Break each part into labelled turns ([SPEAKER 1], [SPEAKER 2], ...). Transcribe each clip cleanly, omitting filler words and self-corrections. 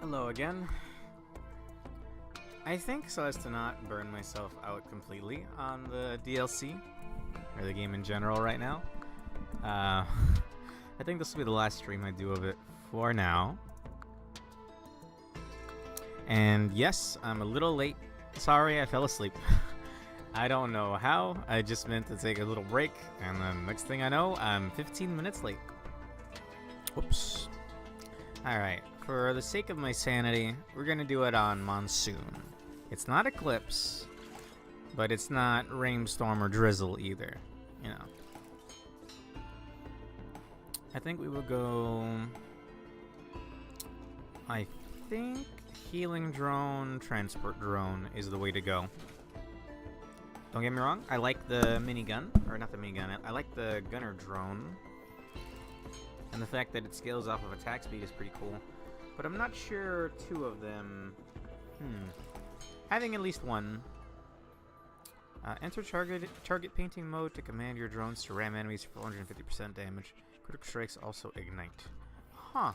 [SPEAKER 1] Hello again. I think, so as to not burn myself out completely on the DLC, or the game in general right now, I think this will be the last stream I do of it for now. And yes, I'm a little late. Sorry, I fell asleep. I don't know how. I just meant to take a little break, and then next thing I know, I'm 15 minutes late. Whoops. Alright, for the sake of my sanity, we're gonna do it on Monsoon. It's not Eclipse, but it's not Rainstorm or Drizzle either, you know. I think we will go... I think Healing Drone, Transport Drone is the way to go. Don't get me wrong, I like the minigun, or not the minigun, I like the Gunner Drone. And the fact that it scales off of attack speed is pretty cool. But I'm not sure two of them... Having at least one. Enter target painting mode to command your drones to ram enemies for 450% damage. Critical strikes also ignite. Huh.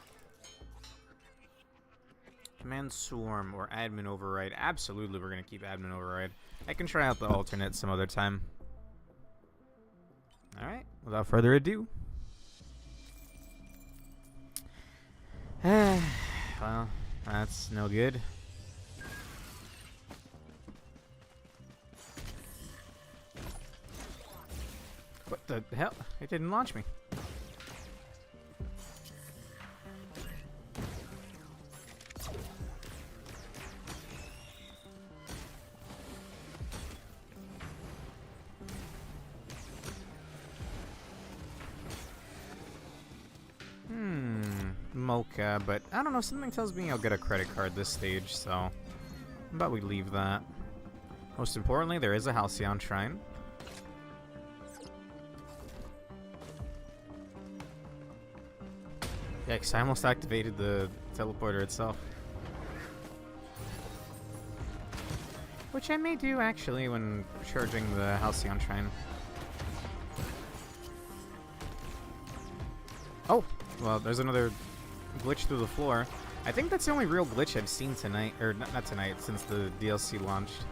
[SPEAKER 1] Command swarm or admin override. Absolutely, we're going to keep admin override. I can try out the alternate some other time. Alright, without further ado. Well, that's no good. What the hell? It didn't launch me. Mocha, but I don't know, something tells me I'll get a credit card this stage, so how about we leave that. Most importantly, there is a Halcyon Shrine. Yikes, I almost activated the teleporter itself. Which I may do, actually, when charging the Halcyon Shrine. Oh! Well, there's another glitch through the floor. I think that's the only real glitch I've seen tonight, or not tonight, since the DLC launched,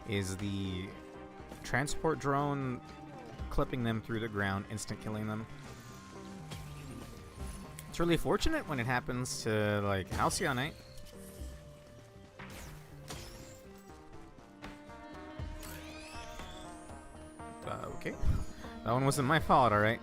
[SPEAKER 1] is the transport drone clipping them through the ground, instant killing them. It's really fortunate when it happens to, like, Halcyonite. Okay. That one wasn't my fault, alright.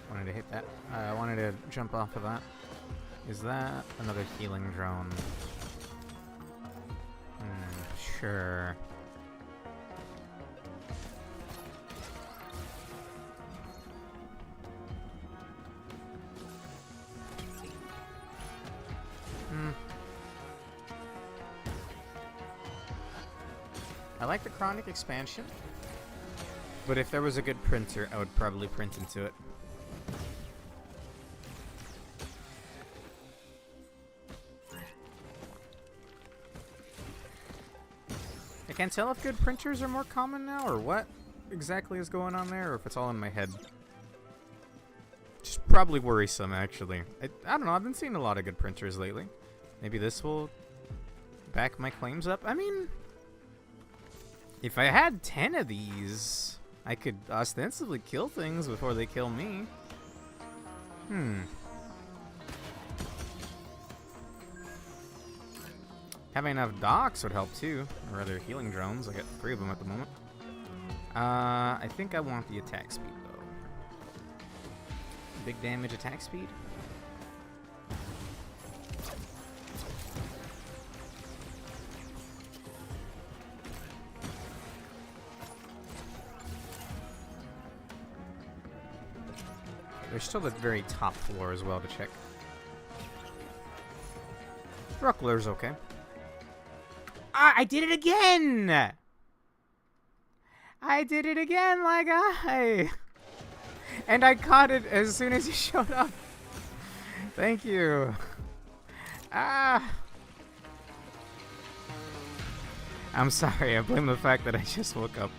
[SPEAKER 1] Wanted to hit that. I wanted to jump off of that. Is that another healing drone? Sure. I like the Chronic expansion, but if there was a good printer, I would probably print into it. I can't tell if good printers are more common now, or what exactly is going on there, or if it's all in my head. Just probably worrisome, actually. I don't know, I've been seeing a lot of good printers lately. Maybe this will back my claims up. I mean, if I had 10 of these, I could ostensibly kill things before they kill me. Having enough docks would help too, or rather healing drones. I got 3 of them at the moment. I think I want the attack speed though. Big damage attack speed. There's still the very top floor as well to check. Ruckler's okay. Ah, I did it again! I did it again, my guy! And I caught it as soon as you showed up. Thank you. Ah! I'm sorry, I blame the fact that I just woke up.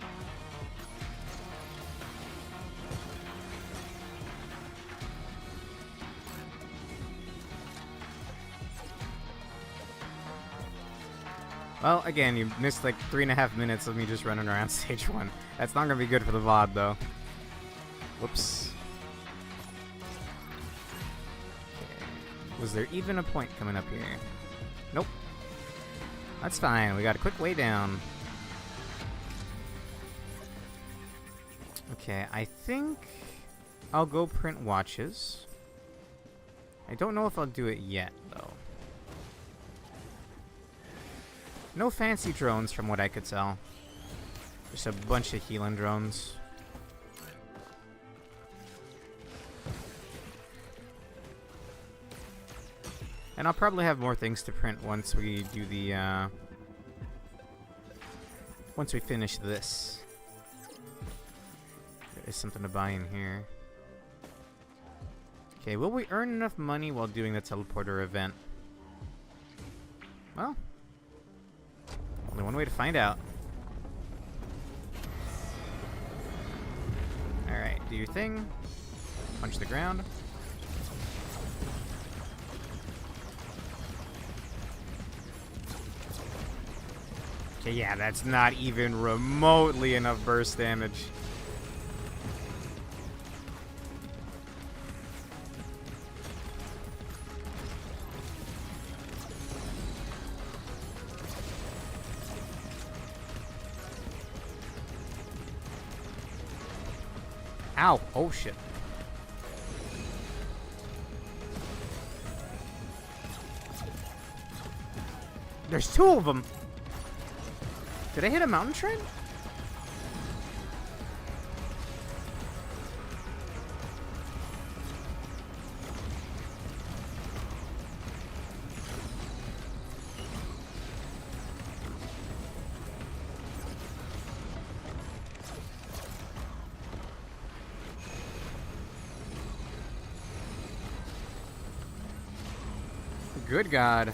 [SPEAKER 1] Well, again, you missed like 3.5 minutes of me just running around stage 1. That's not gonna be good for the VOD, though. Whoops. Okay. Was there even a point coming up here? Nope. That's fine, we got a quick way down. Okay, I think I'll go print watches. I don't know if I'll do it yet, though. No fancy drones from what I could tell. Just a bunch of healing drones. And I'll probably have more things to print once we do the, once we finish this. There is something to buy in here. Okay, will we earn enough money while doing the teleporter event? Well, only one way to find out. Alright, do your thing. Punch the ground. Okay, yeah, that's not even remotely enough burst damage. Ow! Oh shit. There's 2 of them! Did I hit a mountain train? Good God.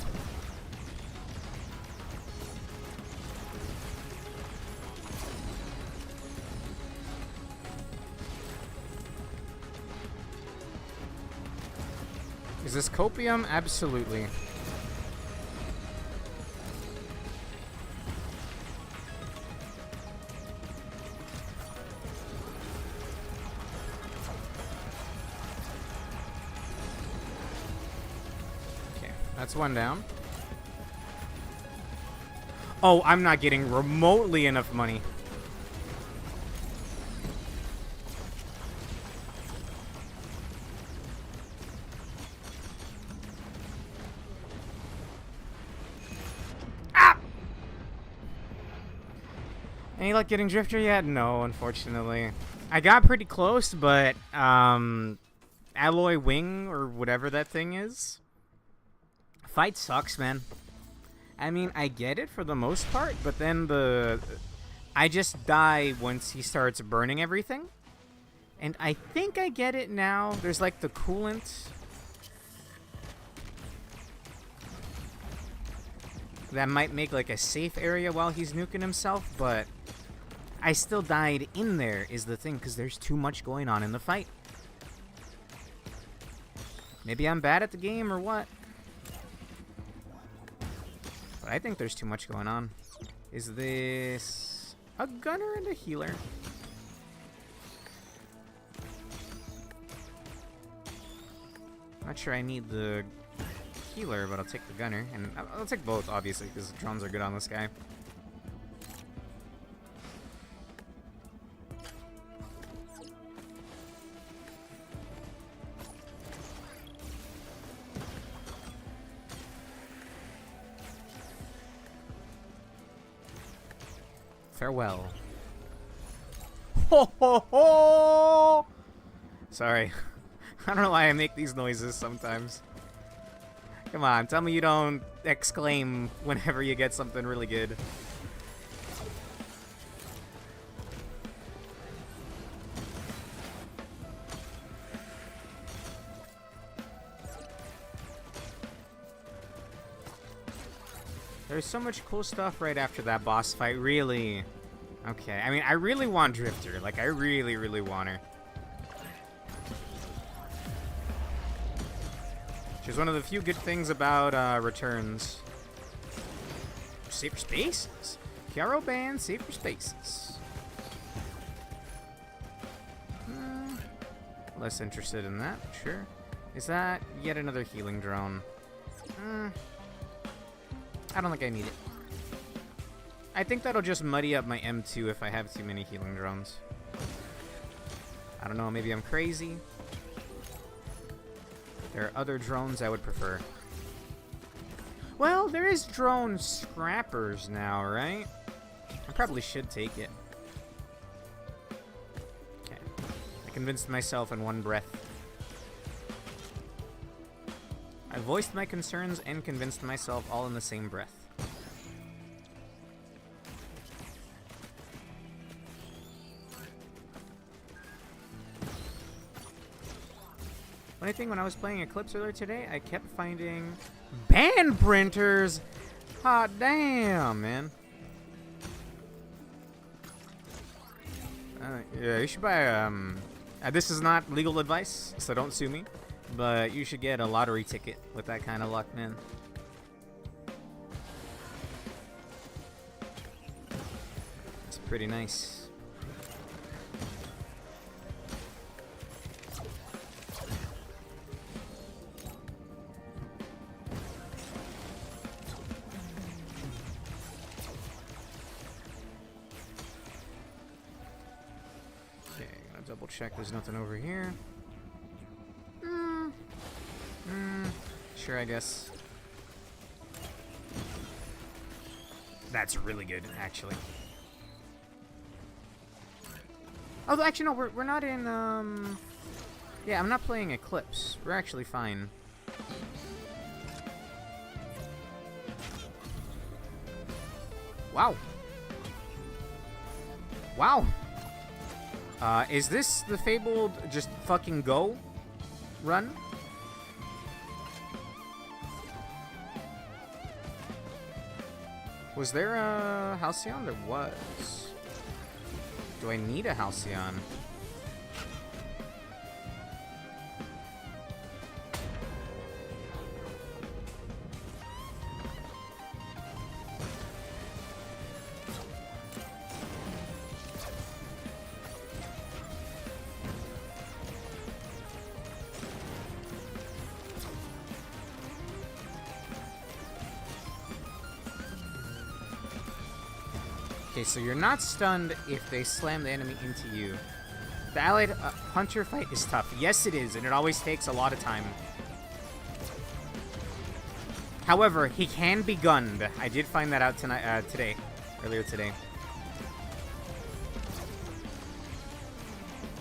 [SPEAKER 1] Is this copium? Absolutely. Okay, that's one down. Oh, I'm not getting remotely enough money. Any luck getting Drifter yet? No, unfortunately. I got pretty close, but, Alloy Wing, or whatever that thing is. Fight sucks, man. I mean, I get it for the most part, but then I just die once he starts burning everything. And I think I get it now. There's, like, the coolant that might make, like, a safe area while he's nuking himself, but I still died in there is the thing, because there's too much going on in the fight. Maybe I'm bad at the game or what? But I think there's too much going on. Is this a gunner and a healer? Not sure I need the healer, but I'll take the gunner. And I'll take both, obviously, because drones are good on this guy. Farewell. Ho ho ho! Sorry. I don't know why I make these noises sometimes. Come on, tell me you don't exclaim whenever you get something really good. There's so much cool stuff right after that boss fight, really. Okay, I mean, I really want Drifter. Like, I really, really want her. She's one of the few good things about Returns. Safer spaces. Chiaro band, safer spaces. Less interested in that, sure. Is that yet another healing drone? I don't think I need it. I think that'll just muddy up my M2 if I have too many healing drones. I don't know, maybe I'm crazy. There are other drones I would prefer. Well, there is drone scrappers now, right? I probably should take it. Okay. I convinced myself in one breath. I voiced my concerns and convinced myself all in the same breath. Funny thing, when I was playing Eclipse earlier today, I kept finding band printers. Hot damn, man. Yeah, you should buy, this is not legal advice, so don't sue me. But you should get a lottery ticket with that kind of luck, man. It's pretty nice. Double check there's nothing over here. Sure, I guess. That's really good, actually. Although, actually, no, we're not in, yeah, I'm not playing Eclipse. We're actually fine. Wow. Wow. Is this the fabled just fucking go run? Was there a Halcyon? There was. Do I need a Halcyon? Okay, so you're not stunned if they slam the enemy into you. The allied hunter fight is tough. Yes, it is, and it always takes a lot of time. However, he can be gunned. I did find that out tonight, earlier today.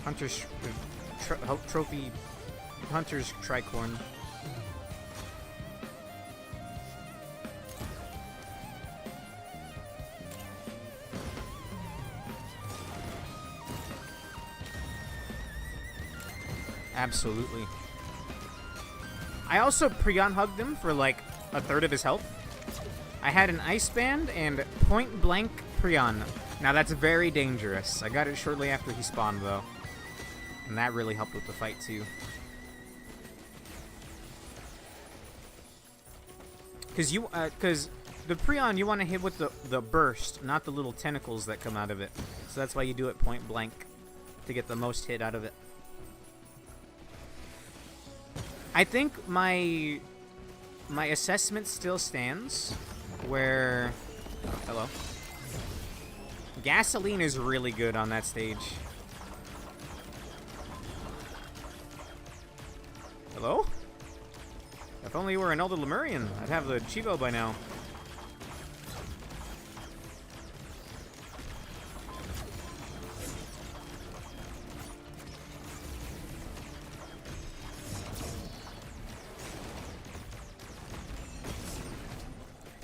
[SPEAKER 1] Hunter's trophy, Hunter's tricorn. Absolutely. I also Prion hugged him for like a third of his health. I had an ice band and point blank Prion. Now that's very dangerous. I got it shortly after he spawned though. And that really helped with the fight too. Cause the Prion you want to hit with the burst, not the little tentacles that come out of it. So that's why you do it point blank to get the most hit out of it. I think my assessment still stands where hello. Gasoline is really good on that stage. Hello? If only you were an Elder Lemurian, I'd have the Chivo by now.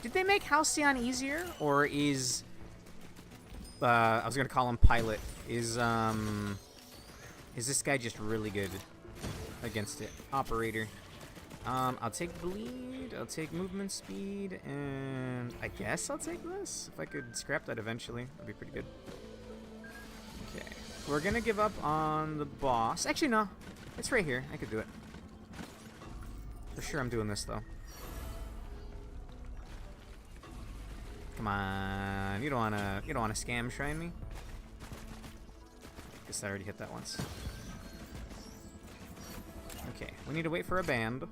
[SPEAKER 1] Did they make Halcyon easier, or is I was gonna call him Pilot? Is this guy just really good against it? Operator. I'll take bleed, I'll take movement speed, and I guess I'll take this. If I could scrap that eventually, that'd be pretty good. Okay, we're gonna give up on the boss. Actually, no, it's right here. I could do it. For sure, I'm doing this though. Come on, you don't wanna scam shrine me. Guess I already hit that once. Okay, we need to wait for a band.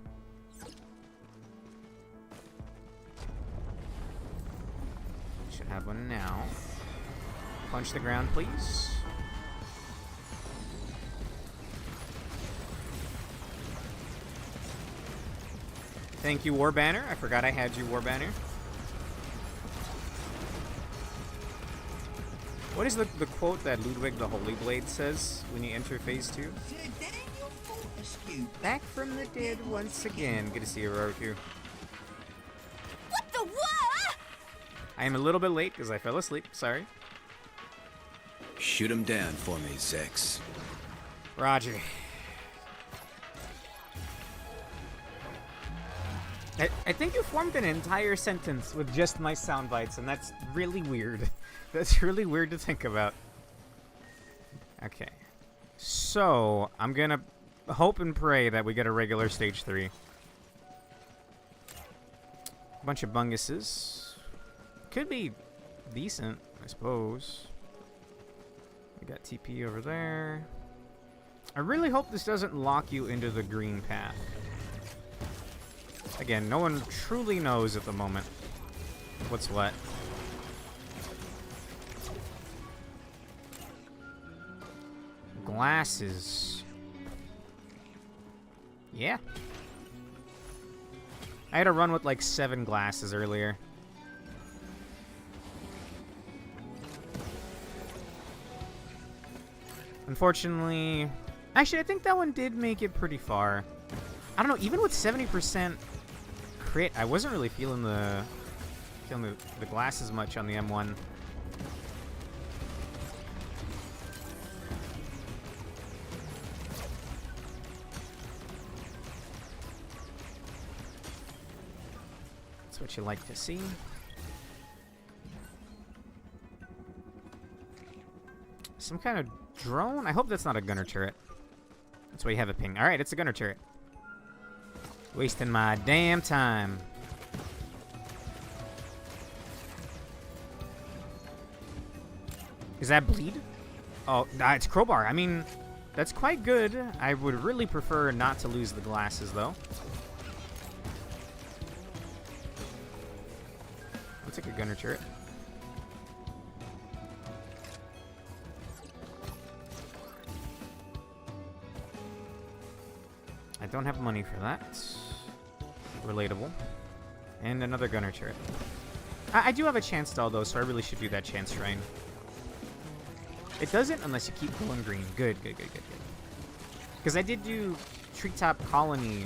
[SPEAKER 1] Should have one now. Punch the ground, please. Thank you, War Banner. I forgot I had you, War Banner. What is the quote that Ludwig the Holy Blade says when you enter phase 2? Back from the dead once again. Good to see you, ROR2.
[SPEAKER 2] What the what?
[SPEAKER 1] I am a little bit late because I fell asleep. Sorry.
[SPEAKER 3] Shoot him down for me, Zex.
[SPEAKER 1] Roger. I think you formed an entire sentence with just my sound bites, and that's really weird. That's really weird to think about. Okay. So, I'm gonna hope and pray that we get a regular stage 3. Bunch of bunguses. Could be decent, I suppose. We got TP over there. I really hope this doesn't lock you into the green path. Again, no one truly knows at the moment what's what. Glasses. Yeah. I had a run with like 7 glasses earlier. Unfortunately... Actually, I think that one did make it pretty far. I don't know, even with 70% crit, I wasn't really feeling the glasses much on the M1. That's what you like to see. Some kind of drone? I hope that's not a gunner turret. That's why you have a ping. Alright, it's a gunner turret. Wasting my damn time. Is that bleed? Oh, it's crowbar. I mean, that's quite good. I would really prefer not to lose the glasses, though. I'll take a gunner turret. I don't have money for that. Relatable. And another gunner turret. I do have a chance stall, though, so I really should do that chance shrine. It doesn't unless you keep going green. Good, good, good, good, good. Because I did do Treetop Colony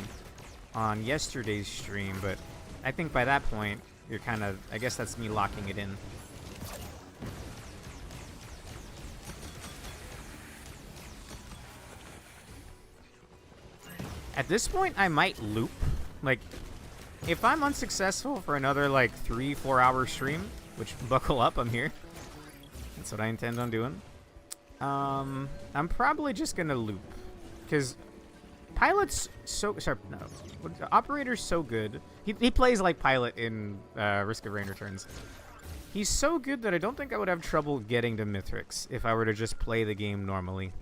[SPEAKER 1] on yesterday's stream, but I think by that point, you're kind of... I guess that's me locking it in. At this point, I might loop. Like, if I'm unsuccessful for another, like, 3-4 hour stream, which, buckle up, I'm here. That's what I intend on doing. I'm probably just gonna loop. Because Pilot's so... Sorry, no. Operator's so good. He plays like Pilot in Risk of Rain Returns. He's so good that I don't think I would have trouble getting to Mithrix if I were to just play the game normally.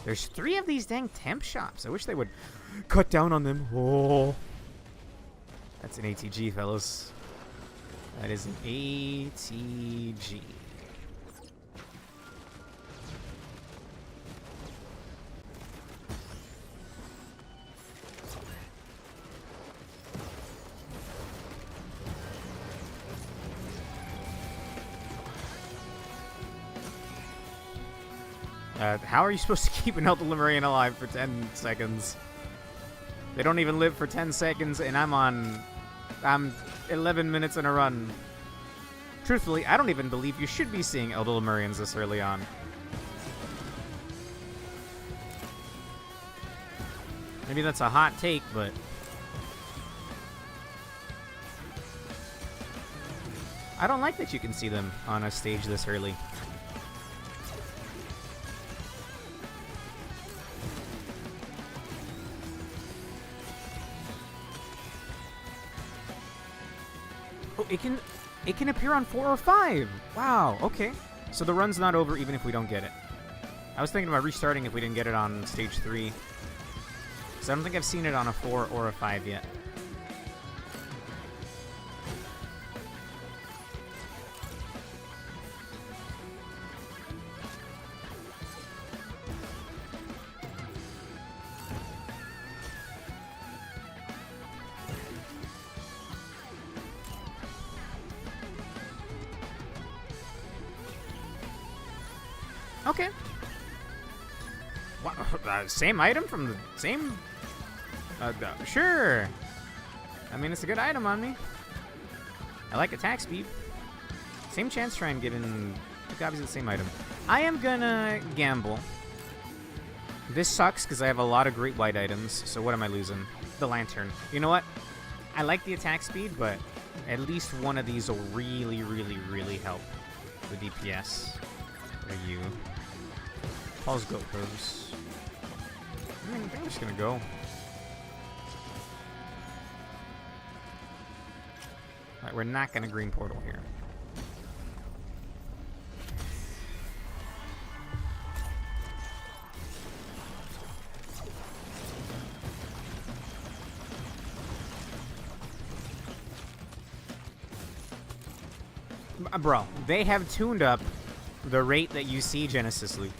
[SPEAKER 1] There's 3 of these dang temp shops. I wish they would cut down on them. Oh. That's an ATG, fellas. That is an ATG. How are you supposed to keep an Elder Lemurian alive for 10 seconds? They don't even live for 10 seconds, and I'm 11 minutes in a run. Truthfully, I don't even believe you should be seeing Elder Lemurians this early on. Maybe that's a hot take, but... I don't like that you can see them on a stage this early. Oh, it can appear on 4 or 5. Wow, okay. So the run's not over even if we don't get it. I was thinking about restarting if we didn't get it on stage 3. So I don't think I've seen it on a 4 or a 5 yet. Okay. What, same item from the same... sure. I mean, it's a good item on me. I like attack speed. Same chance shrine given 2 copies of the same item. I am gonna gamble. This sucks because I have a lot of great white items, so what am I losing? The lantern. You know what? I like the attack speed, but at least one of these will really, really, really help the DPS. Or you. Paul's goat curves. I think I'm just gonna go. Alright, we're not gonna green portal here. Bro, they have tuned up the rate that you see Genesis loop.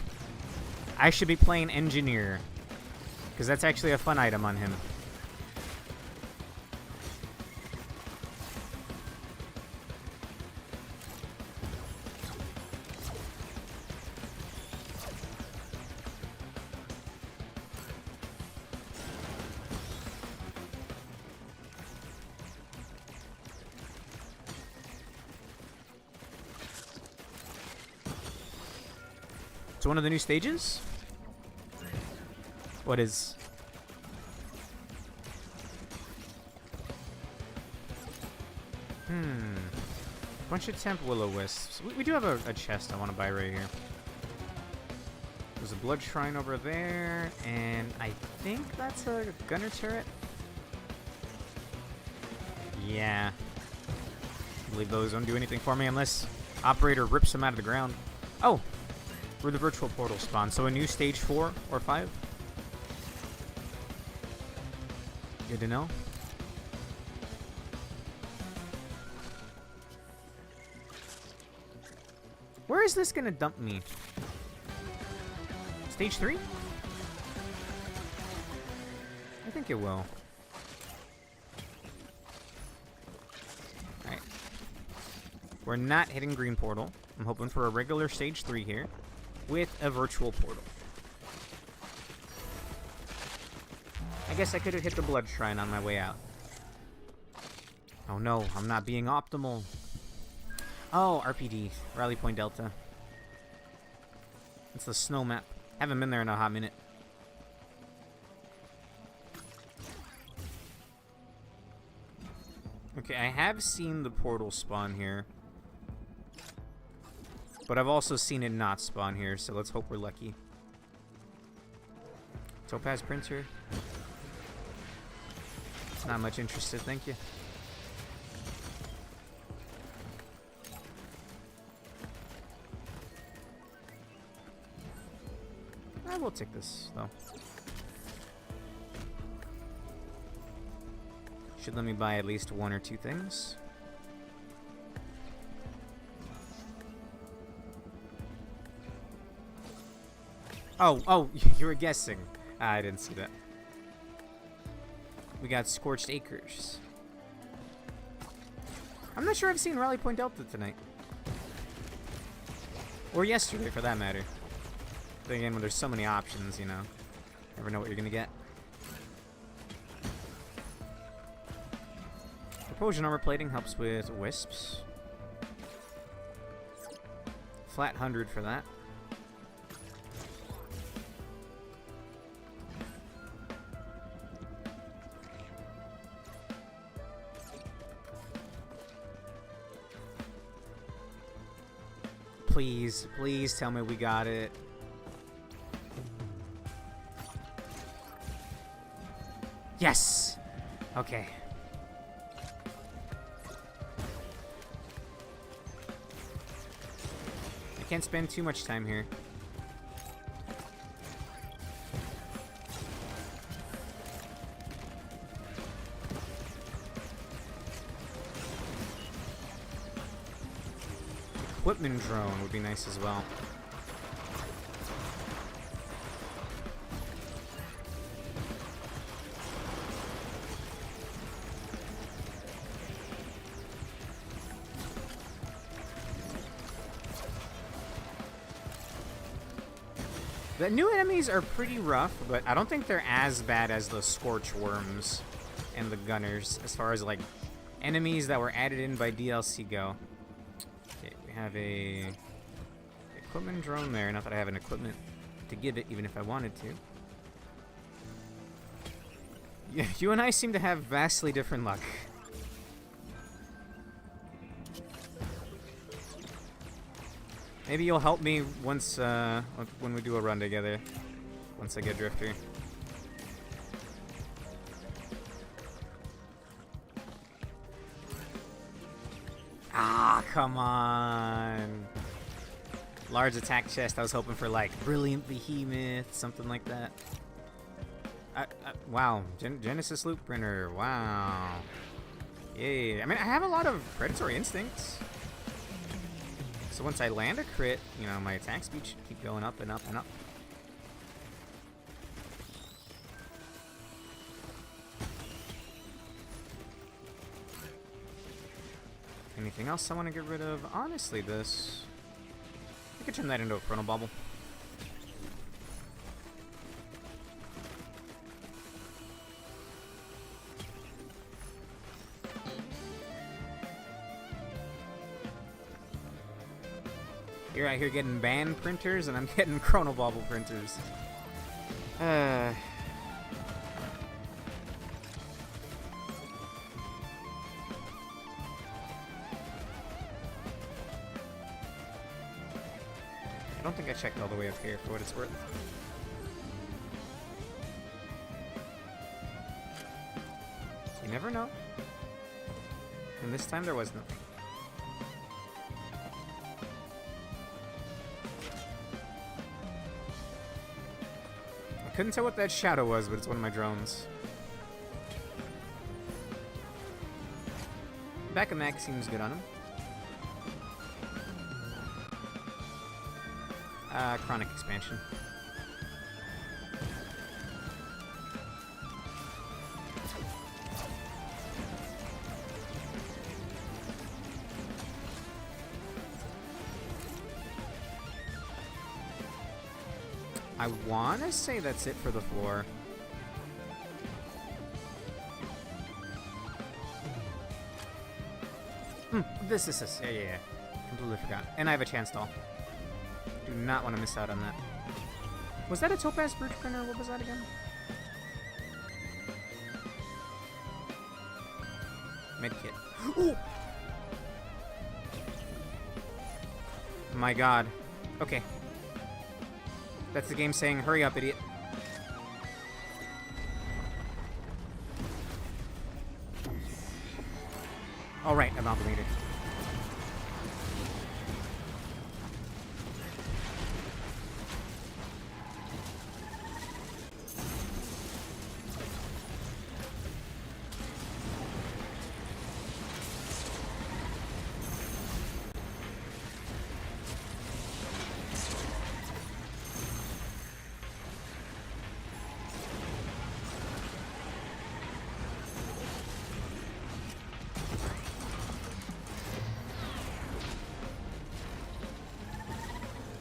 [SPEAKER 1] I should be playing Engineer, because that's actually a fun item on him. It's one of the new stages? What is... Bunch of temp will-o-wisps. We do have a chest I want to buy right here. There's a blood shrine over there, and I think that's a gunner turret. Yeah. I believe those don't do anything for me unless operator rips them out of the ground. Oh! Where the virtual portal spawn. So a new stage 4 or 5? Good to know. Where is this gonna dump me? Stage 3? I think it will. Alright. We're not hitting green portal. I'm hoping for a regular stage 3 here with a virtual portal. I guess I could have hit the blood shrine on my way out. Oh no, I'm not being optimal. Oh, RPD, Rally Point Delta. It's the snow map. Haven't been there in a hot minute. Okay, I have seen the portal spawn here. But I've also seen it not spawn here, so let's hope we're lucky. Topaz printer. Not much interested, thank you. I will take this, though. Should let me buy at least 1 or 2 things. Oh, you were guessing. I didn't see that. We got Scorched Acres. I'm not sure I've seen Rally Point Delta tonight. Or yesterday, for that matter. Then again, when there's so many options, you know. Never know what you're gonna get. Propulsion armor plating helps with wisps. Flat 100 for that. please. Please tell me we got it. Yes! Okay. I can't spend too much time here. Equipment drone would be nice as well. The new enemies are pretty rough, but I don't think they're as bad as the Scorch Worms and the Gunners, as far as like enemies that were added in by DLC go. Okay, we have a equipment drone there. Not that I have an equipment to give it, even if I wanted to. Yeah, you and I seem to have vastly different luck. Maybe you'll help me once, when we do a run together. Once I get Drifter. Ah, come on. Large attack chest. I was hoping for, like, Brilliant Behemoth, something like that. Wow. Genesis Loop Printer. Wow. Yay. I mean, I have a lot of Predatory Instincts. So once I land a crit, you know, my attack speed should keep going up and up and up. Anything else I want to get rid of? Honestly, this... I could turn that into a Chrono Bauble. You're out here getting band printers, and I'm getting Chrono Bauble printers. I don't think I checked all the way up here for what it's worth. You never know. And this time there was nothing. Couldn't tell what that shadow was, but it's one of my drones. Back of Mac seems good on him. Chronic expansion. I want to say that's it for the floor. This. Yeah. Completely forgot. And I have a chance doll. Do not want to miss out on that. Was that a Topaz Bridge Printer? What was that again? Medkit. Ooh! My god. Okay. That's the game saying, hurry up, idiot. Alright, Amalgamator.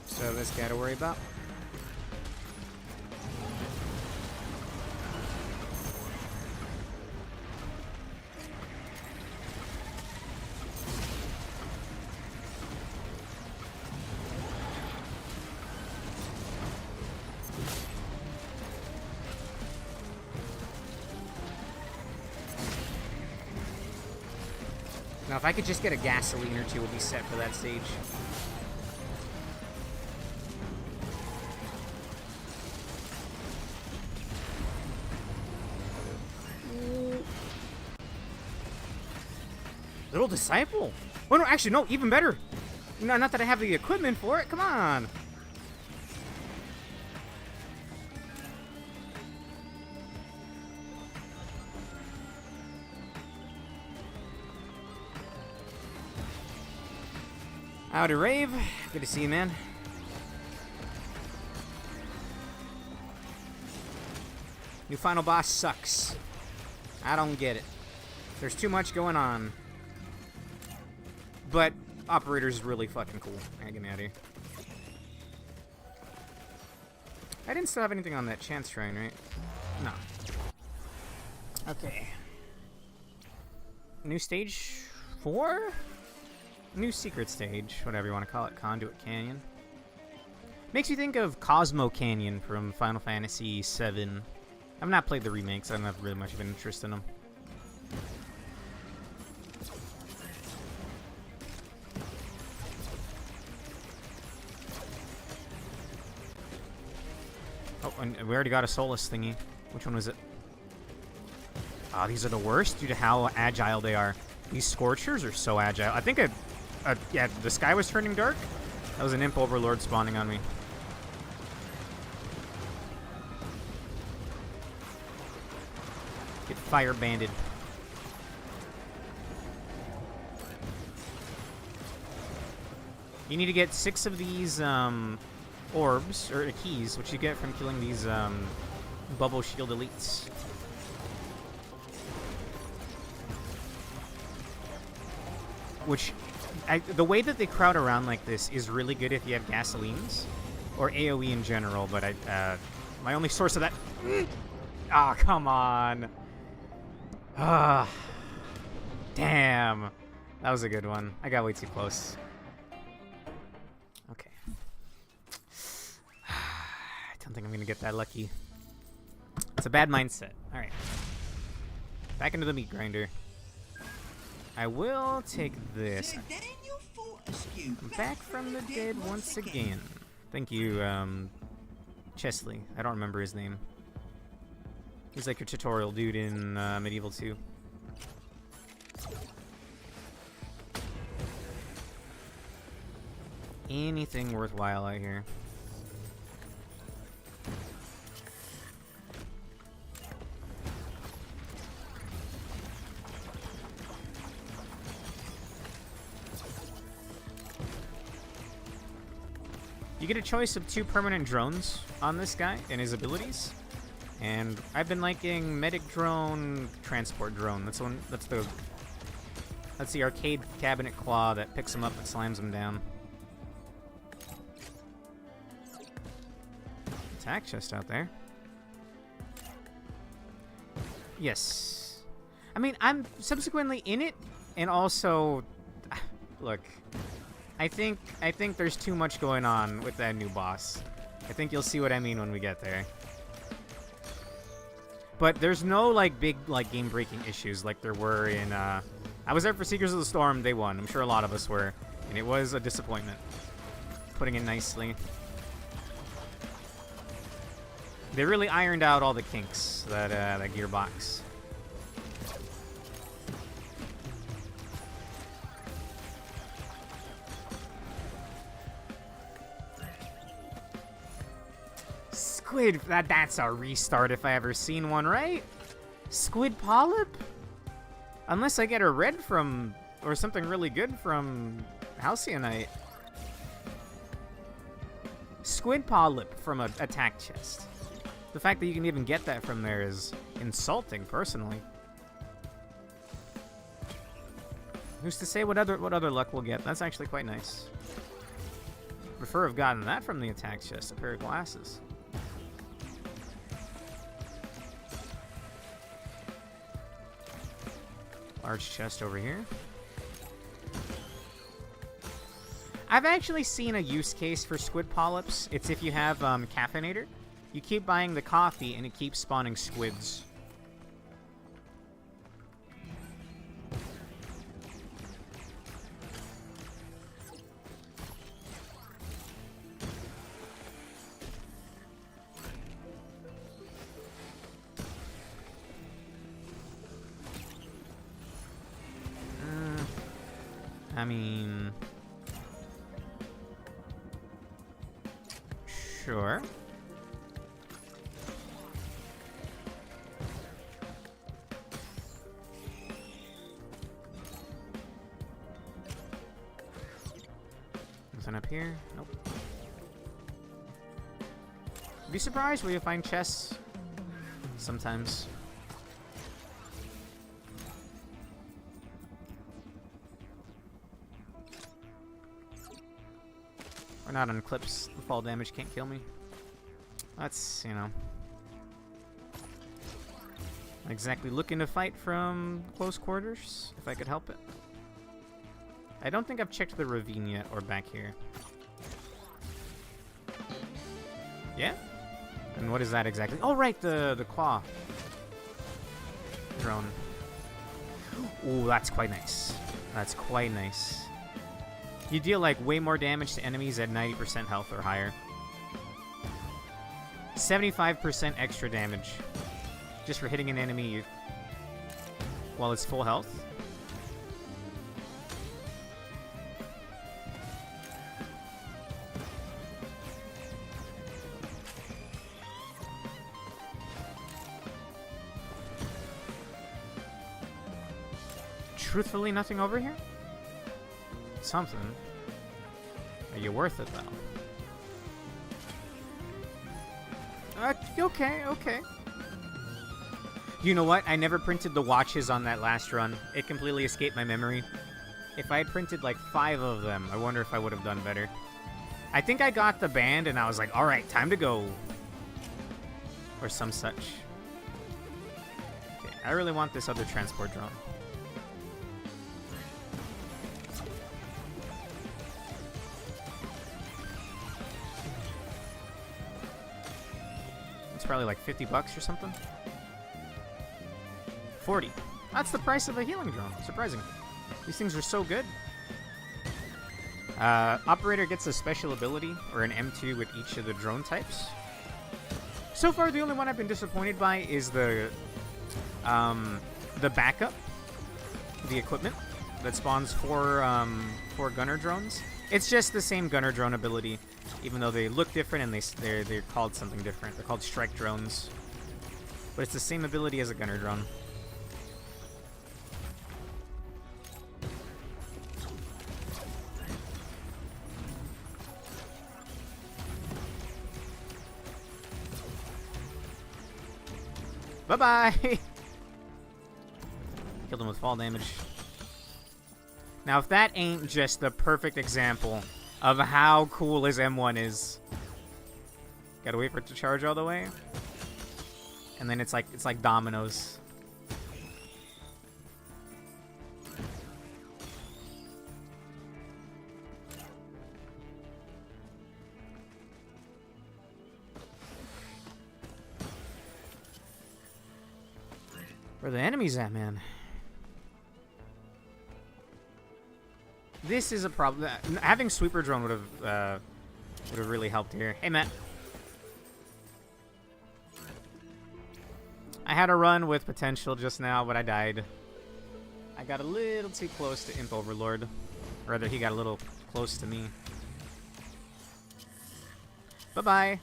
[SPEAKER 1] So this guy to worry about. Now if I could just get a gasoline or two, we'll be set for that stage. Little disciple. Oh, no, actually, no, even better. No, not that I have the equipment for it. Come on. Howdy, Rave. Good to see you, man. New final boss sucks. I don't get it. There's too much going on. But Operator's really fucking cool. Alright, get me out of here. I didn't still have anything on that chance shrine, right? No. Okay. New stage 4? New secret stage, whatever you want to call it. Conduit Canyon. Makes you think of Cosmo Canyon from Final Fantasy VII. I've not played the remakes. I don't have really much of an interest in them. Oh, and we already got a Solus thingy. Which one was it? Ah, these are the worst due to how agile they are. These Scorchers are so agile. I think yeah, the sky was turning dark. That was an Imp Overlord spawning on me. Get fire banded. You need to get 6 of these orbs, or keys, which you get from killing these bubble shield elites. Which, the way that they crowd around like this is really good if you have gasolines, or AoE in general, but my only source of that... Ah, come on. Ah, damn. That was a good one. I got way too close. Okay. I don't think I'm gonna get that lucky. It's a bad mindset. Alright. Back into the meat grinder. I will take this. Back from the dead once again. Thank you, Chesley. I don't remember his name. He's like your tutorial dude in Medieval 2. Anything worthwhile out here? You get a choice of 2 permanent drones on this guy and his abilities. And I've been liking medic drone, transport drone. That's the arcade cabinet claw that picks him up and slams him down. Attack chest out there. Yes. I mean, I'm subsequently in it, and also, look, I think there's too much going on with that new boss. I think you'll see what I mean when we get there. But there's no, like, big, like, game-breaking issues like there were in, I was there for Seekers of the Storm Day 1. I'm sure a lot of us were. And it was a disappointment. Putting it nicely. They really ironed out all the kinks, that gearbox. Squid, that's a restart if I ever seen one, right? Squid Polyp? Unless I get a red from, or something really good from Halcyon. Squid Polyp from an attack chest. The fact that you can even get that from there is insulting, personally. Who's to say what other luck we'll get? That's actually quite nice. Prefer to have gotten that from the attack chest, a pair of glasses. Large chest over here. I've actually seen a use case for squid polyps. It's if you have caffeinator. You keep buying the coffee and it keeps spawning squids. I mean... Sure. Nothing up here? Nope. Be surprised where you find chests sometimes. We're not on clips. The fall damage can't kill me. That's, you know. Not exactly looking to fight from close quarters, if I could help it. I don't think I've checked the ravine yet, or back here. Yeah? And what is that exactly? Oh, right, the claw drone. Ooh, that's quite nice. That's quite nice. You deal, like, way more damage to enemies at 90% health or higher. 75% extra damage. Just for hitting an enemy while it's full health. Truthfully, nothing over here? Something. Are you worth it, though? Okay, okay. You know what? I never printed the watches on that last run. It completely escaped my memory. If I had printed like 5 of them, I wonder if I would have done better. I think I got the band and I was like, alright, time to go. Or some such. Okay, I really want this other transport drone. Probably like 50 bucks or something. 40. That's the price of a healing drone. Surprising. These things are so good. Operator gets a special ability, or an M2 with each of the drone types. So far, the only one I've been disappointed by is the backup, the equipment that spawns 4 gunner drones. It's just the same gunner drone ability, even though they look different and they're called something different. They're called strike drones, but it's the same ability as a gunner drone. Bye-bye! Killed him with fall damage. Now, if that ain't just the perfect example of how cool his M1 is. Gotta wait for it to charge all the way. And then it's like dominoes. Where are the enemies at, man? This is a problem. Having sweeper drone would have really helped here. Hey, Matt. I had a run with potential just now, but I died. I got a little too close to Imp Overlord. Or rather, he got a little close to me. Bye-bye.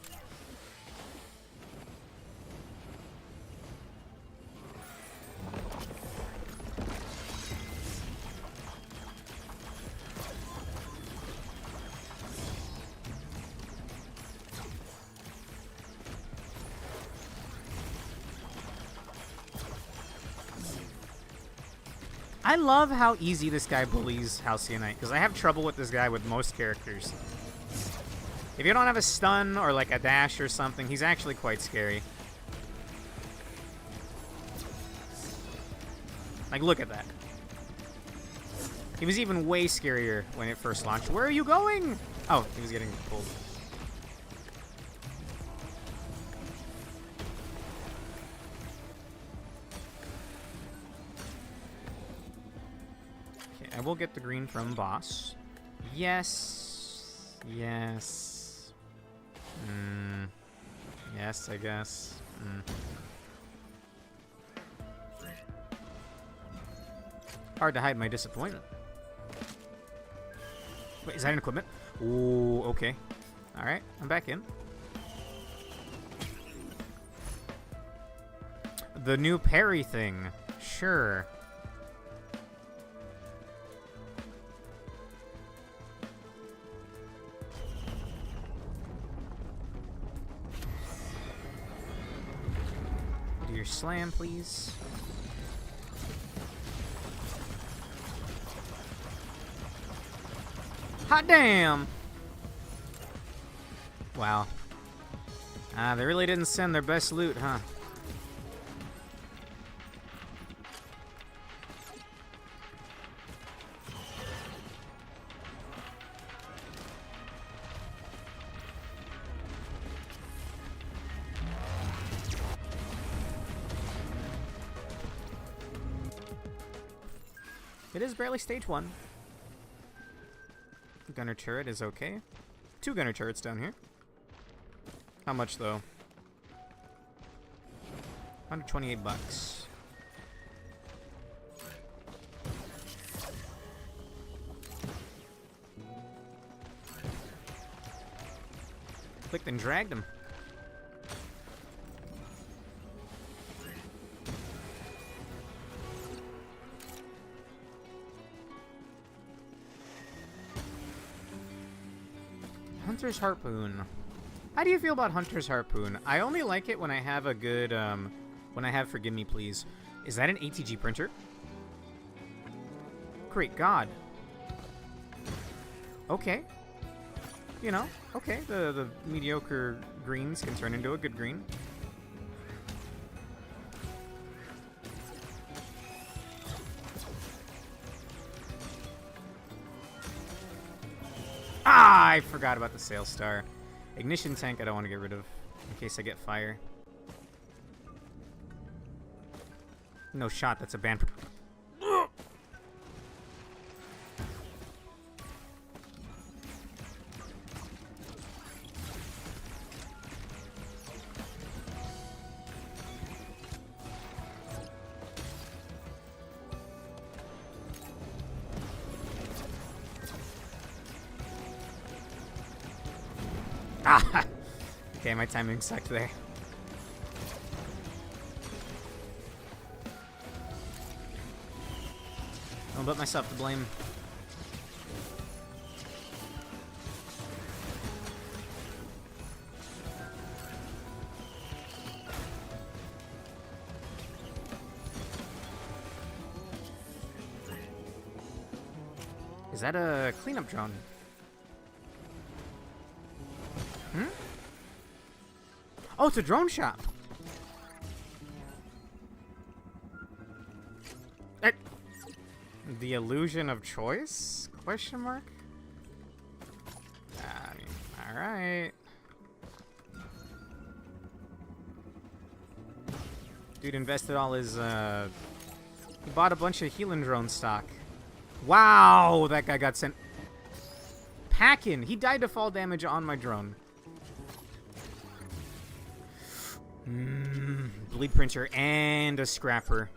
[SPEAKER 1] I love how easy this guy bullies Halcyon, because I have trouble with this guy with most characters. If you don't have a stun or like a dash or something, he's actually quite scary. Like, look at that. He was even way scarier when it first launched. Where are you going? Oh, he was getting pulled. I will get the green from boss. Yes. Yes. Yes, I guess. Hard to hide my disappointment. Wait, is that an equipment? Ooh, okay. Alright, I'm back in. The new parry thing. Sure. Do your slam, please. Hot damn! Wow. They really didn't send their best loot, huh? It is barely stage 1. Gunner turret is okay. 2 gunner turrets down here. How much though? 128 bucks. Clicked and dragged him. Hunter's Harpoon. How do you feel about Hunter's Harpoon? I only like it when I have a good, when I have Forgive Me Please. Is that an ATG printer? Great God. Okay. You know, okay, the mediocre greens can turn into a good green. Ah, I forgot about the Sail Star. Ignition tank I don't want to get rid of in case I get fire. No shot, that's a ban. Ah! Okay, my timing sucked there. I'll put myself to blame. Is that a cleanup drone? Hmm? Oh, it's a drone shop. The illusion of choice? Question mark? I mean, alright. Dude invested all his, he bought a bunch of healing drone stock. Wow, that guy got sent packing. He died to fall damage on my drone. Bleed printer and a scrapper.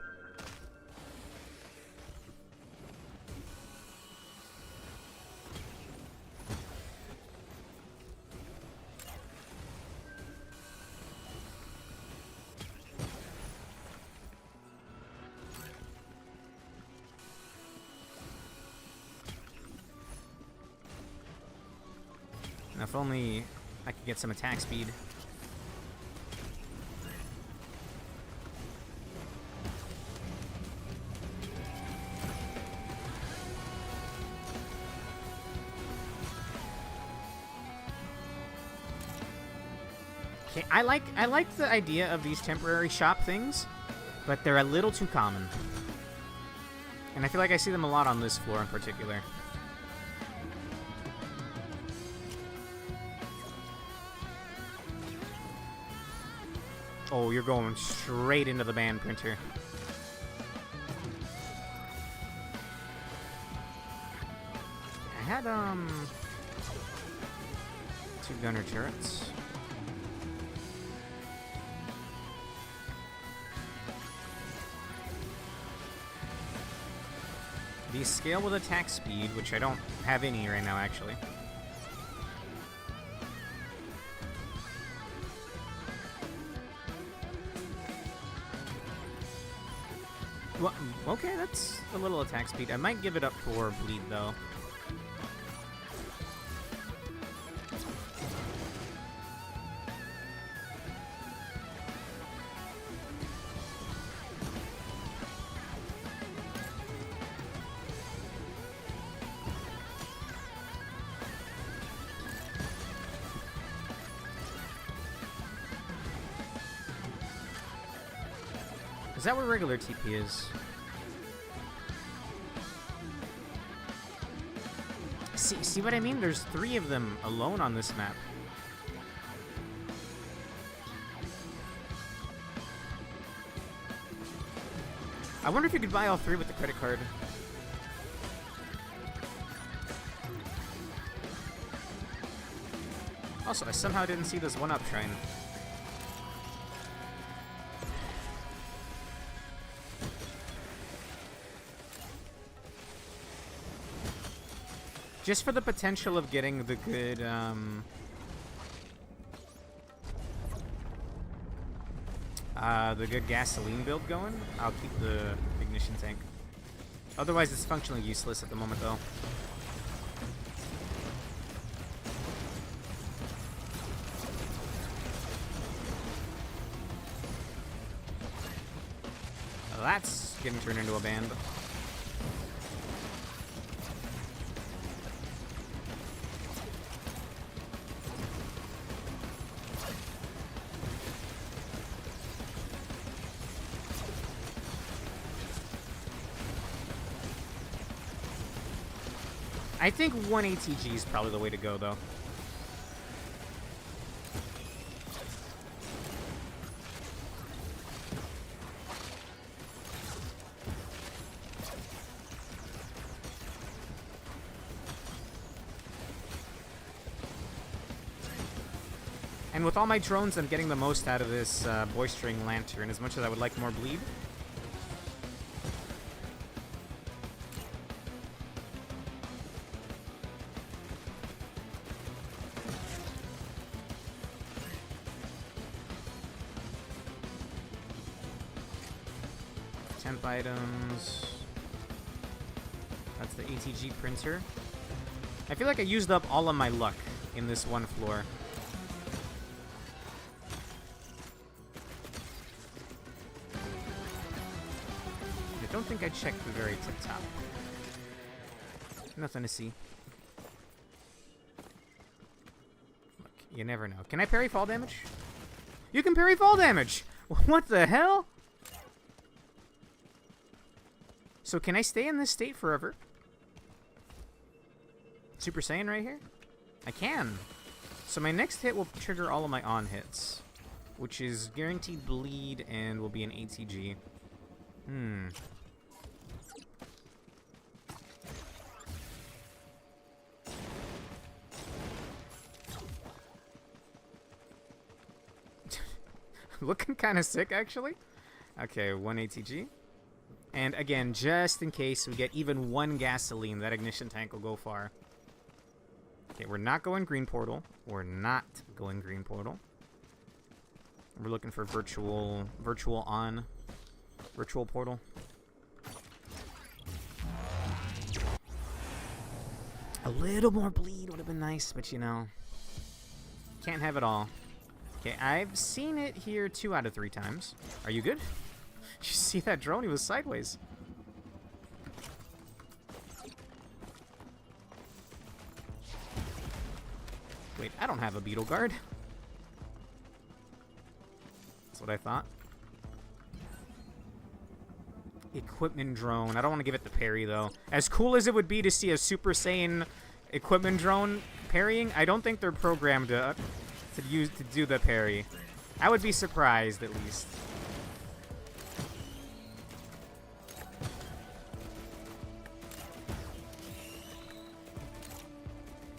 [SPEAKER 1] Now, if only I could get some attack speed. Okay, I like the idea of these temporary shop things, but they're a little too common. And I feel like I see them a lot on this floor in particular. Oh, you're going straight into the band printer. I had, 2 gunner turrets. These scale with attack speed, which I don't have any right now, actually. Well, okay, that's a little attack speed. I might give it up for bleed, though. Is that where regular TP is? See what I mean? There's 3 of them alone on this map. I wonder if you could buy all 3 with the credit card. Also, I somehow didn't see this 1-up shrine. Just for the potential of getting the good, the good gasoline build going, I'll keep the ignition tank. Otherwise, it's functionally useless at the moment, though. That's getting turned into a band. I think 1 ATG is probably the way to go, though. And with all my drones, I'm getting the most out of this Boystring Lantern, as much as I would like more bleed. Items. That's the ATG printer. I feel like I used up all of my luck in this one floor. I don't think I checked the very tip top. Nothing to see. Look, you never know. Can I parry fall damage? You can parry fall damage! What the hell? So can I stay in this state forever? Super Saiyan right here? I can. So my next hit will trigger all of my on hits, which is guaranteed bleed and will be an ATG. Looking kind of sick, actually. Okay, 1 ATG. And again, just in case we get even 1 gasoline, that ignition tank will go far. Okay, we're not going green portal. We're not going green portal. We're looking for virtual portal. A little more bleed would have been nice, but you know, can't have it all. Okay, I've seen it here 2 out of 3 times. Are you good? Did you see that drone? He was sideways. Wait, I don't have a beetle guard. That's what I thought. Equipment drone. I don't want to give it the parry, though. As cool as it would be to see a Super Saiyan equipment drone parrying, I don't think they're programmed to do the parry. I would be surprised, at least.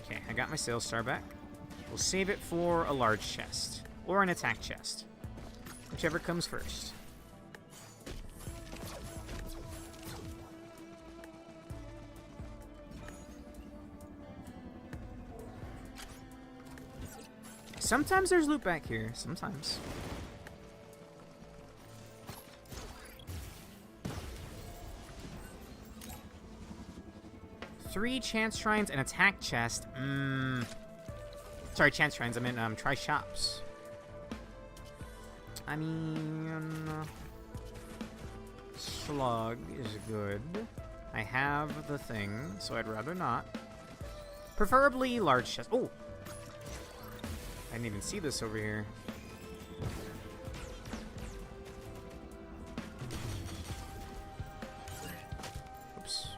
[SPEAKER 1] Okay, I got my sales star back. We'll save it for a large chest. Or an attack chest. Whichever comes first. Sometimes there's loot back here. Sometimes. Three chance shrines and attack chest. Sorry, chance shrines. I meant try shops. I mean, slug is good. I have the thing, so I'd rather not. Preferably large chest. Oh, I didn't even see this over here. Oops.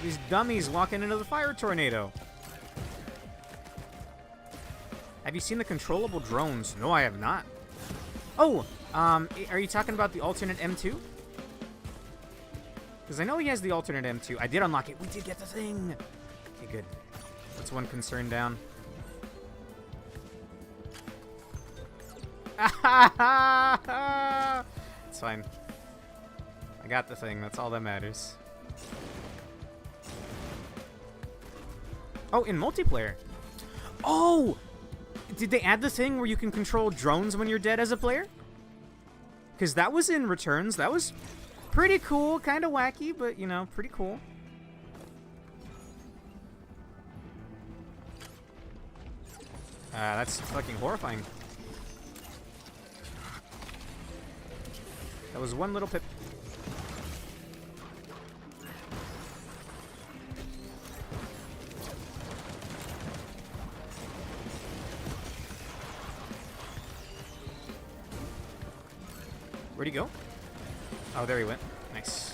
[SPEAKER 1] These dummies walking into the fire tornado. Have you seen the controllable drones? No, I have not. Oh, are you talking about the alternate M2? Because I know he has the alternate M2. I did unlock it. We did get the thing. Okay, good. That's one concern down. It's fine. I got the thing. That's all that matters. Oh, in multiplayer. Oh! Did they add the thing where you can control drones when you're dead as a player? Because that was in Returns. That was pretty cool. Kind of wacky, but, you know, pretty cool. That's fucking horrifying. That was one little pip. Where'd he go? Oh, there he went. Nice.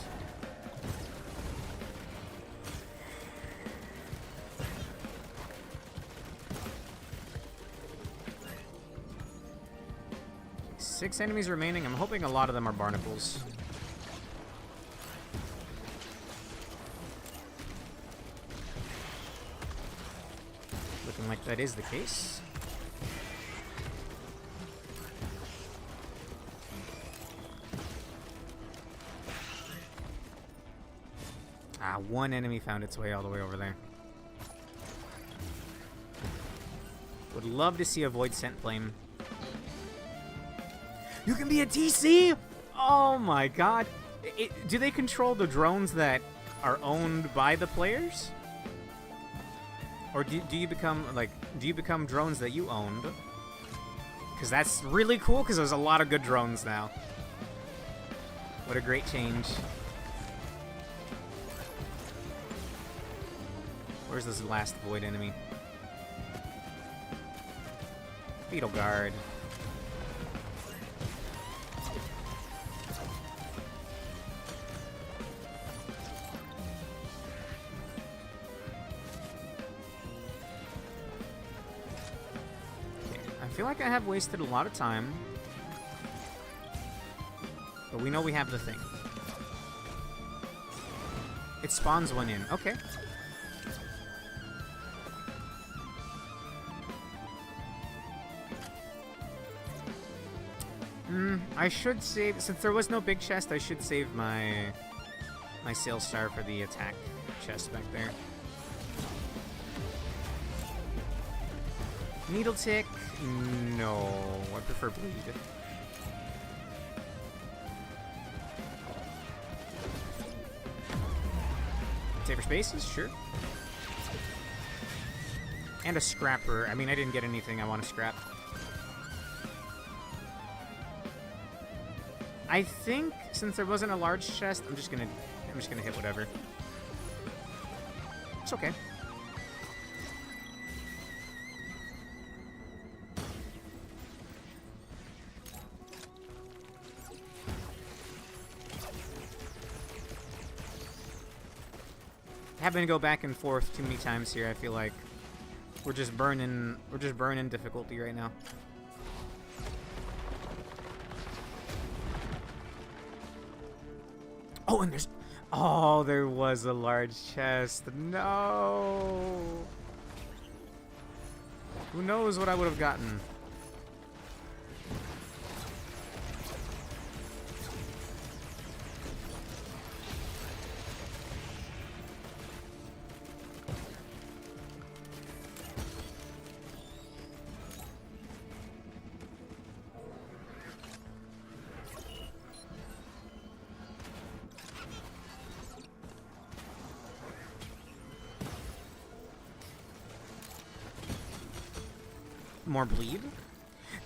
[SPEAKER 1] Six enemies remaining. I'm hoping a lot of them are barnacles. Looking like that is the case. One enemy found its way all the way over there. Would love to see a Void Scent Flame. You can be a TC? Oh my god. Do they control the drones that are owned by the players? Or do you become, like, do you become drones that you owned? Because that's really cool, because there's a lot of good drones now. What a great change. Where's this last void enemy? Beetle Guard. I feel like I have wasted a lot of time. But we know we have the thing. It spawns one in. Okay. I should save, since there was no big chest, I should save my sales star for the attack chest back there. Needle tick? No, I prefer bleed. Safer spaces? Sure. And a scrapper. I mean, I didn't get anything I want to scrap. I think since there wasn't a large chest, I'm just gonna hit whatever. It's okay. Having to go back and forth too many times here, I feel like we're just burning difficulty right now. Oh, and there's... Oh, there was a large chest. No! Who knows what I would have gotten? more bleed.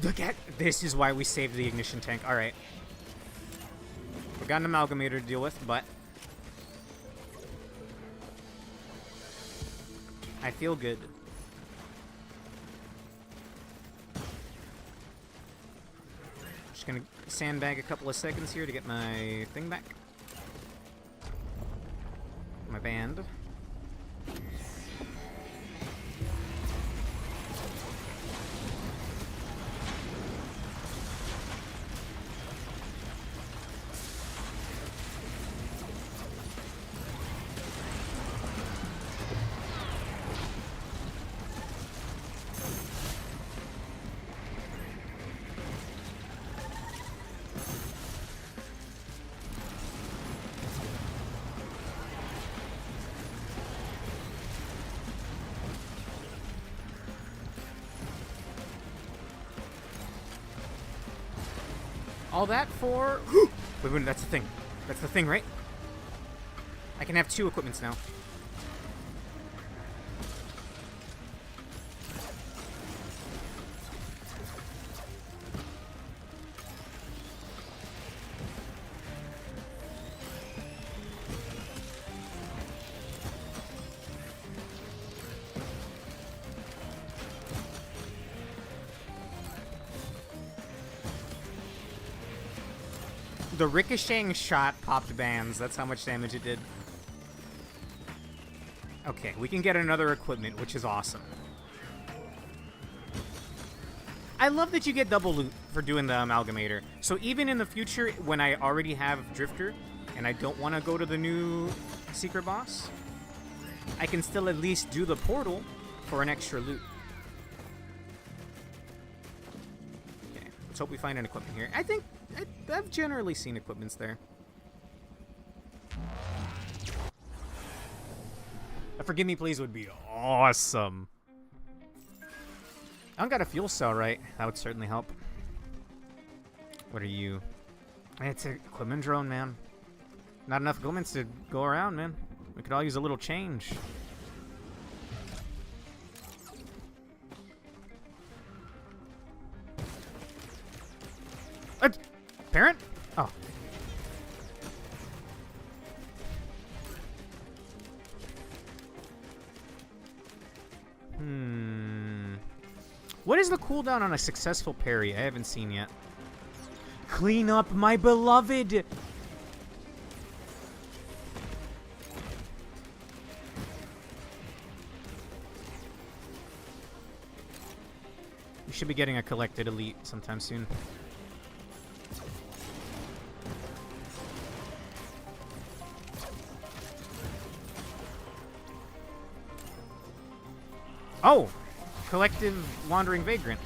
[SPEAKER 1] Look at this is why we saved the ignition tank. All right, we got an amalgamator to deal with, but I feel good. Just gonna sandbag a couple of seconds here to get my thing back. My band. All that for... wait, that's the thing. That's the thing, right? I can have 2 equipments now. The ricocheting shot popped bands. That's how much damage it did. Okay, we can get another equipment, which is awesome. I love that you get double loot for doing the amalgamator. So even in the future, when I already have Drifter, and I don't want to go to the new secret boss, I can still at least do the portal for an extra loot. Okay, let's hope we find an equipment here. I think I've generally seen equipments there. A Forgive Me Please would be awesome. I don't got a fuel cell, right? That would certainly help. What are you? It's an equipment drone, man. Not enough equipments to go around, man. We could all use a little change. Parent? Oh. What is the cooldown on a successful parry? I haven't seen yet. Clean up my beloved! You should be getting a collected elite sometime soon. Oh! Collective Wandering Vagrant.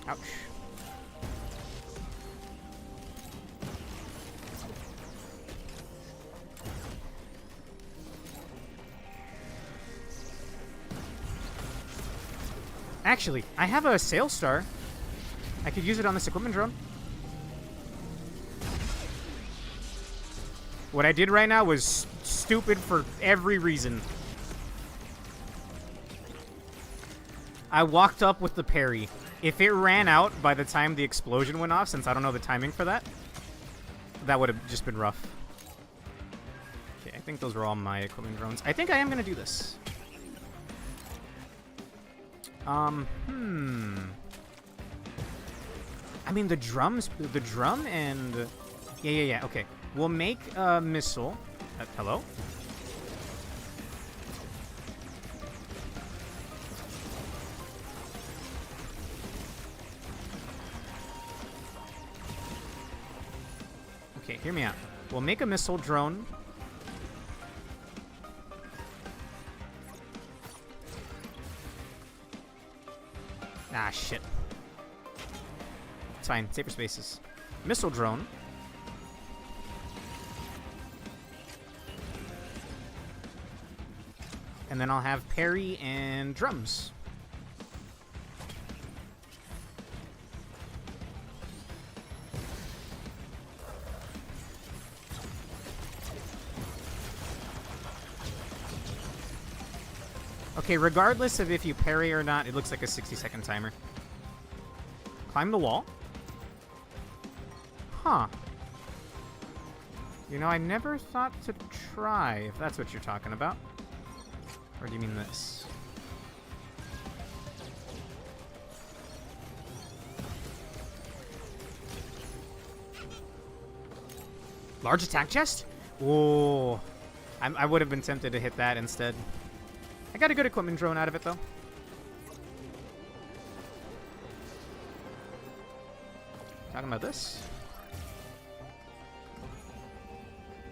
[SPEAKER 1] Ouch. Actually, I have a Sail Star. I could use it on this equipment drone. What I did right now was stupid for every reason. I walked up with the parry. If it ran out by the time the explosion went off, since I don't know the timing for that, that would have just been rough. Okay, I think those were all my equipment drones. I think I am going to do this. I mean, the drum and... Yeah, okay. We'll make a missile. Hello? Okay, hear me out. We'll make a missile drone. Ah, shit. It's fine. Safer spaces. Missile drone. And then I'll have parry and drums. Okay, regardless of if you parry or not, it looks like a 60-second timer. Climb the wall. Huh. You know, I never thought to try, if that's what you're talking about. Or do you mean this? Large attack chest? Whoa. I would have been tempted to hit that instead. I got a good equipment drone out of it, though. Talking about this?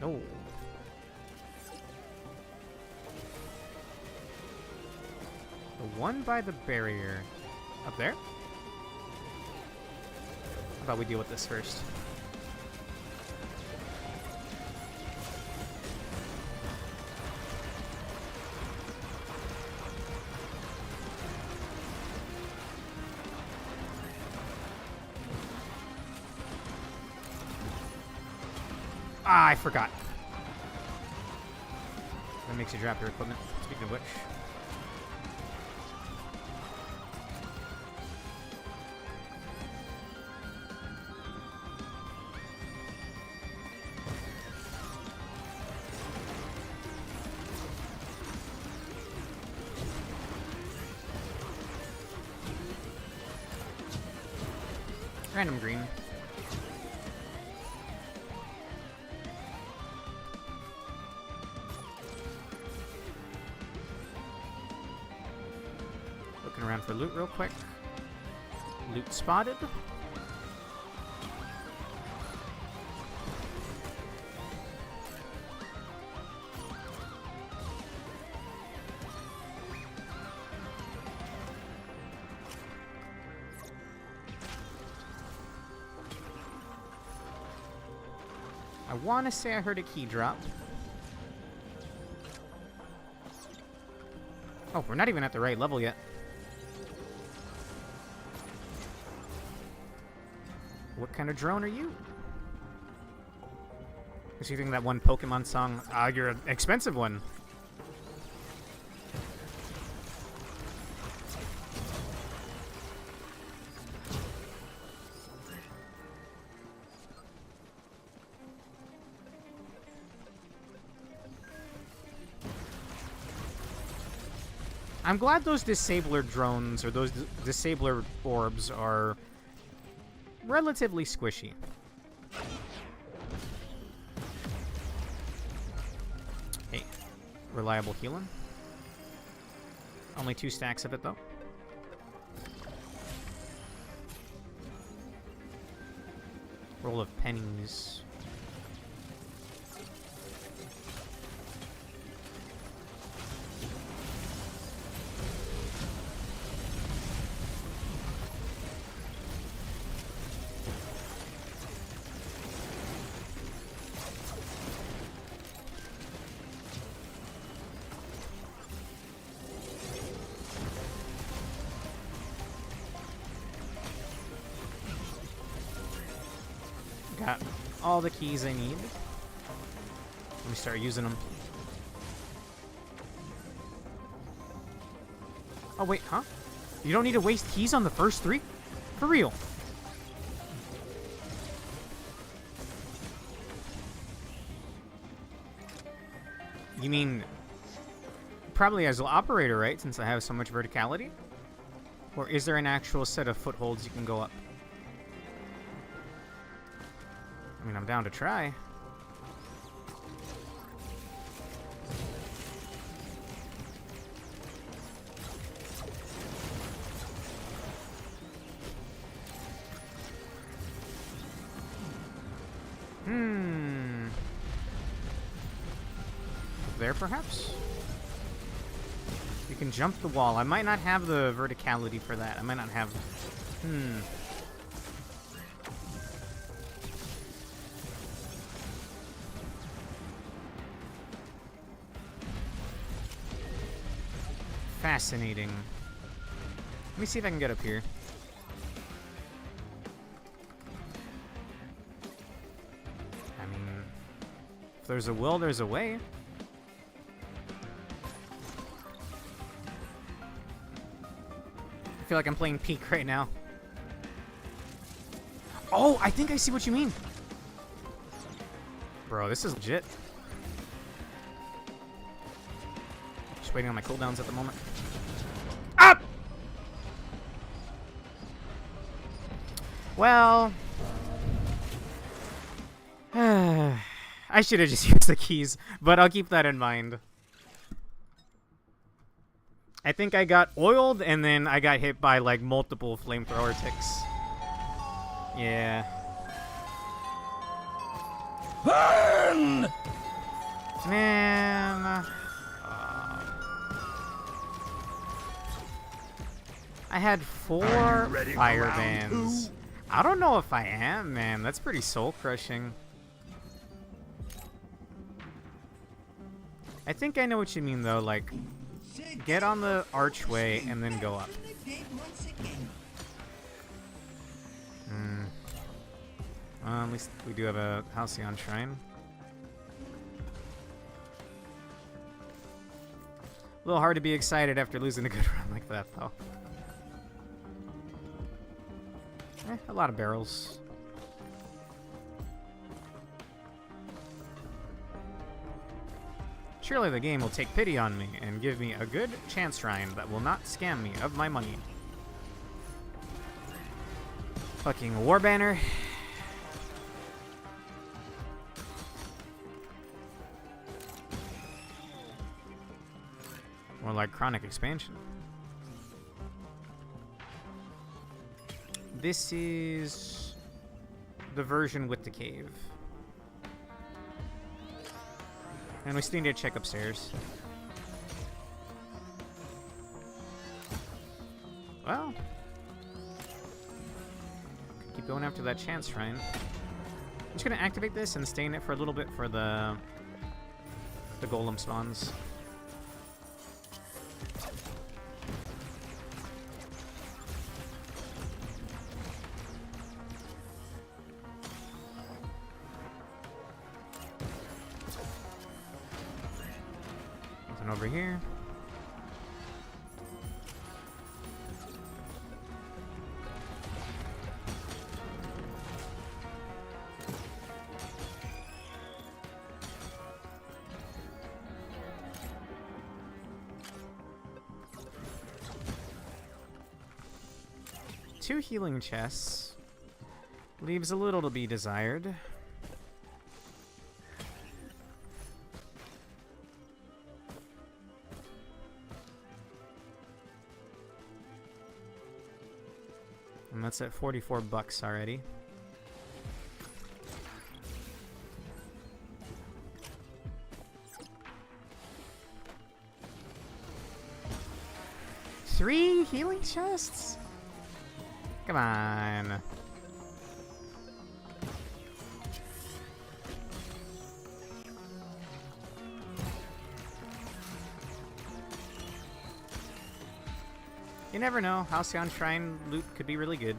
[SPEAKER 1] No. The one by the barrier. Up there? How about we deal with this first? Ah, I forgot. That makes you drop your equipment. Speaking of which. Random green. Looking around for loot real quick. Loot spotted. I want to say I heard a key drop. Oh, we're not even at the right level yet. What kind of drone are you? Is you think that one Pokemon song? You're an expensive one. I'm glad those disabler drones or those disabler orbs are relatively squishy. Hey, reliable healing. Only 2 stacks of it though. Roll of pennies. Got all the keys I need. Let me start using them. Oh wait, huh? You don't need to waste keys on the first 3? For real? You mean probably as an operator, right? Since I have so much verticality? Or is there an actual set of footholds you can go up? I mean, I'm down to try. There, perhaps? You can jump the wall. I might not have the verticality for that. I might not have... Fascinating. Let me see if I can get up here. I mean, if there's a will, there's a way. I feel like I'm playing Peak right now. Oh, I think I see what you mean. Bro, this is legit. Just waiting on my cooldowns at the moment. Up! Well... I should have just used the keys, but I'll keep that in mind. I think I got oiled, and then I got hit by, like, multiple flamethrower ticks. Yeah.
[SPEAKER 3] Burn!
[SPEAKER 1] Man. I had 4 fire bands. I don't know if I am, man. That's pretty soul-crushing. I think I know what you mean, though. Like, get on the archway and then go up. At least we do have a Halcyon Shrine. A little hard to be excited after losing a good run like that, though. A lot of barrels. Surely the game will take pity on me and give me a good chance shrine that will not scam me of my money. Fucking war banner. More like chronic expansion. This is the version with the cave. And we still need to check upstairs. Well, keep going after that chance shrine. I'm just gonna activate this and stay in it for a little bit for the golem spawns. Over here. Two healing chests. Leaves a little to be desired. And that's at 44 bucks already. Three healing chests? Come on. You never know. Halcyon Shrine loot could be really good.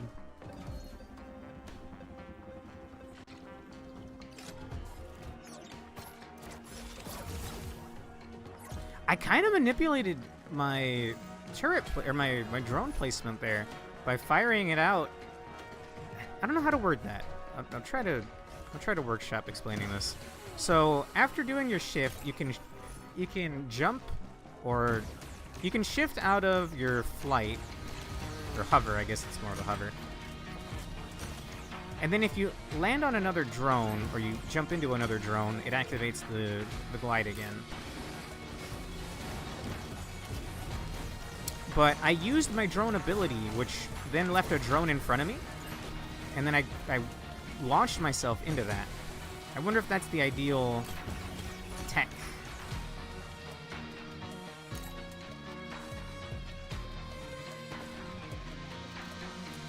[SPEAKER 1] I kind of manipulated my turret or my drone placement there by firing it out. I don't know how to word that. I'll try to workshop explaining this. So after doing your shift, you can jump, or you can shift out of your flight, or hover, I guess it's more of a hover. And then if you land on another drone, or you jump into another drone, it activates the glide again. But I used my drone ability, which then left a drone in front of me, and then I launched myself into that. I wonder if that's the ideal tech.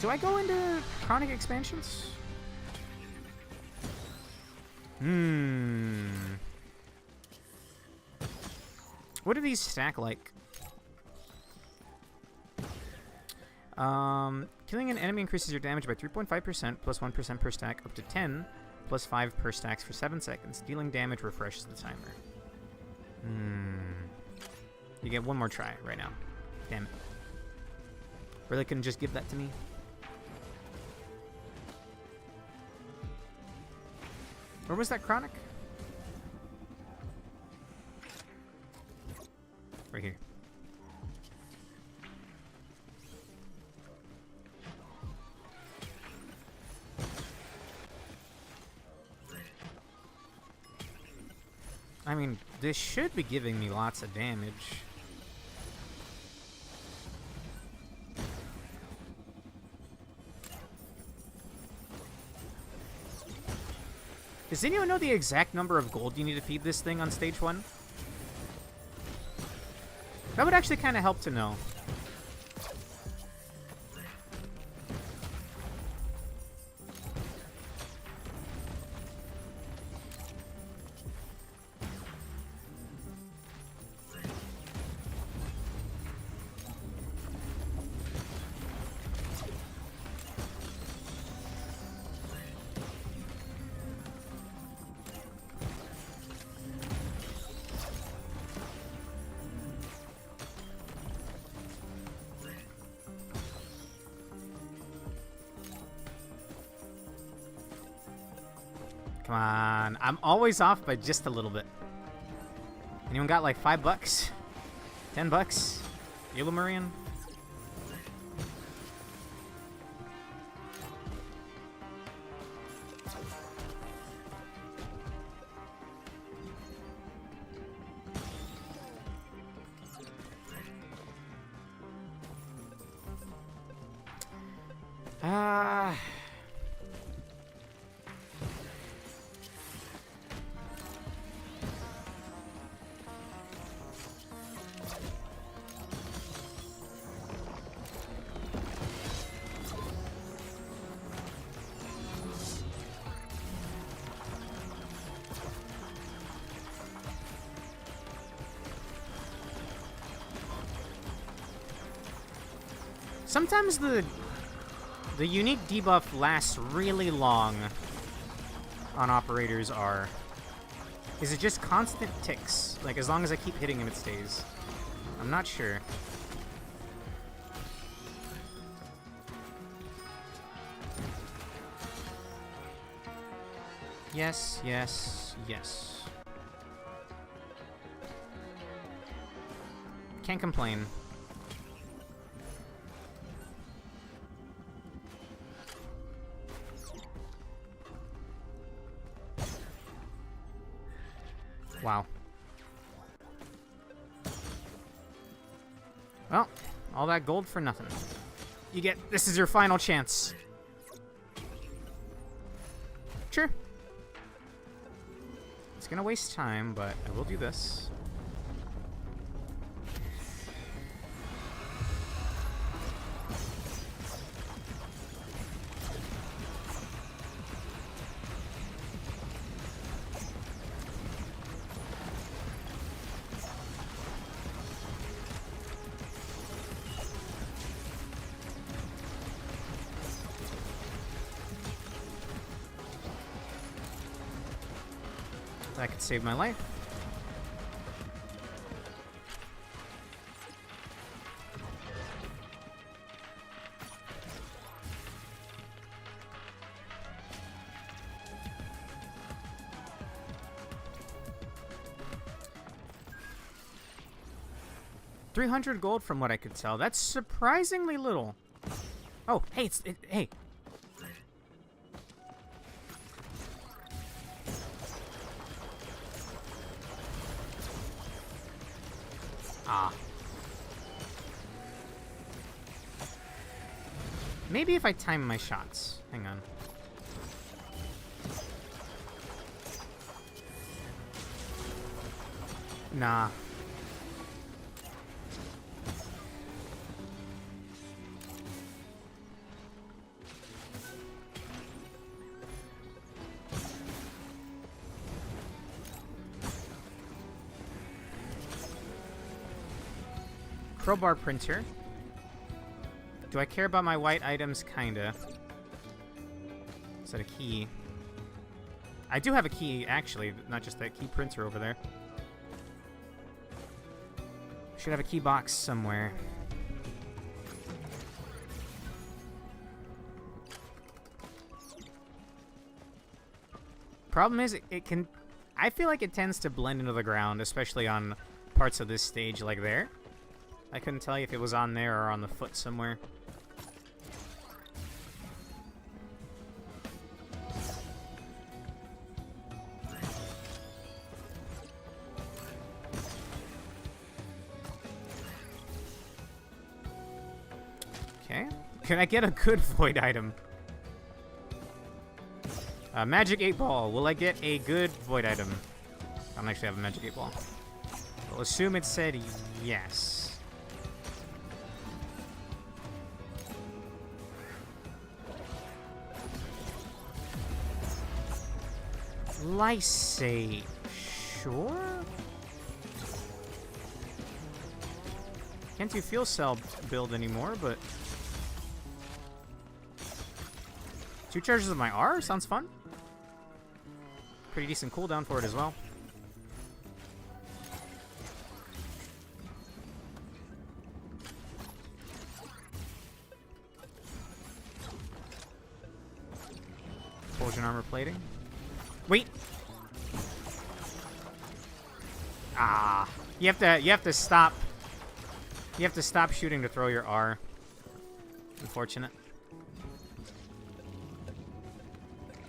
[SPEAKER 1] Do I go into chronic expansions? What do these stack like? Killing an enemy increases your damage by 3.5% plus 1% per stack up to 10 plus 5 per stacks for 7 seconds. Dealing damage refreshes the timer. You get one more try right now. Damn it. Really couldn't just give that to me? Where was that chronic? Right here. I mean, this should be giving me lots of damage. Does anyone know the exact number of gold you need to feed this thing on stage 1? That would actually kind of help to know. Come on. I'm always off by just a little bit. Anyone got like $5? $10? Illumarian? Sometimes the unique debuff lasts really long on Operators R. Is it just constant ticks? Like, as long as I keep hitting him, it stays. I'm not sure. Yes, yes, yes. Can't complain. Wow. Well, all that gold for nothing. This is your final chance. Sure. It's gonna waste time, but I will do this. That could save my life. $300 gold from what I could tell. That's surprisingly little. Oh, hey, hey. Ah. Maybe if I time my shots. Hang on. Nah. Crowbar printer. Do I care about my white items? Kinda. Is that a key? I do have a key, actually, not just that key printer over there. Should have a key box somewhere. Problem is, it can... I feel like it tends to blend into the ground, especially on parts of this stage like there. I couldn't tell you if it was on there or on the foot somewhere. Okay. Can I get a good void item? Magic 8 ball. Will I get a good void item? I don't actually have a magic 8 ball. We'll assume it said yes. Lysate. Sure? Can't do fuel cell build anymore, but... 2 charges of my R? Sounds fun. Pretty decent cooldown for it as well. Propulsion armor plating. Wait! Ah. You have to stop. You have to stop shooting to throw your R. Unfortunate.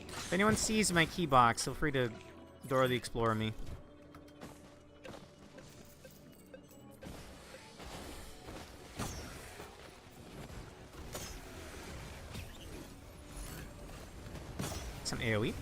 [SPEAKER 1] If anyone sees my key box, feel free to Dora the Explorer me. Some AoE.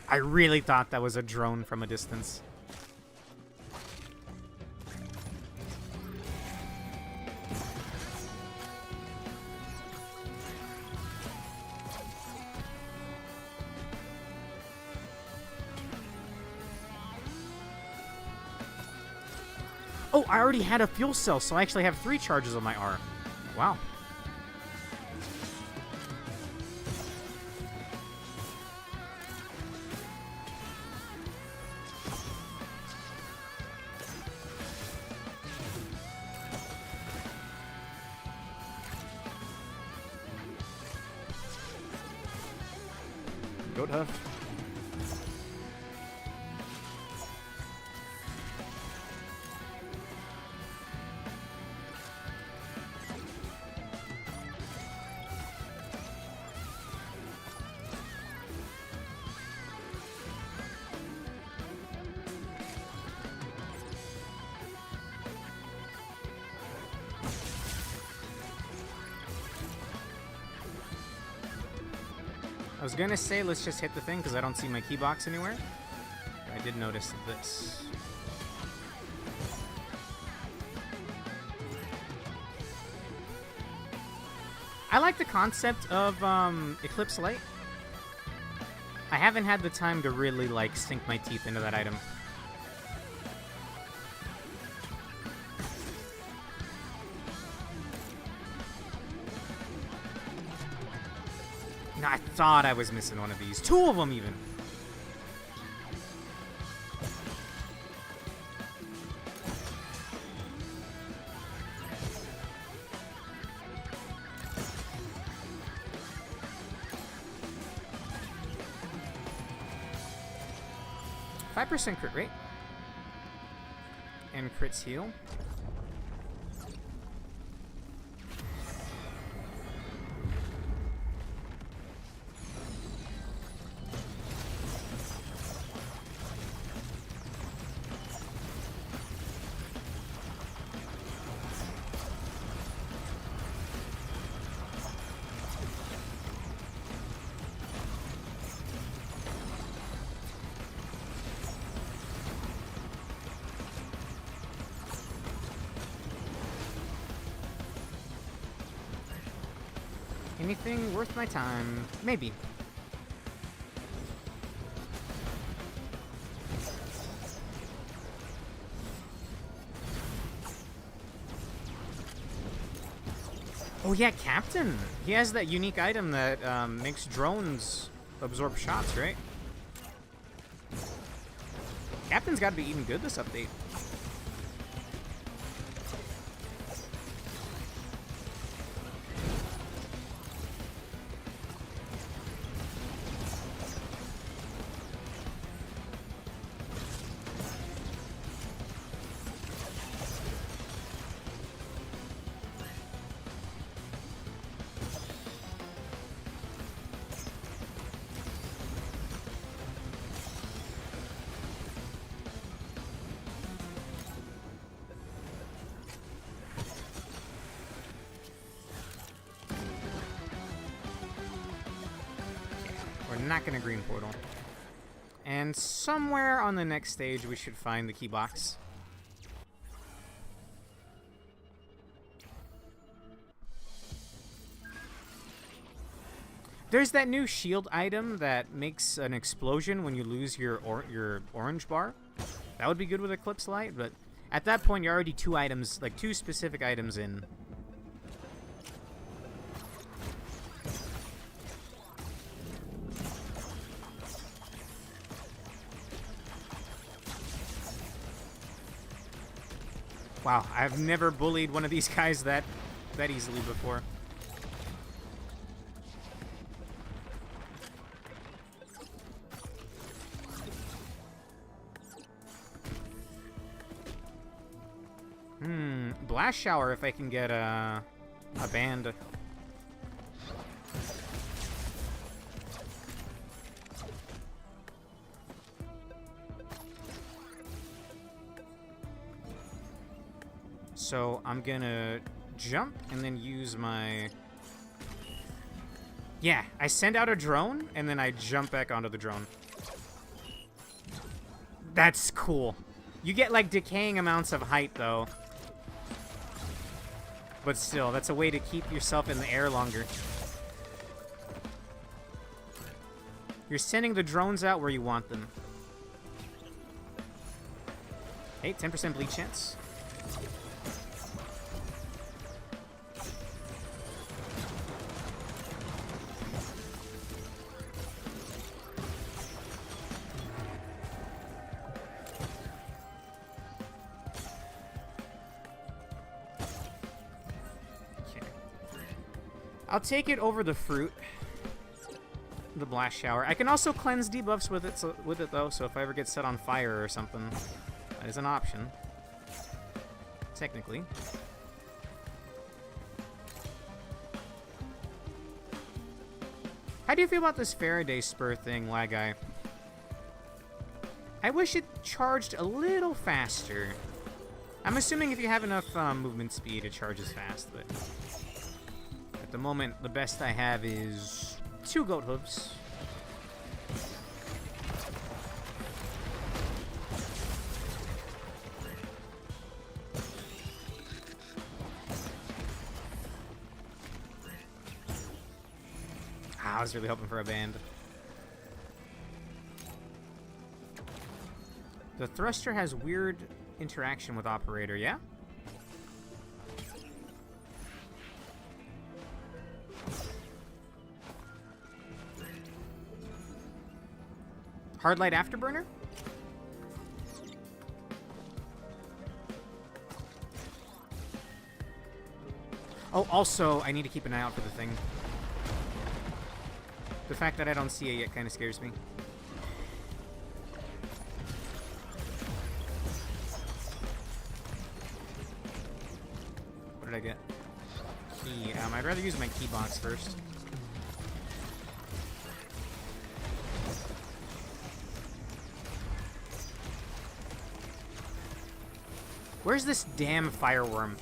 [SPEAKER 1] I really thought that was a drone from a distance. Oh, I already had a fuel cell, so I actually have 3 charges on my R. Wow. Goat huff. I was gonna say let's just hit the thing because I don't see my key box anywhere. I did notice this. I like the concept of Eclipse Light. I haven't had the time to really like sink my teeth into that item. No, I thought I was missing one of these. 2 of them, even. %5 crit rate. And crits heal. anything worth my time? Maybe. Oh yeah, Captain! He has that unique item that makes drones absorb shots, right? Captain's gotta be eating good this update. We're not gonna green portal. And somewhere on the next stage we should find the key box. There's that new shield item that makes an explosion when you lose your orange bar. That would be good with Eclipse Light, but at that point you're already two specific items in. Wow, I've never bullied one of these guys that easily before. Blast Shower if I can get a band. So I'm gonna jump and then use my... Yeah, I send out a drone and then I jump back onto the drone. That's cool. You get like decaying amounts of height though. But still, that's a way to keep yourself in the air longer. You're sending the drones out where you want them. Hey, 10% bleed chance. I'll take it over the fruit, the blast shower. I can also cleanse debuffs with it though. So if I ever get set on fire or something, that is an option. Technically. How do you feel about this Faraday spur thing, Lagai? I wish it charged a little faster. I'm assuming if you have enough movement speed, it charges fast, but... At the moment, the best I have is 2 goat hooves. I was really hoping for a band. The thruster has weird interaction with operator, yeah? Hard light afterburner? Oh, also, I need to keep an eye out for the thing. The fact that I don't see it yet kind of scares me. What did I get? Key. I'd rather use my key box first. Where's this damn fireworm?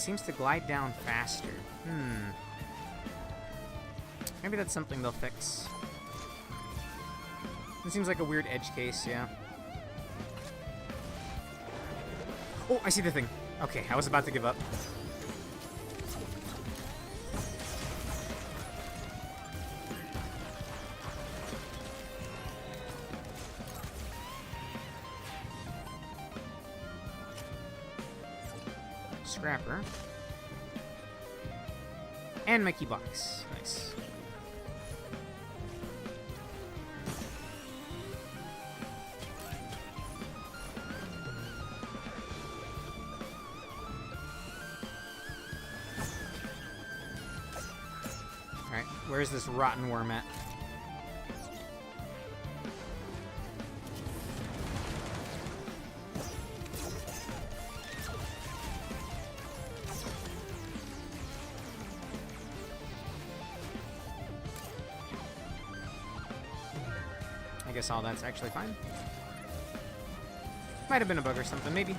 [SPEAKER 1] seems to glide down faster. Maybe that's something they'll fix. It seems like a weird edge case, yeah. Oh, I see the thing. Okay, I was about to give up. Scrapper. And my key box. Nice. Alright, where's this rotten worm at? I guess all that's actually fine. Might have been a bug or something, maybe.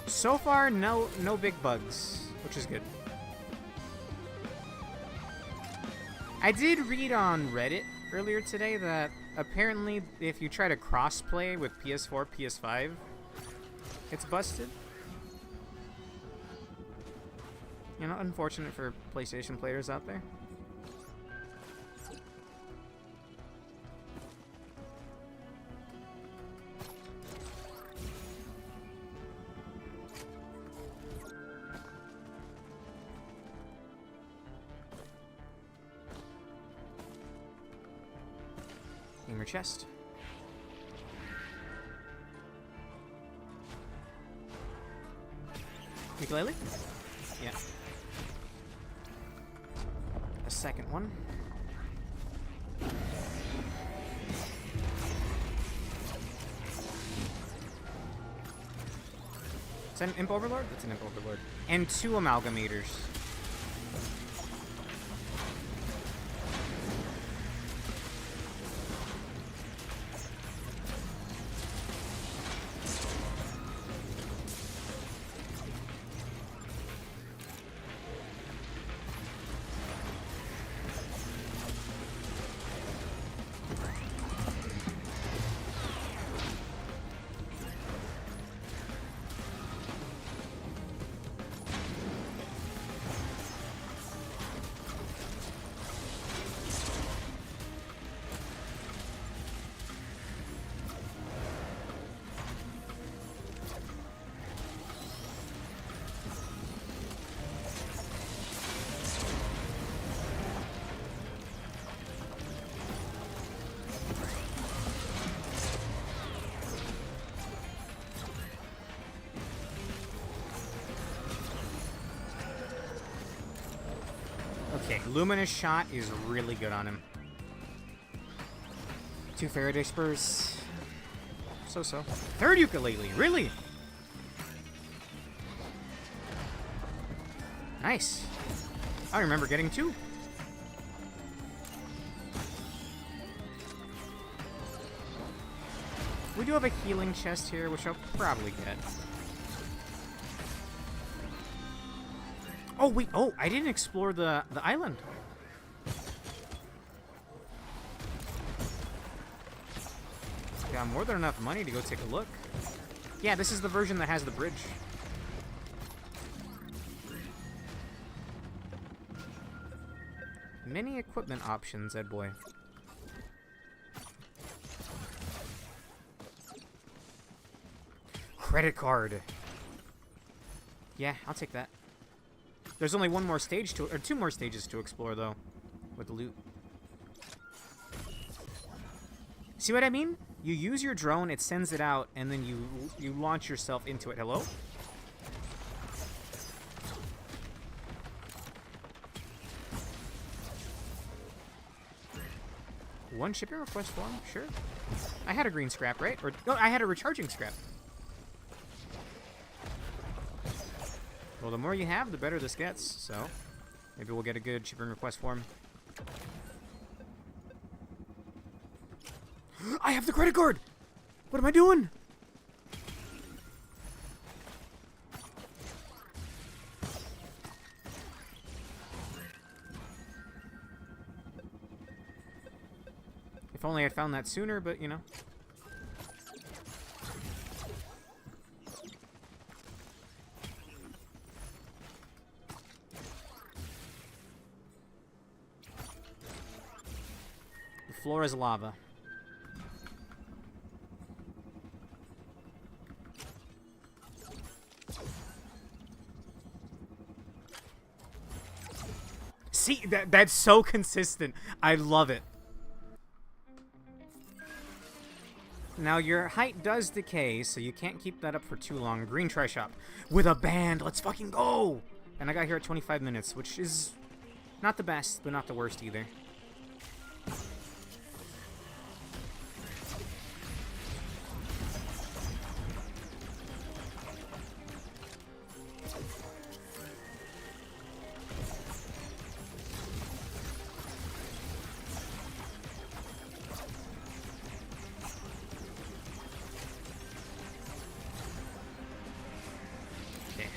[SPEAKER 1] So far, no big bugs, which is good. I did read on Reddit earlier today that apparently if you try to cross-play with PS4, PS5, it's busted. You know, unfortunate for PlayStation players out there. Gamer chest. Ukulele? Yeah. A second one. Is that an Imp Overlord? That's an Imp Overlord. And 2 Amalgamators. Okay, Luminous Shot is really good on him. 2 Faraday Spurs. So-so. 3rd Ukulele, really? Nice. I remember getting 2. We do have a healing chest here, which I'll probably get. Oh, wait. Oh, I didn't explore the island. Got more than enough money to go take a look. Yeah, this is the version that has the bridge. Many equipment options, Ed boy. Credit card. Yeah, I'll take that. There's only one more stage to, or 2 more stages to explore, though, with the loot. See what I mean? You use your drone, it sends it out, and then you launch yourself into it. Hello? One shipping request form? Sure. I had a green scrap, right? Or no, I had a recharging scrap. Well, the more you have, the better this gets, so Maybe we'll get a good shipping request for him. I have the credit card! What am I doing? If only I'd found that sooner, but you know. The floor is lava. See, that's so consistent. I love it. Now, your height does decay, so you can't keep that up for too long. Green Tri-Shop. With a band! Let's fucking go! And I got here at 25 minutes, which is not the best, but not the worst either.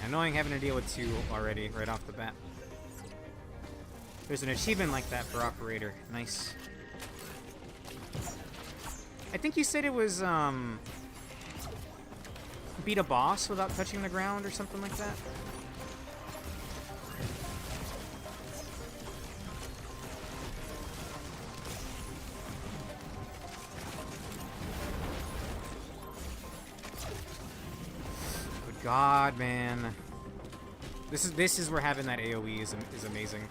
[SPEAKER 1] Annoying having to deal with two already, right off the bat. There's an achievement like that for Operator. Nice. I think you said it was, beat a boss without touching the ground or something like that. God, man. This is where having that AoE is amazing.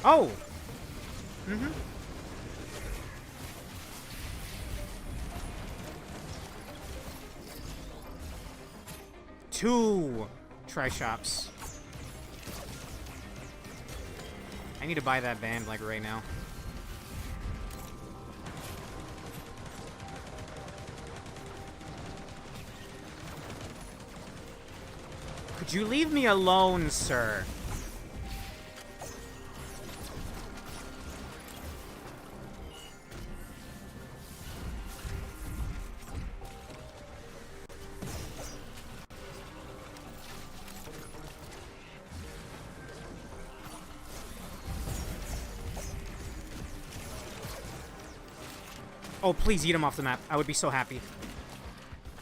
[SPEAKER 1] Oh! Mm-hmm. Two Tri-Shops. I need to buy that band, like, right now. Could you leave me alone, sir? Oh, please eat him off the map. I would be so happy.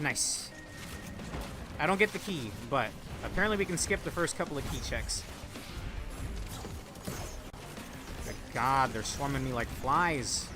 [SPEAKER 1] Nice. I don't get the key, but apparently we can skip the first couple of key checks. Good God, they're swarming me like flies.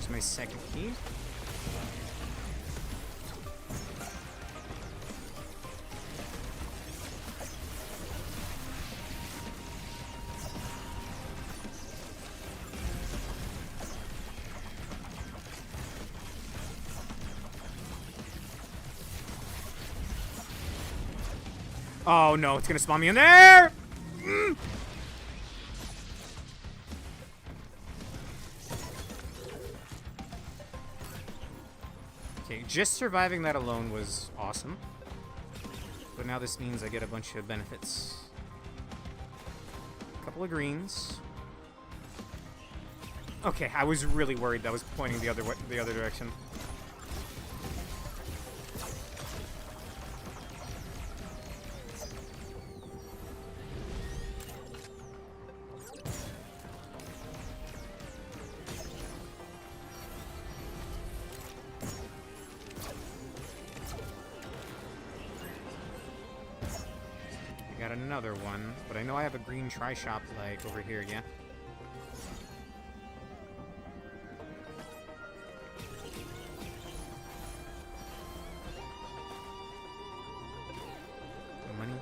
[SPEAKER 1] My second key. Oh no, it's gonna spawn me in there! Okay, just surviving that alone was awesome. But now this means I get a bunch of benefits. A couple of greens. Okay, I was really worried that was pointing the other direction. Got another one, but I know I have a green Tri-Shop like over here, yeah? Money.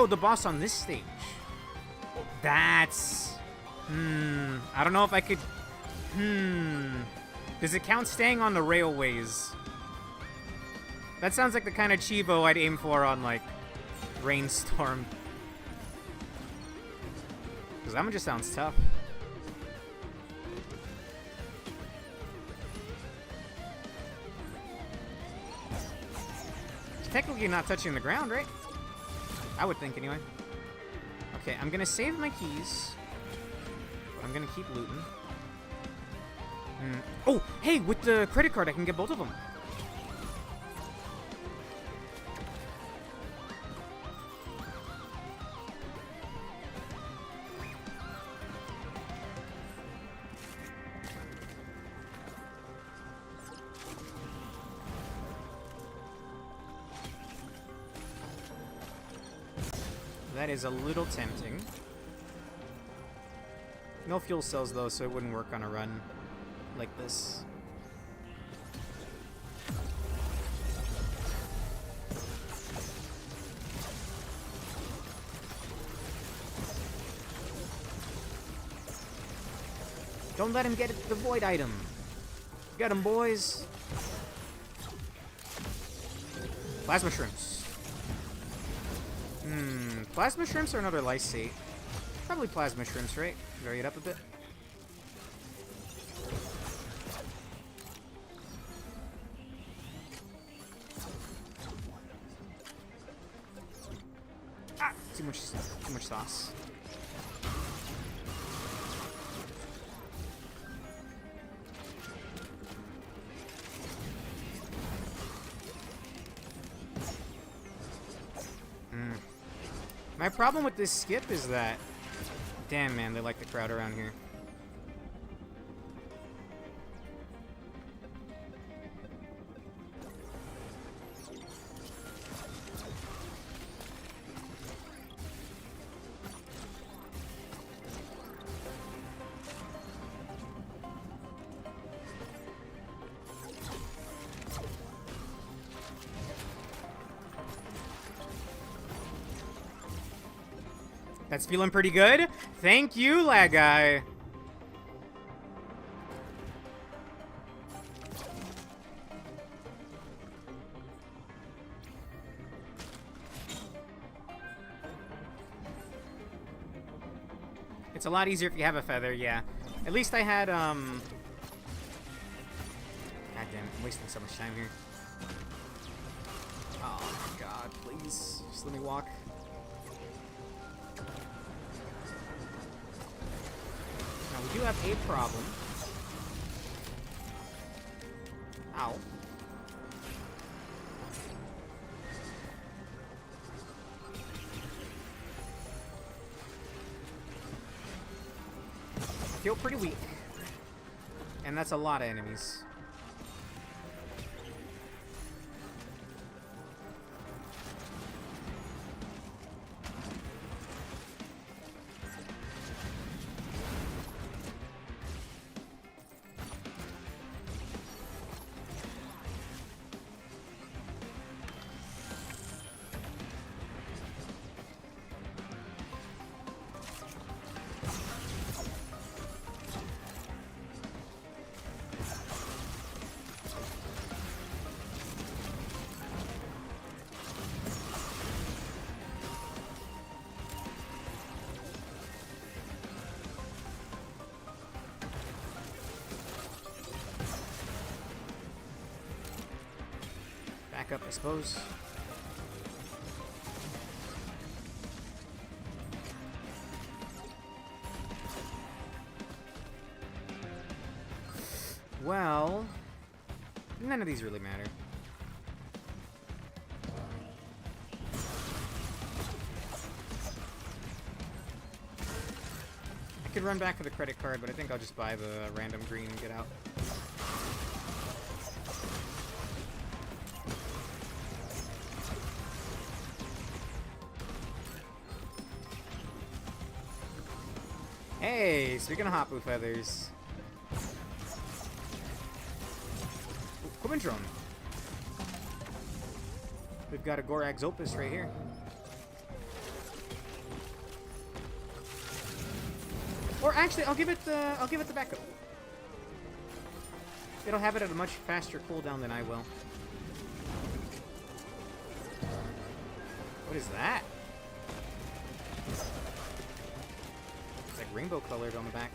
[SPEAKER 1] Oh, the boss on this stage. That's... I don't know if I could... Does it count staying on the railways? That sounds like the kind of Chivo I'd aim for on, like, Rainstorm. Because that one just sounds tough. Technically not touching the ground, right? I would think, anyway. Okay, I'm gonna save my keys. But I'm gonna keep looting. Oh, hey, with the credit card, I can get both of them. That is a little tempting. No fuel cells, though, so it wouldn't work on a run like this. Don't let him get the void item. Get him, boys. Plasma shrooms. Plasma shrimps are another lysate. Probably plasma shrimps, right? Vary it up a bit. Ah! Too much sauce. My problem with this skip is that... Damn, man, they like the crowd around here. That's feeling pretty good. Thank you, lag guy. It's a lot easier if you have a feather, yeah. At least I had, God damn it, I'm wasting so much time here. Oh my god, please. Just let me walk. We do have a problem. Ow. I feel pretty weak. And that's a lot of enemies. Back up, I suppose. Well, none of these really matter. I could run back for the credit card, but I think I'll just buy the random green and get out. Hey, speaking of Hapu feathers. Equipment drone. We've got a Gorax Opus right here. Or actually, I'll give it the backup. It'll have it at a much faster cooldown than I will. What is that? It's like rainbow colored on the back.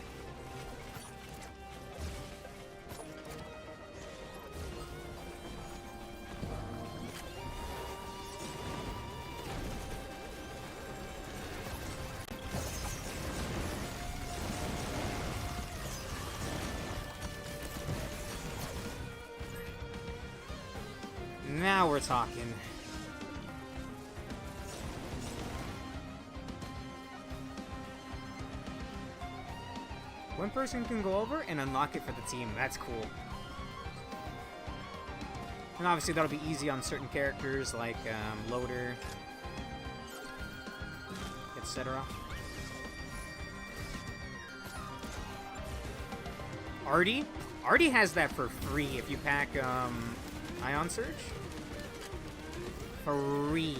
[SPEAKER 1] Now we're talking. One person can go over and unlock it for the team. That's cool. And obviously that'll be easy on certain characters like Loader, etc. Artie? Artie has that for free if you pack Ion Surge. Free.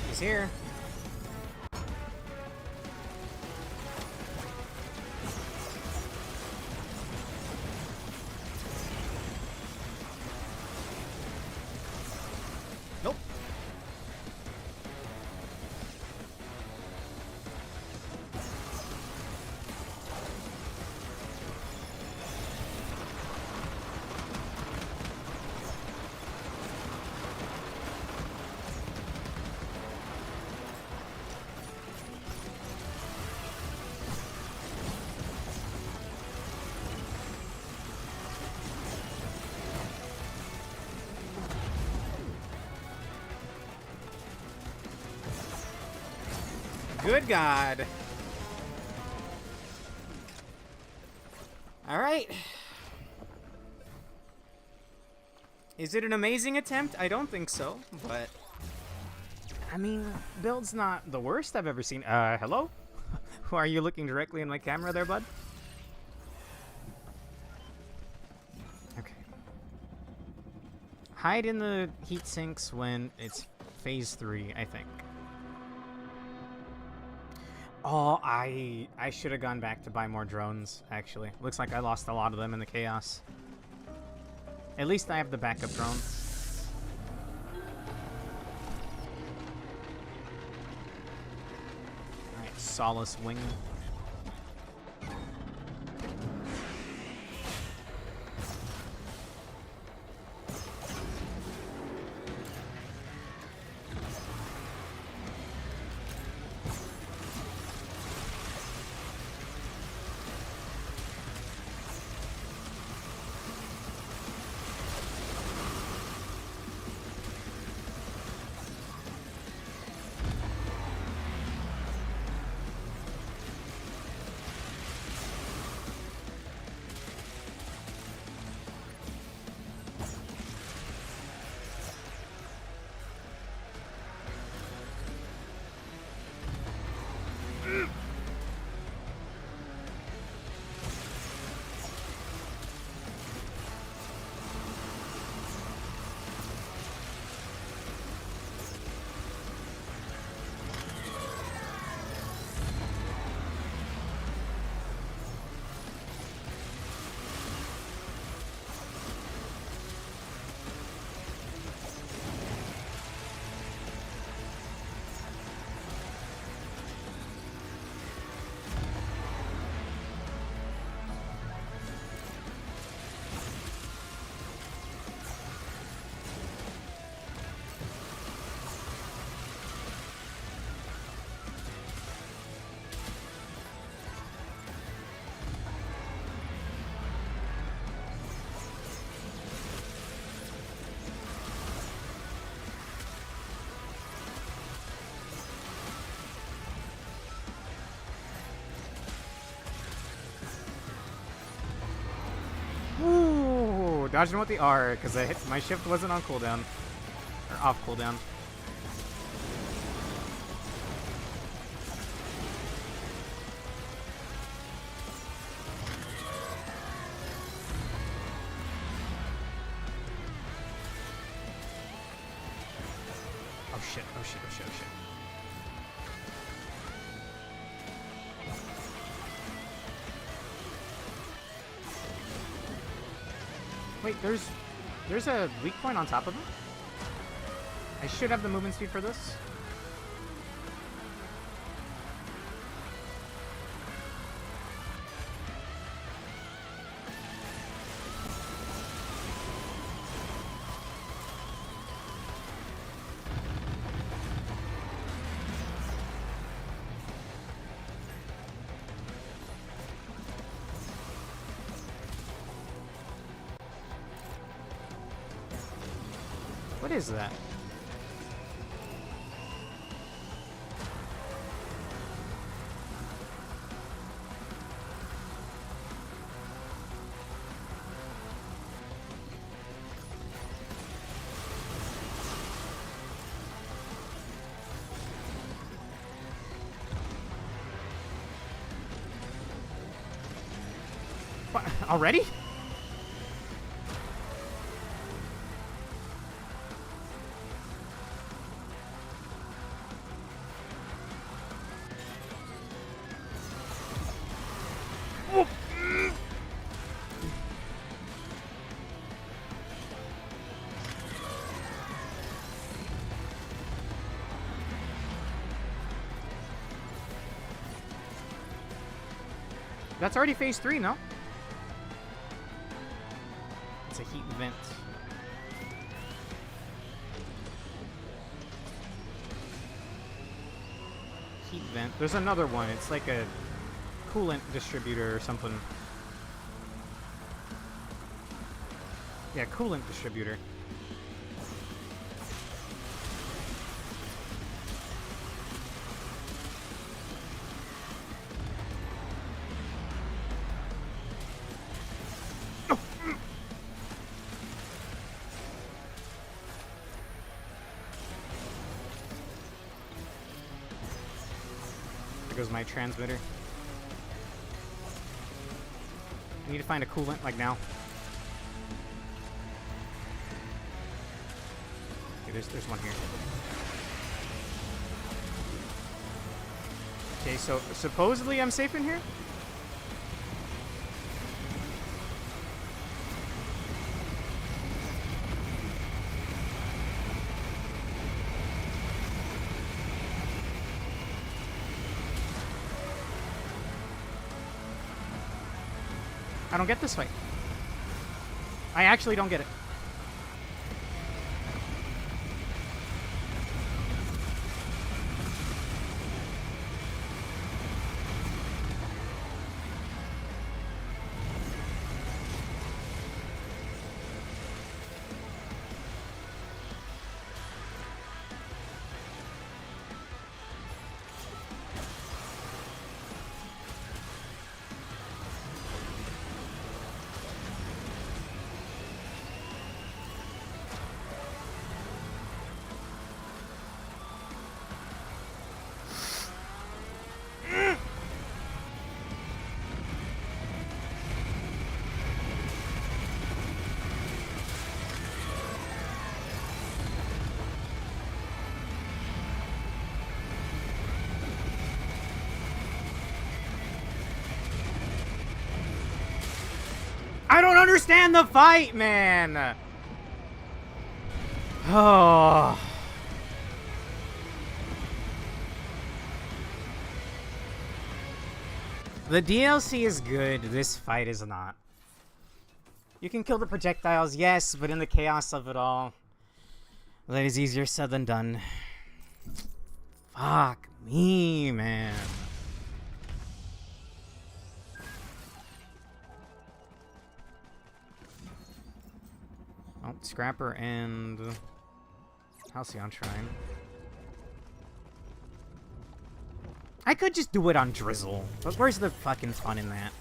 [SPEAKER 1] He's here. Nope. Good God. All right. Is it an amazing attempt? I don't think so, but I mean, build's not the worst I've ever seen. Hello? Who are you looking directly in my camera there, bud? Okay. Hide in the heat sinks when it's phase 3, I think. Oh, I should have gone back to buy more drones, actually. Looks like I lost a lot of them in the chaos. At least I have the backup drone. Alright, Solace Wing. dodged him with the R because my shift wasn't on cooldown. Or off cooldown. Oh shit, oh shit, oh shit, oh shit. Wait, there's a weak point on top of him? I should have the movement speed for this. What is that? What? Already? That's already phase 3, no? It's a heat vent. Heat vent. There's another one. It's like a coolant distributor or something. Yeah, coolant distributor. There goes my transmitter. I need to find a coolant, like now. Okay, there's one here. Okay, so supposedly I'm safe in here? I don't get this fight. I actually don't get it. I don't understand the fight, man! Oh. The DLC is good, this fight is not. You can kill the projectiles, yes, but in the chaos of it all, that is easier said than done. Fuck me, man. Oh, Scrapper and Halcyon Shrine. I could just do it on Drizzle, but where's the fucking fun in that?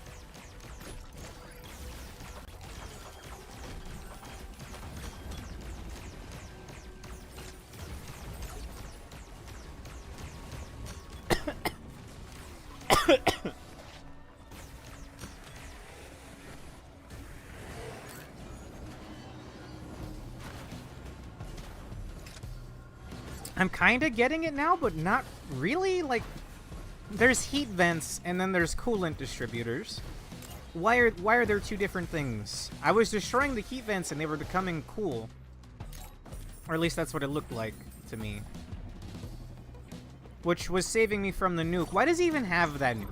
[SPEAKER 1] I'm kind of getting it now, but not really. Like, there's heat vents and then there's coolant distributors. Why are there two different things? I was destroying the heat vents and they were becoming cool. Or at least that's what it looked like to me. Which was saving me from the nuke. Why does he even have that nuke?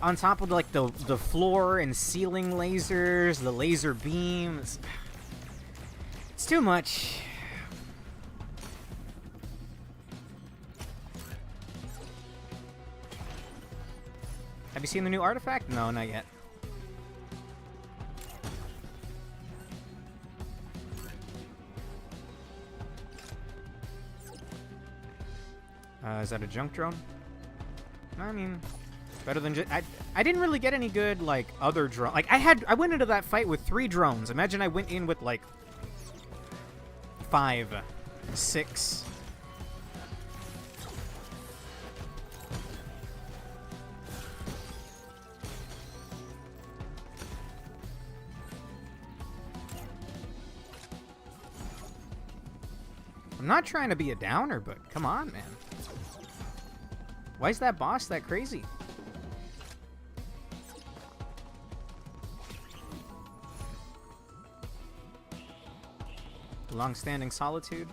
[SPEAKER 1] On top of like the floor and ceiling lasers, the laser beams. It's too much. Have you seen the new artifact? No, not yet. Is that a junk drone? I mean, better than just... I didn't really get any good, like, other drone... Like, I went into that fight with 3 drones. Imagine I went in with, like, 5, 6... I'm not trying to be a downer, but come on, man. Why is that boss that crazy? Long-standing solitude.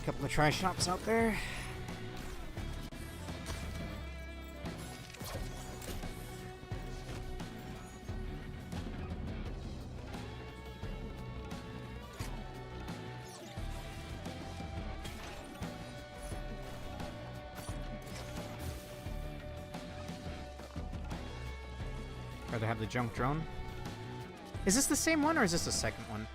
[SPEAKER 1] Couple of try shops out there. Rather have the junk drone. Is this the same one or is this the second one?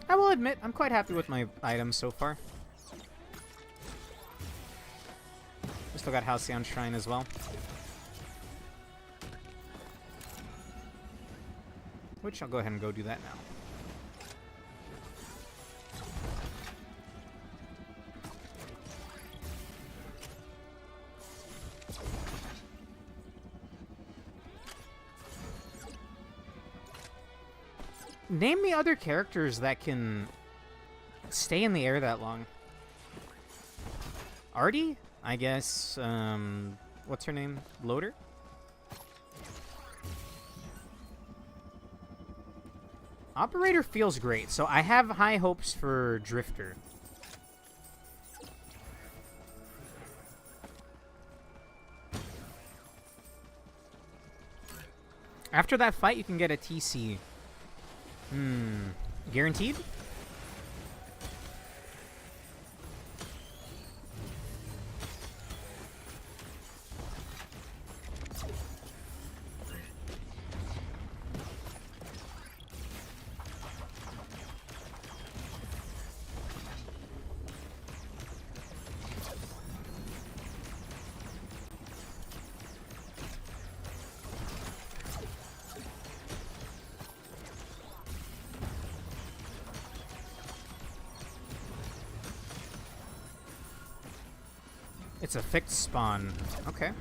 [SPEAKER 1] I will admit, I'm quite happy with my items so far. We still got Halcyon Shrine as well. Which I'll go ahead and go do that now. Name me other characters that can stay in the air that long. Artie? I guess, what's her name? Loader? Operator feels great, so I have high hopes for Drifter. After that fight, you can get a TC. Guaranteed? It's a fixed spawn. Okay.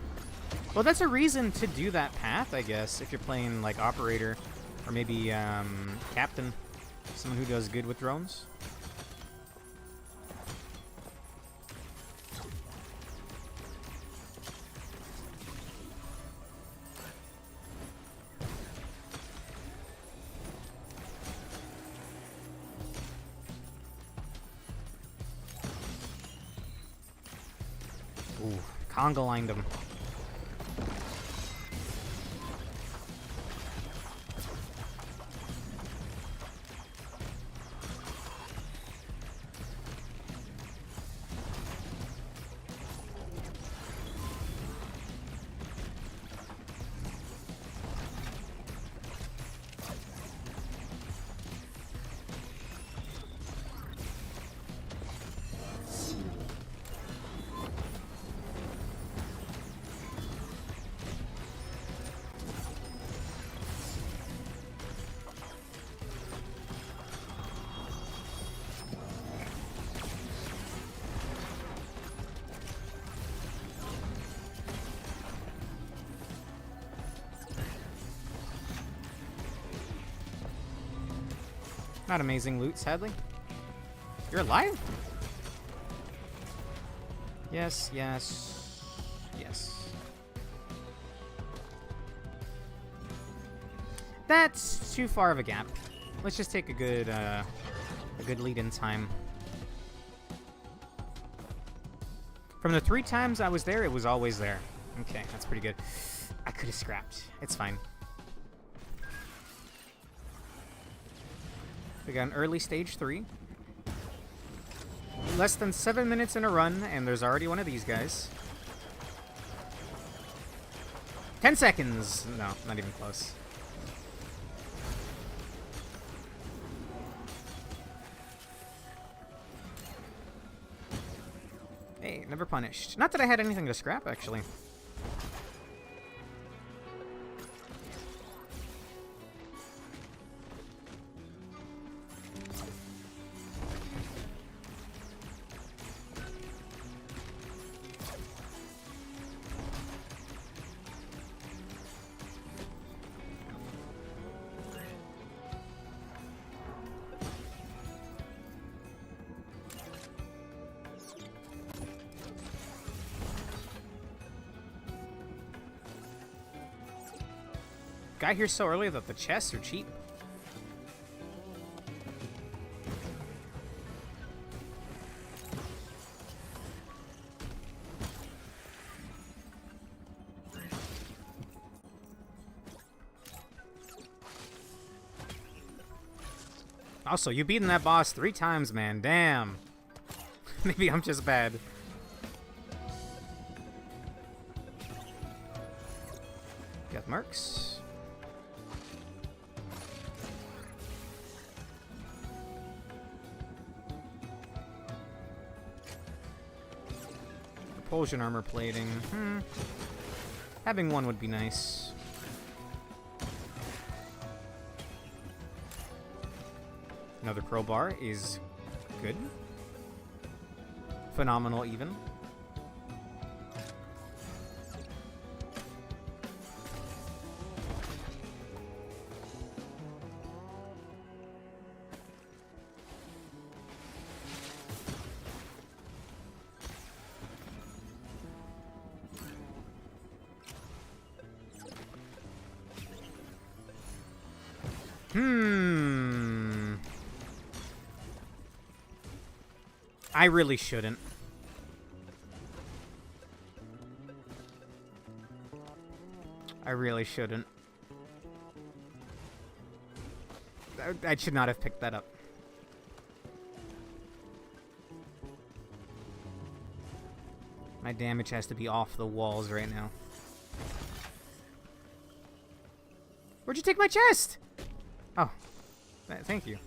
[SPEAKER 1] Well, that's a reason to do that path, I guess, if you're playing, like, Operator. Or maybe, Captain. Someone who does good with drones. Ooh, conga lined him. Not amazing loot, sadly. You're alive? Yes, yes, yes. That's too far of a gap. Let's just take a good lead in time. From the 3 times I was there, it was always there. Okay, that's pretty good. I could have scrapped. It's fine. We got an early stage 3. Less than 7 minutes in a run, and there's already one of these guys. 10 seconds! No, not even close. Hey, never punished. Not that I had anything to scrap, actually. Got here so early that the chests are cheap. Also, you've beaten that boss 3 times, man. Damn. Maybe I'm just bad. Got marks. Propulsion armor plating. Having one would be nice. Another crowbar is good. Phenomenal, even. I really shouldn't. I really shouldn't. I should not have picked that up. My damage has to be off the walls right now. Where'd you take my chest? Oh, thank you.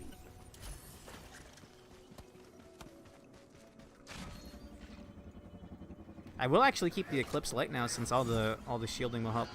[SPEAKER 1] I will actually keep the Eclipse Light now, since all the shielding will help.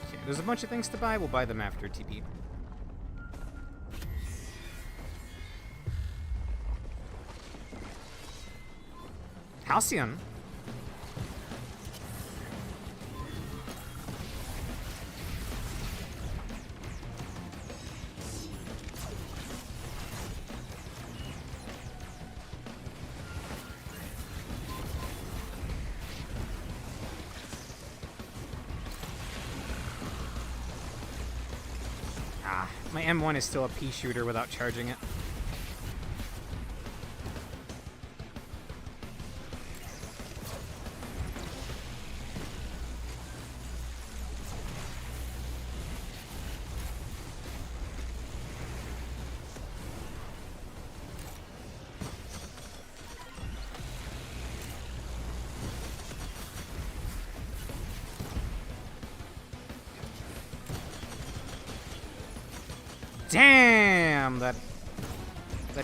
[SPEAKER 1] Okay, there's a bunch of things to buy. We'll buy them after TP. Halcyon. Ah, my M1 is still a pea shooter without charging it. Damn, that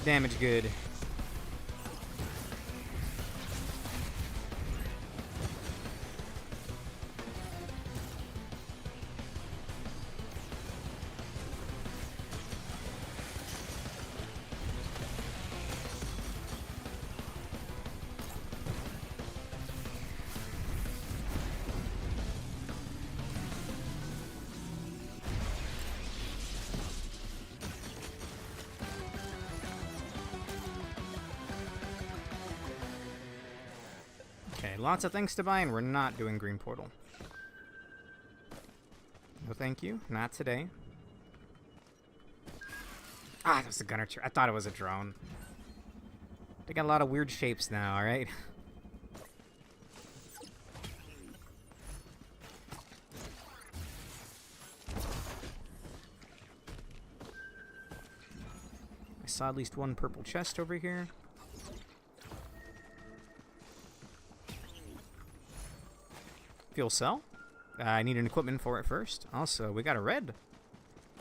[SPEAKER 1] damage good. Okay, lots of things to buy, and we're not doing Green Portal. No thank you, not today. Ah, that was a gunner. I thought it was a drone. They got a lot of weird shapes now, alright? I saw at least one purple chest over here. Fuel cell. I need an equipment for it first. Also, we got a red.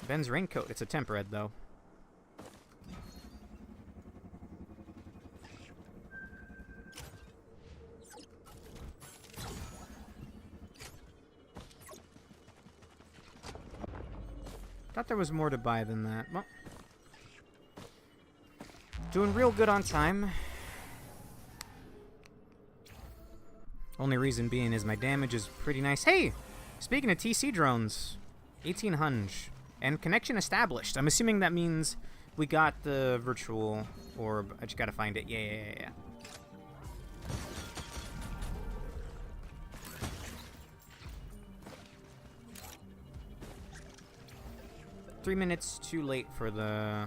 [SPEAKER 1] Ben's raincoat. It's a temp red, though. Thought there was more to buy than that. Well, doing real good on time. Only reason being is my damage is pretty nice. Hey! Speaking of TC drones, 18 hunch. And connection established. I'm assuming that means we got the virtual orb. I just gotta find it. Yeah. 3 minutes too late for the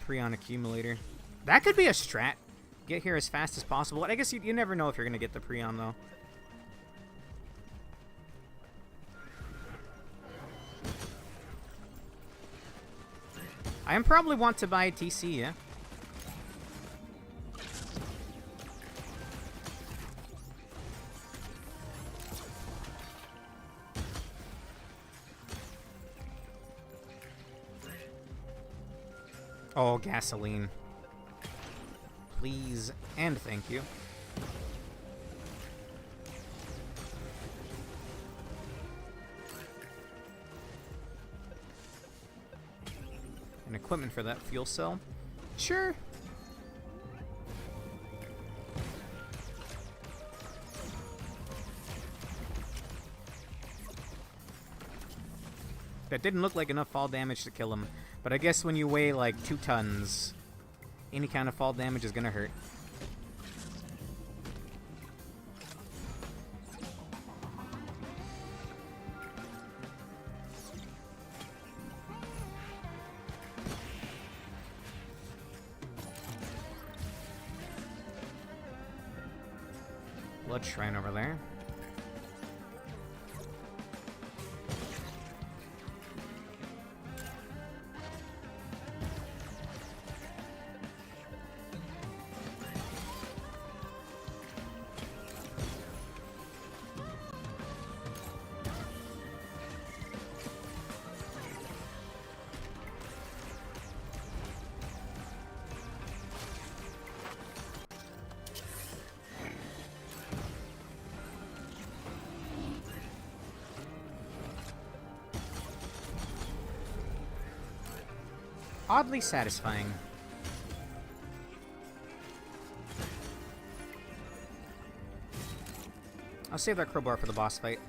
[SPEAKER 1] Prion accumulator. That could be a strat. Get here as fast as possible. I guess you never know if you're going to get the Prion, though. I am probably want to buy TC, yeah? Oh, gasoline. Please and thank you. And equipment for that fuel cell? Sure. That didn't look like enough fall damage to kill him. But I guess when you weigh like 2 tons, any kind of fall damage is gonna hurt. Blood shrine over there. Oddly satisfying. I'll save that crowbar for the boss fight.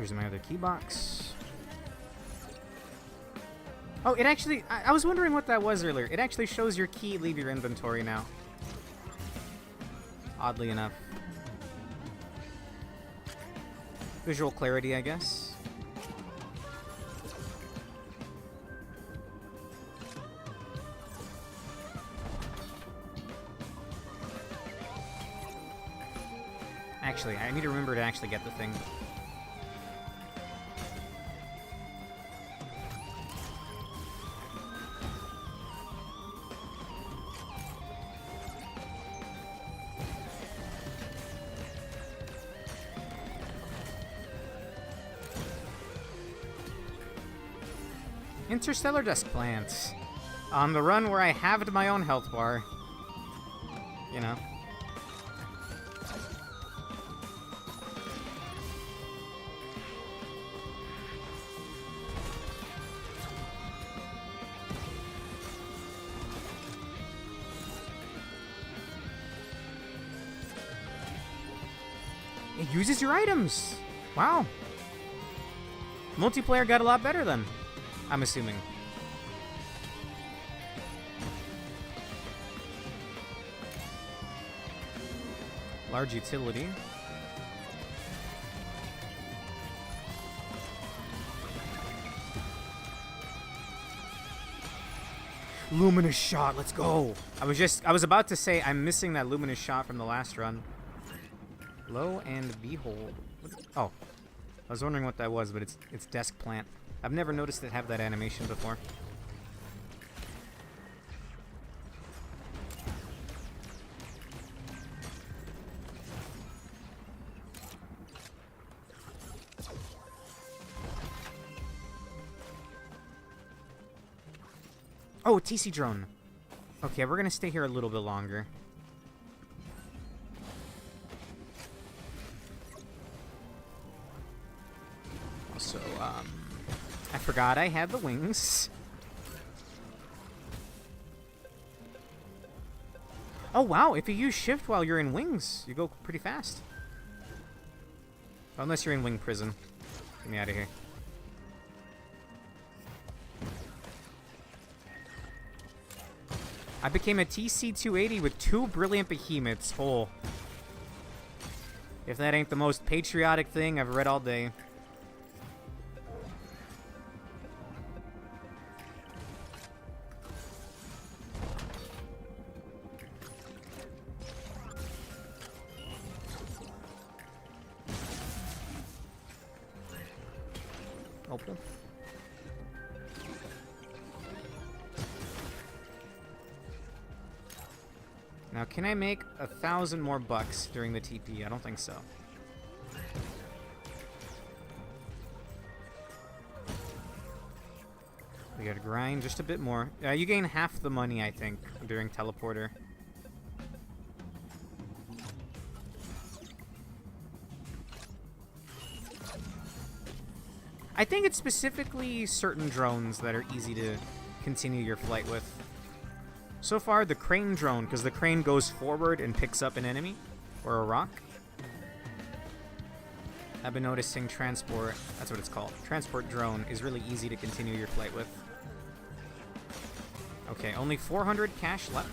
[SPEAKER 1] Here's my other key box. Oh, it actually... I was wondering what that was earlier. It actually shows your key leave your inventory now. Oddly enough. Visual clarity, I guess. Actually, I need to remember to actually get the thing. Interstellar desk plants. On the run where I halved my own health bar. You know. It uses your items! Wow. Multiplayer got a lot better then. I'm assuming. Large utility. Luminous shot, let's go. I was about to say I'm missing that luminous shot from the last run. Lo and behold. Oh. I was wondering what that was, but it's desk plant. I've never noticed it have that animation before. Oh, TC drone. Okay, we're gonna stay here a little bit longer. Also, I forgot I had the wings. Oh wow, if you use shift while you're in wings, you go pretty fast. Well, unless you're in wing prison. Get me out of here. I became a TC-280 with 2 brilliant behemoths. Oh. If that ain't the most patriotic thing I've read all day. Opal. Now, can I make 1,000 more bucks during the TP? I don't think so. We gotta grind just a bit more. You gain half the money, I think, during teleporter. I think it's specifically certain drones that are easy to continue your flight with. So far, the crane drone, because the crane goes forward and picks up an enemy or a rock. I've been noticing transport, that's what it's called, transport drone is really easy to continue your flight with. Okay, only 400 cash left.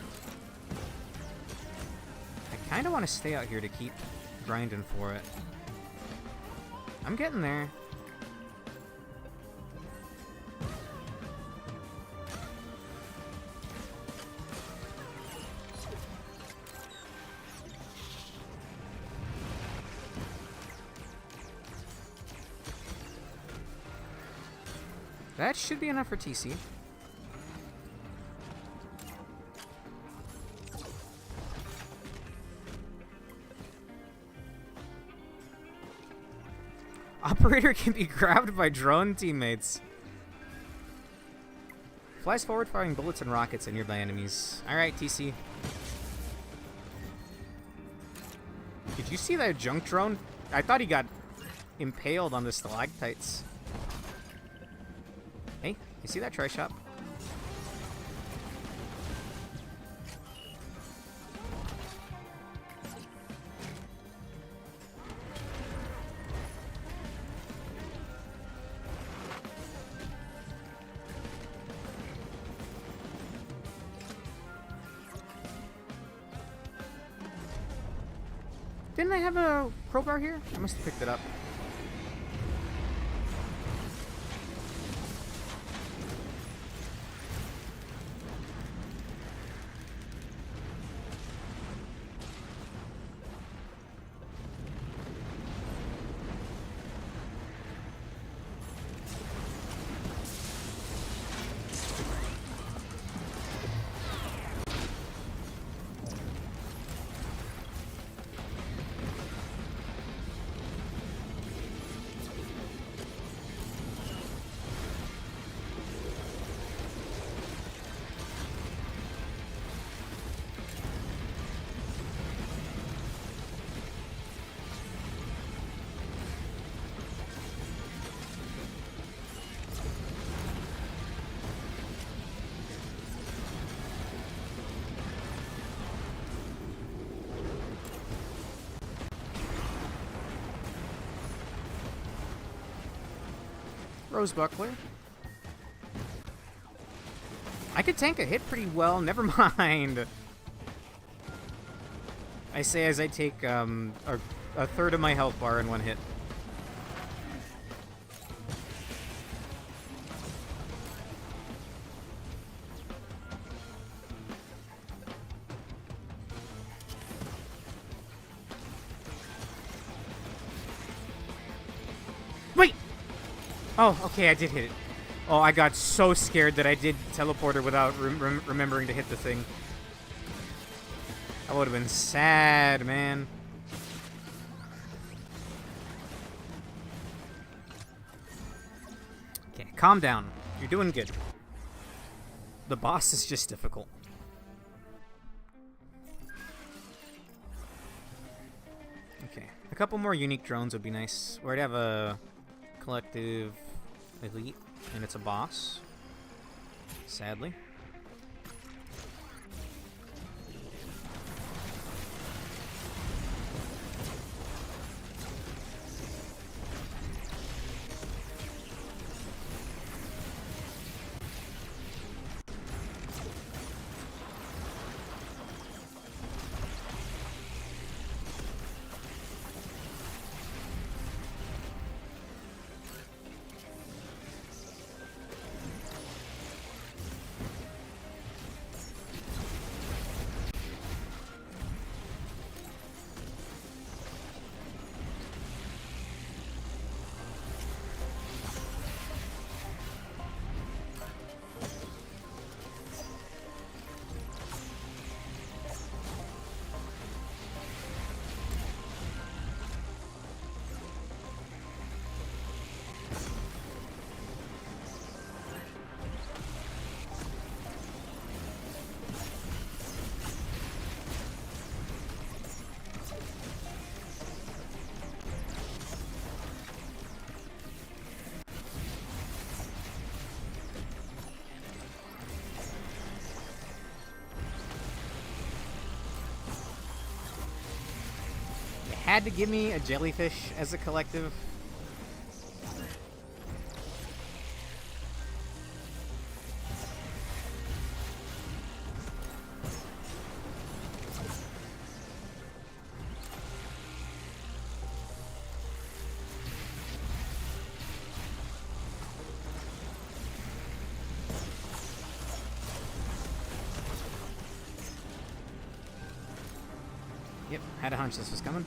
[SPEAKER 1] I kind of want to stay out here to keep grinding for it. I'm getting there. That should be enough for TC. Operator can be grabbed by drone teammates. Flies forward firing bullets and rockets at nearby enemies. Alright, TC. Did you see that junk drone? I thought he got impaled on the stalactites. Hey, you see that tri-shop? Didn't I have a crowbar here? I must have picked it up. Rose Buckler. I could tank a hit pretty well. Never mind. I say as I take a third of my health bar in one hit. Wait! Oh, okay, I did hit it. Oh, I got so scared that I did teleporter without remembering to hit the thing. That would have been sad, man. Okay, calm down. You're doing good. The boss is just difficult. Okay, a couple more unique drones would be nice. We already have a collective elite, and it's a boss. Sadly. Had to give me a jellyfish as a collective. Yep, had a hunch this was coming.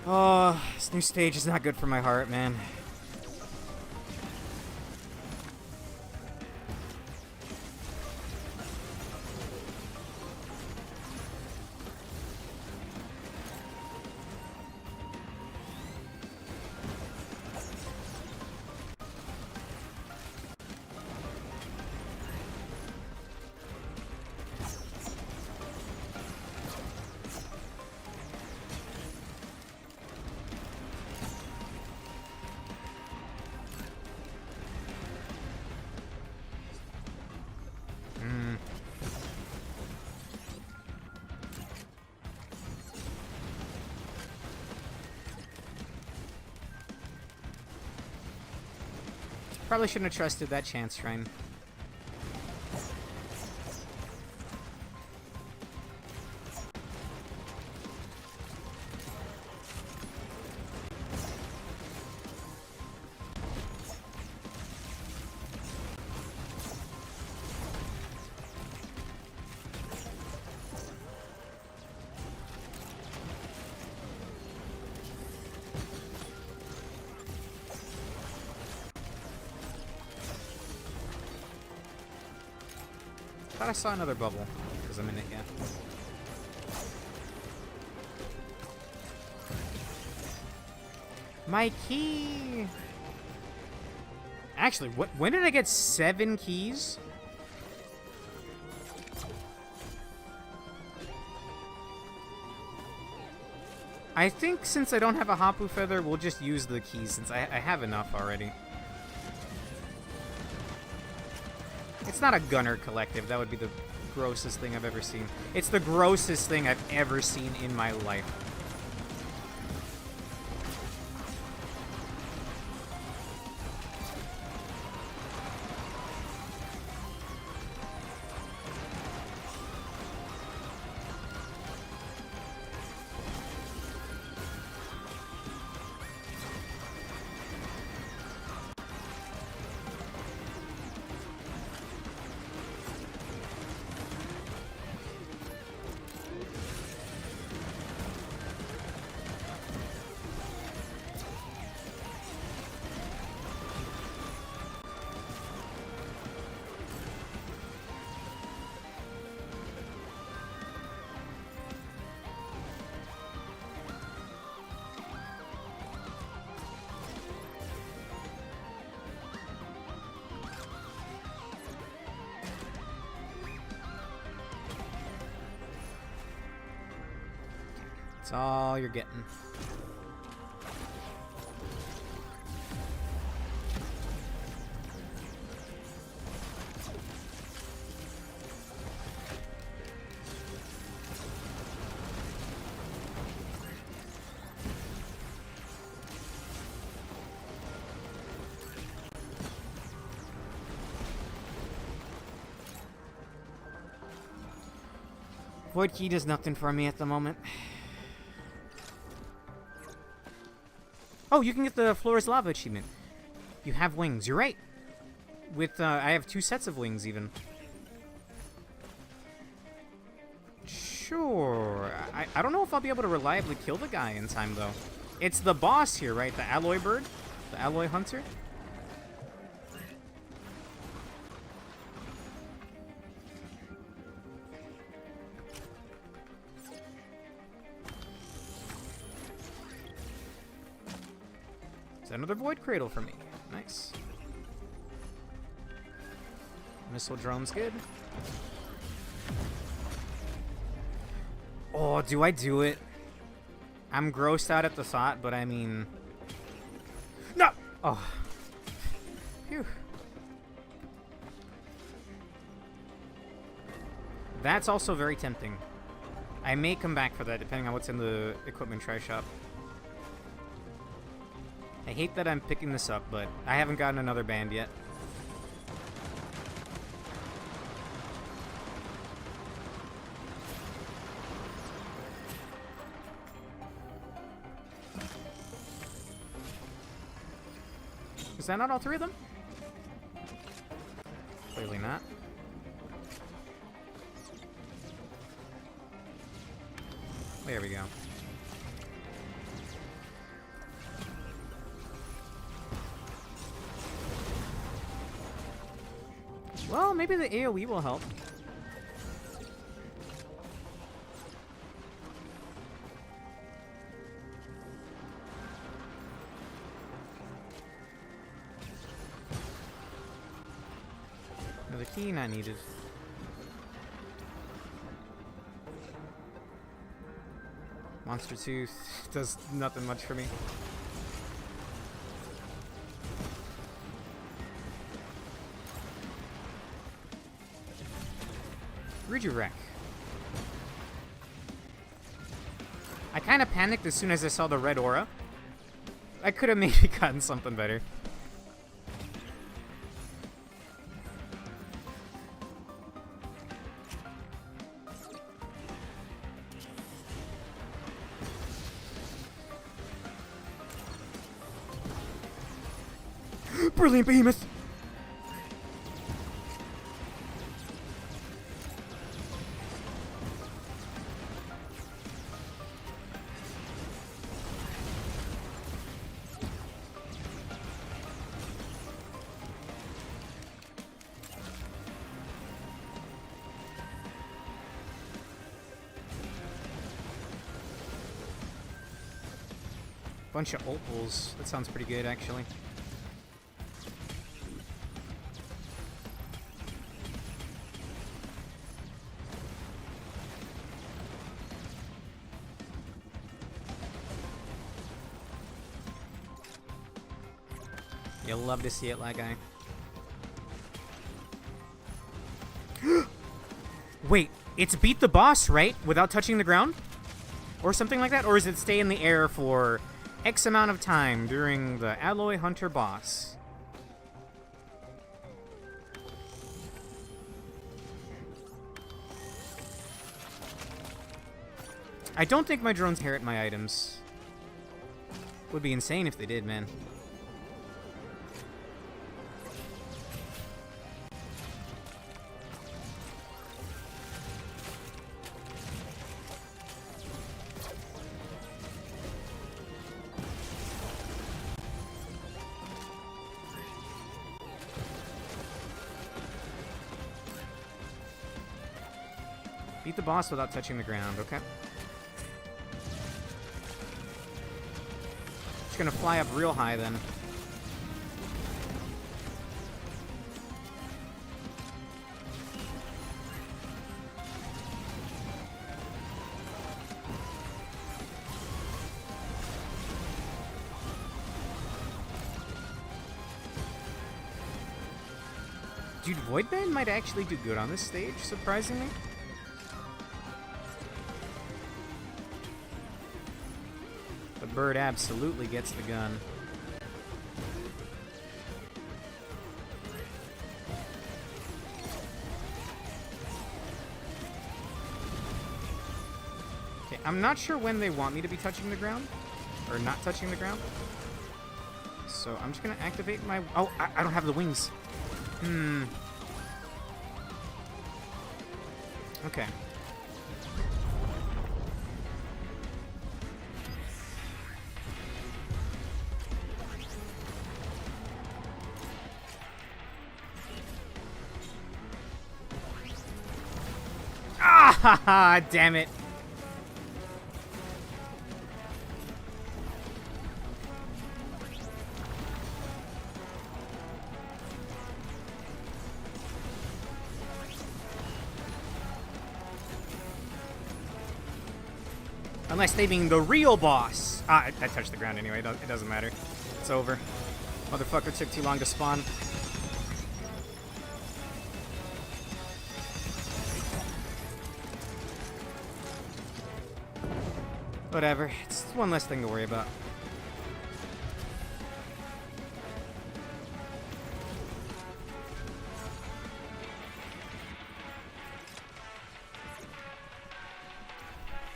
[SPEAKER 1] Oh, this new stage is not good for my heart, man. Probably shouldn't have trusted that chance shrine. Thought I saw another bubble, because I'm in it, yeah. My key! Actually, when did I get 7 keys? I think since I don't have a Hapu Feather, we'll just use the keys since I have enough already. It's not a gunner collective. That would be the grossest thing I've ever seen. It's the grossest thing I've ever seen in my life. That's all you're getting. Void Key does nothing for me at the moment. Oh, you can get the Flora's Lava achievement. You have wings. You're right. With I have 2 sets of wings even. Sure. I don't know if I'll be able to reliably kill the guy in time though. It's the boss here, right? The alloy bird, the alloy hunter. Another void cradle for me. Nice. Missile drone's good. Oh, do I do it? I'm grossed out at the thought, but I mean... No! Oh. Phew. That's also very tempting. I may come back for that, depending on what's in the equipment try shop. I hate that I'm picking this up, but I haven't gotten another band yet. Is that not all 3 of them? Clearly not. There we go. Well, maybe the AoE will help. Another key not needed. Monster Tooth does nothing much for me. Redirect. I kind of panicked as soon as I saw the red aura. I could have maybe gotten something better. Brilliant behemoth! Bunch of opals. That sounds pretty good, actually. You'll love to see it, like guy. Wait, it's beat the boss, right? Without touching the ground? Or something like that? Or is it stay in the air for X amount of time during the Alloy Hunter boss? I don't think my drones inherit my items. Would be insane if they did, man. Beat the boss without touching the ground, okay. Just gonna fly up real high then. Dude, Voidband might actually do good on this stage, surprisingly. The bird absolutely gets the gun. Okay, I'm not sure when they want me to be touching the ground. Or not touching the ground. So I'm just gonna activate my... Oh, I don't have the wings. Okay. Ah, damn it. Unless they mean the real boss. Ah, I touched the ground anyway. It doesn't matter. It's over. Motherfucker took too long to spawn. Whatever. It's one less thing to worry about.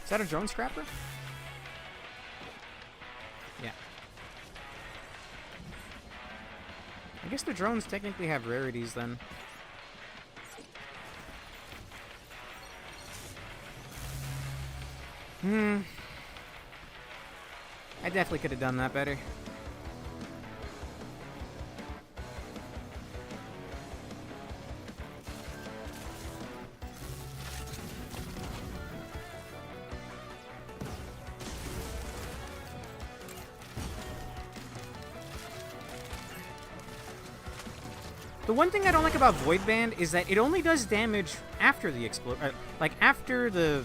[SPEAKER 1] Is that a drone scrapper? Yeah. I guess the drones technically have rarities then. I definitely could have done that better. The one thing I don't like about Voidband is that it only does damage after the explosion. Like, after the...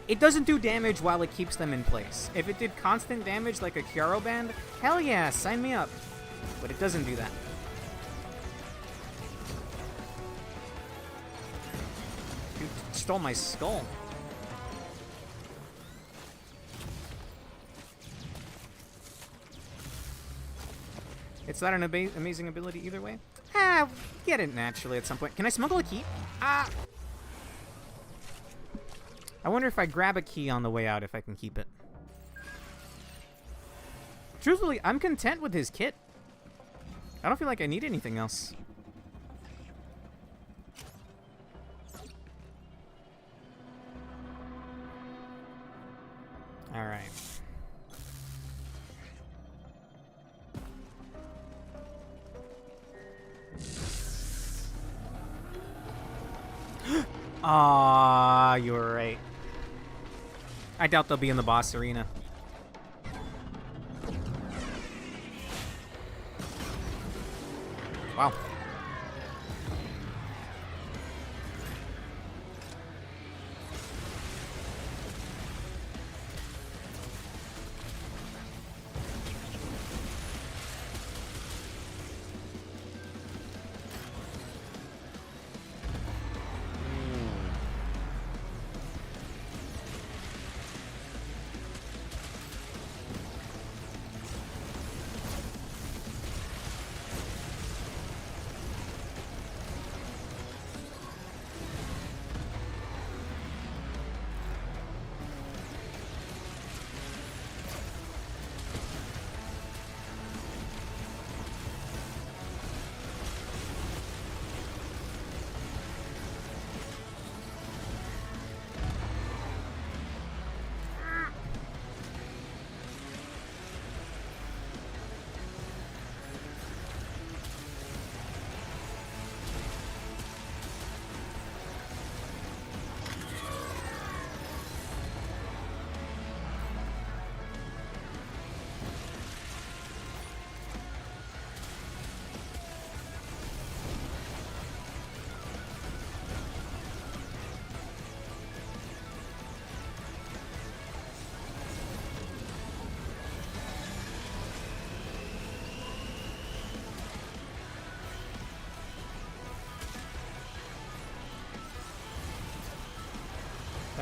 [SPEAKER 1] It doesn't do damage while it keeps them in place. If it did constant damage like a Kyaro Band, hell yeah, sign me up. But it doesn't do that. Dude, stole my skull. It's not an amazing ability either way. Ah, get it naturally at some point. Can I smuggle a key? Ah! I wonder if I grab a key on the way out, if I can keep it. Truthfully, I'm content with his kit. I don't feel like I need anything else. All right. Ah, you were right. I doubt they'll be in the boss arena. Wow.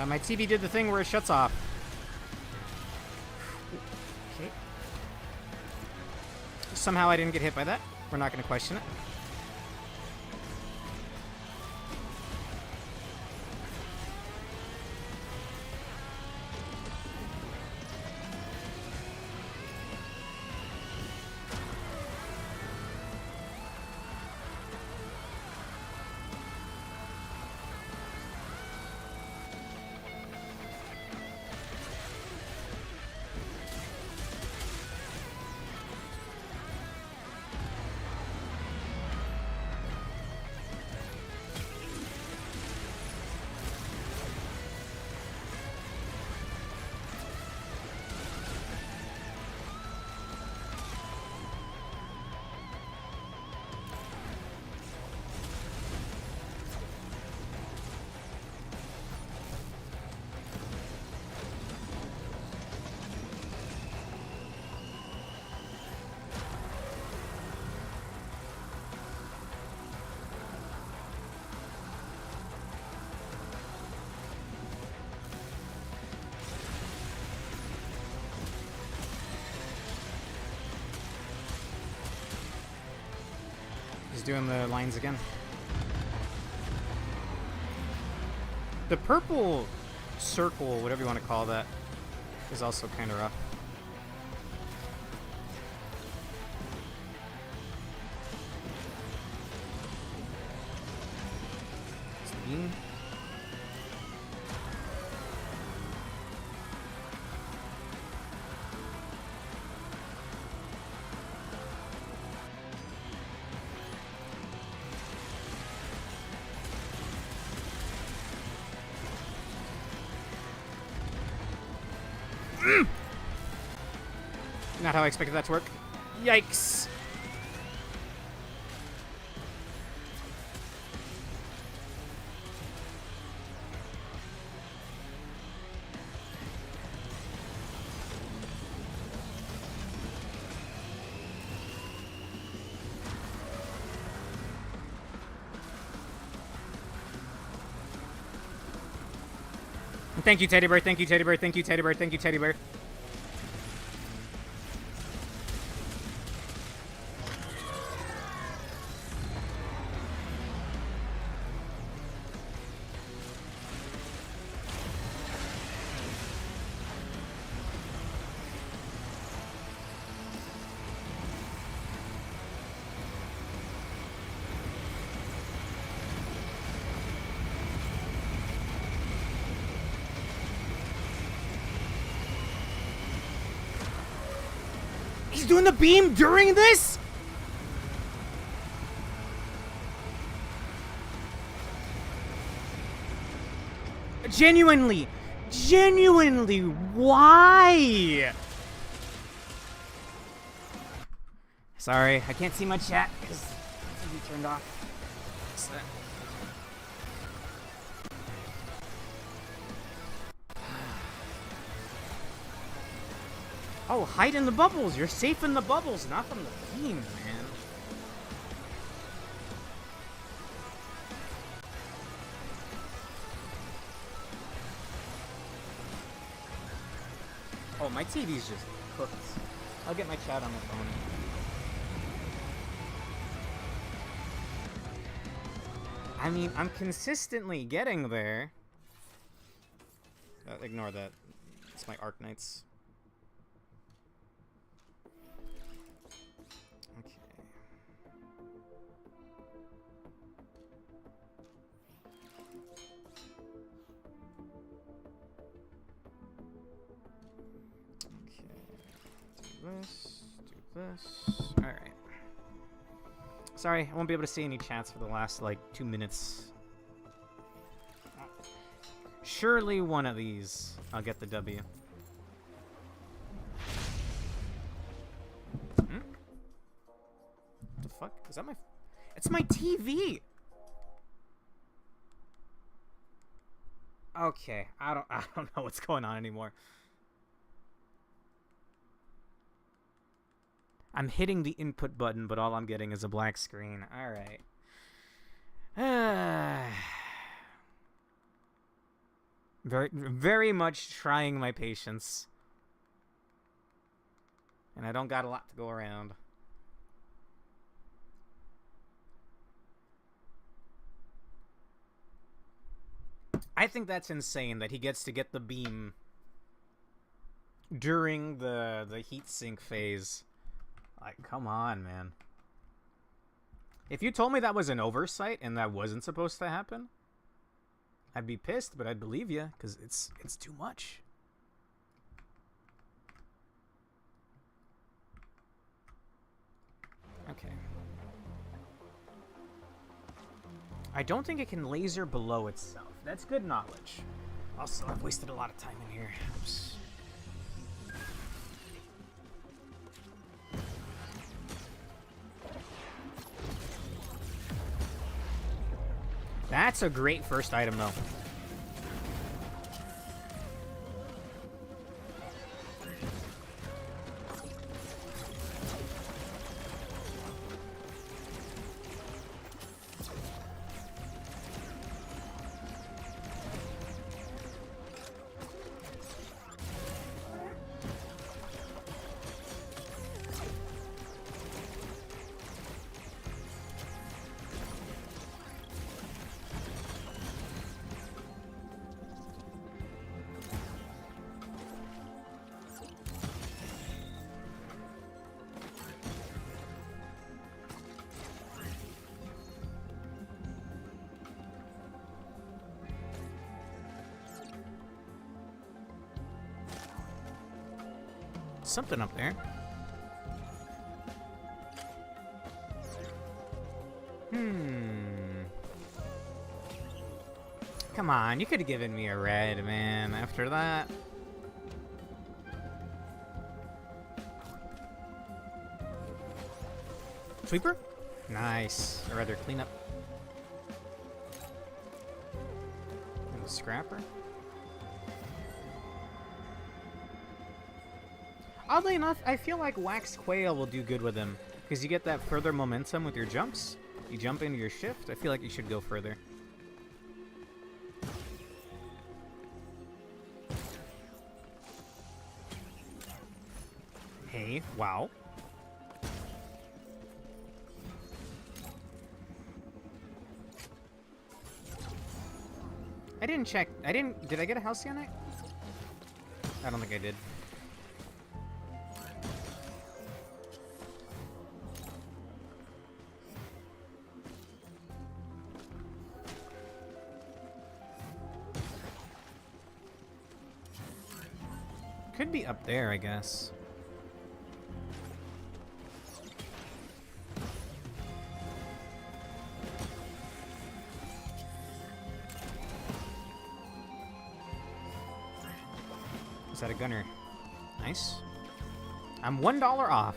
[SPEAKER 1] My TV did the thing where it shuts off. Okay. Somehow I didn't get hit by that. We're not going to question it. He's doing the lines again. The purple circle, whatever you want to call that, is also kind of rough. It's the beam. Not how I expected that to work. Yikes. Thank you, Teddy Bear. Thank you, Teddy Bear. Thank you, Teddy Bear. Thank you, Teddy Bear. doing the beam during this? Genuinely, why? Sorry, I can't see my chat because TV turned off. Oh, hide in the bubbles. You're safe in the bubbles, not from the beam, man. Oh, my TV's just cooked. I'll get my chat on my phone. I mean, I'm consistently getting there. Ignore that. It's my Arknights. Okay. Do this. Alright. Sorry, I won't be able to see any chats for the last, like, 2 minutes. Surely one of these, I'll get the W. Hmm? What the fuck? Is that my... It's my TV! Okay, I don't know what's going on anymore. I'm hitting the input button, but all I'm getting is a black screen. Alright. Very much trying my patience. And I don't got a lot to go around. I think that's insane that he gets to get the beam during the heatsink phase. Like, come on, man. If you told me that was an oversight and that wasn't supposed to happen, I'd be pissed, but I'd believe you, because it's too much. Okay. I don't think it can laser below itself. That's good knowledge. Also, I've wasted a lot of time in here. Oops. That's a great first item, though. Something up there. Come on, you could have given me a red, man, after that. Sweeper? Nice. Or rather, cleanup. And the scrapper? Oddly enough, I feel like Wax Quail will do good with him, because you get that further momentum with your jumps. You jump into your shift, I feel like you should go further. Hey, wow. I didn't check. Did I get a Halcyon? I don't think I did. Could be up there, I guess. Is that a gunner? Nice. I'm $1 off.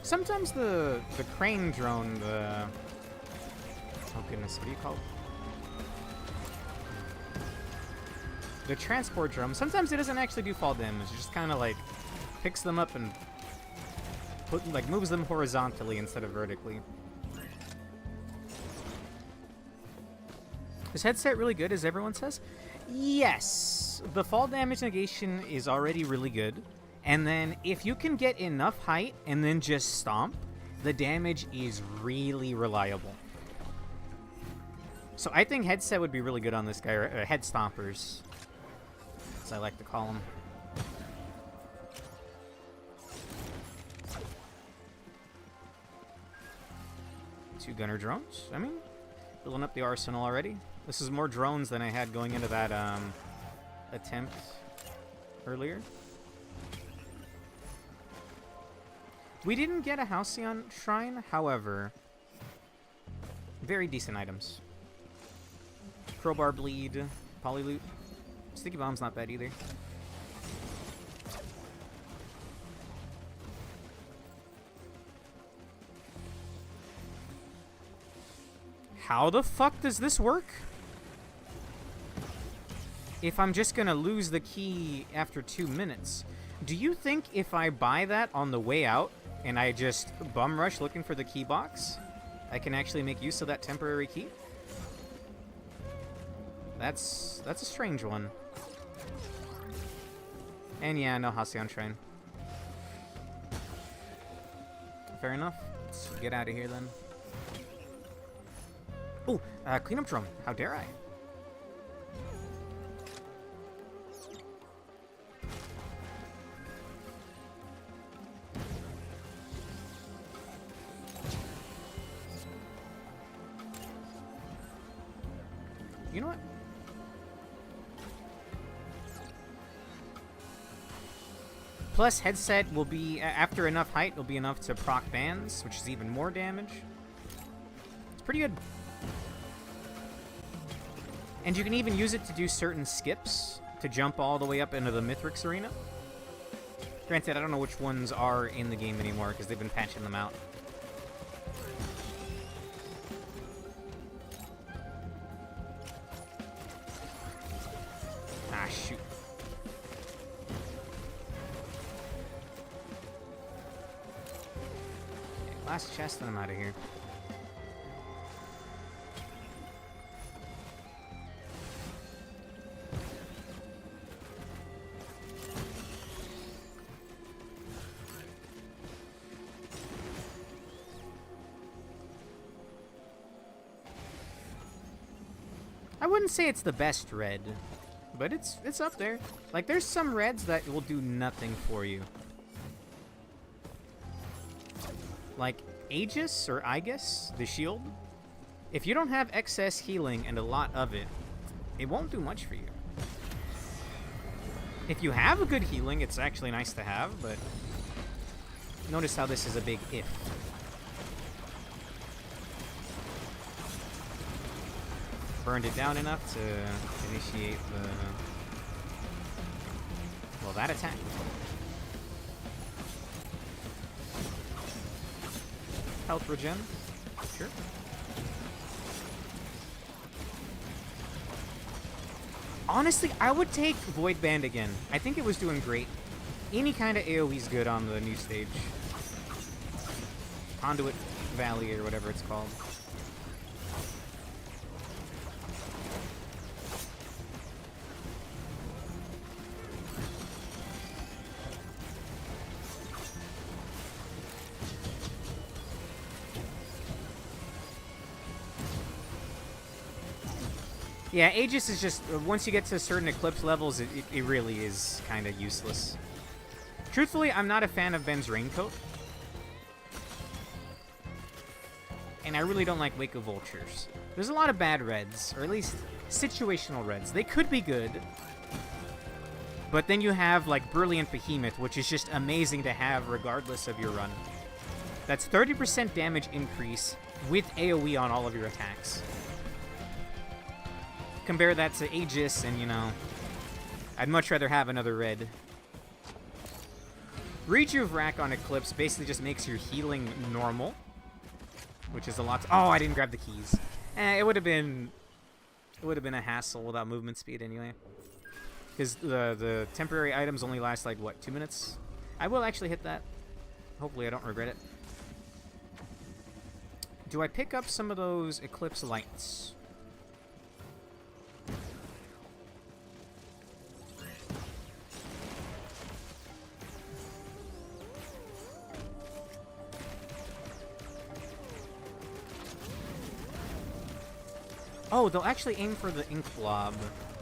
[SPEAKER 1] Sometimes the crane drone, oh goodness, what do you call it? The transport drone, sometimes it doesn't actually do fall damage. It just kind of like picks them up and moves them horizontally instead of vertically. Is headset really good, as everyone says? Yes, the fall damage negation is already really good. And then if you can get enough height and then just stomp, the damage is really reliable. So I think headset would be really good on this guy, or head stompers, as I like to call them. Two gunner drones. I mean, building up the arsenal already. This is more drones than I had going into that attempt earlier. We didn't get a Halcyon Shrine, however, very decent items. Crowbar Bleed, Polyloot. Sticky Bomb's not bad either. How the fuck does this work? If I'm just gonna lose the key after 2 minutes, do you think if I buy that on the way out, and I just bum rush looking for the key box, I can actually make use of that temporary key? That's a strange one. And yeah, no Halcyon Shrine. Fair enough. Let's get out of here then. Oh, cleanup drum. How dare I? You know what? Plus, headset will be, after enough height, will be enough to proc bands, which is even more damage. It's pretty good. And you can even use it to do certain skips, to jump all the way up into the Mithrix arena. Granted, I don't know which ones are in the game anymore, because they've been patching them out. Ah, shoot. Okay, last chest and I'm out of here. I wouldn't say it's the best red, but it's up there. Like, there's some reds that will do nothing for you. Like Aegis or Aegis, the shield. If you don't have excess healing and a lot of it, it won't do much for you. If you have a good healing, it's actually nice to have, but notice how this is a big if. Burned it down enough to initiate the... well, that attack. Health regen. Sure. Honestly, I would take Void Band again. I think it was doing great. Any kind of AoE is good on the new stage. Conduit Valley or whatever it's called. Yeah, Aegis is just, once you get to certain Eclipse levels, it really is kind of useless. Truthfully, I'm not a fan of Ben's Raincoat. And I really don't like Wake of Vultures. There's a lot of bad reds, or at least situational reds. They could be good. But then you have, like, Brilliant Behemoth, which is just amazing to have regardless of your run. That's 30% damage increase with AoE on all of your attacks. Compare that to Aegis, and, you know, I'd much rather have another red. Rejuve on Eclipse basically just makes your healing normal, which is a lot. Oh, I didn't grab the keys. It would have been a hassle without movement speed anyway. Because the temporary items only last like what, 2 minutes? I will actually hit that. Hopefully, I don't regret it. Do I pick up some of those Eclipse lights? Oh, they'll actually aim for the ink blob.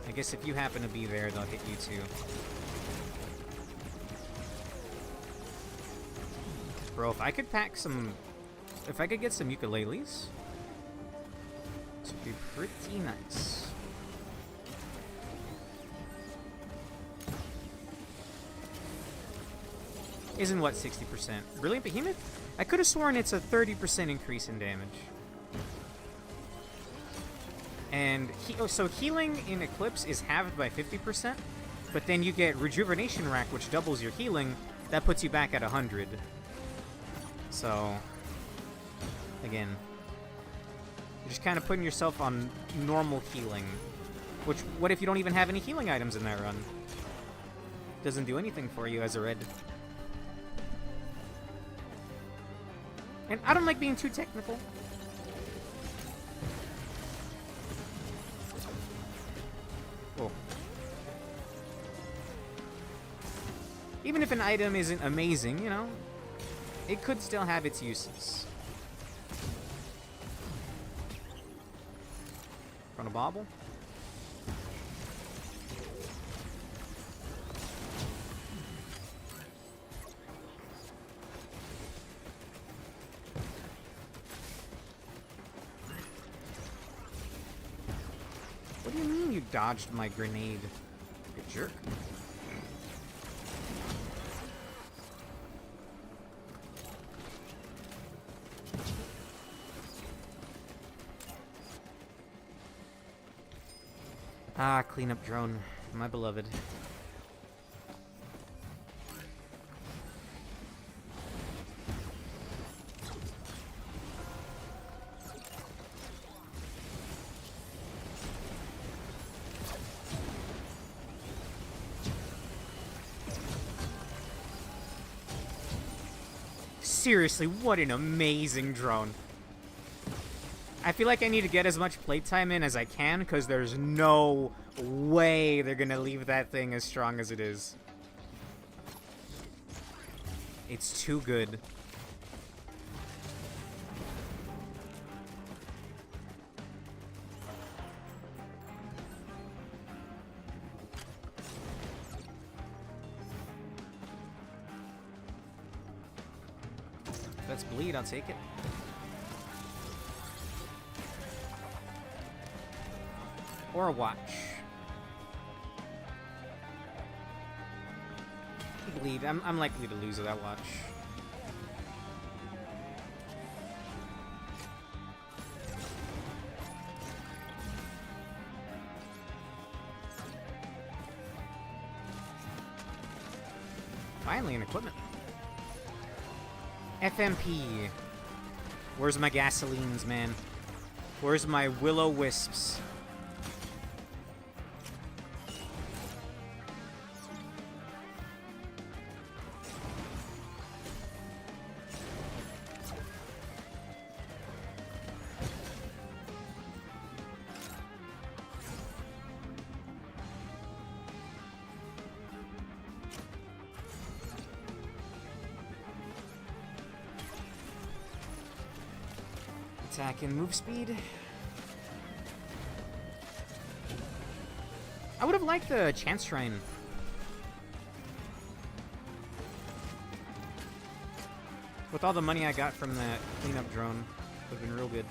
[SPEAKER 1] I guess if you happen to be there, they'll hit you too. Bro, if I could pack some... If I could get some ukuleles, this would be pretty nice. Isn't what, 60%? Brilliant Behemoth? I could have sworn it's a 30% increase in damage. And so healing in Eclipse is halved by 50%, but then you get Rejuvenation Rack, which doubles your healing. That puts you back at 100. So, again, you're just kind of putting yourself on normal healing. Which, what if you don't even have any healing items in that run? Doesn't do anything for you as a red. And I don't like being too technical. Cool. Even if an item isn't amazing, you know, it could still have its uses. Gonna bobble? What do you mean you dodged my grenade? You jerk. Ah, cleanup drone, my beloved. Seriously, what an amazing drone. I feel like I need to get as much playtime in as I can, because there's no way they're gonna leave that thing as strong as it is. It's too good. If that's bleed, I'll take it. Or a watch. Bleed. I'm likely to lose that watch. Finally, an equipment. FMP. Where's my gasolines, man? Where's my will-o-wisps? Attack and move speed. I would have liked the Chance Shrine. With all the money I got from that cleanup drone, would have been real good.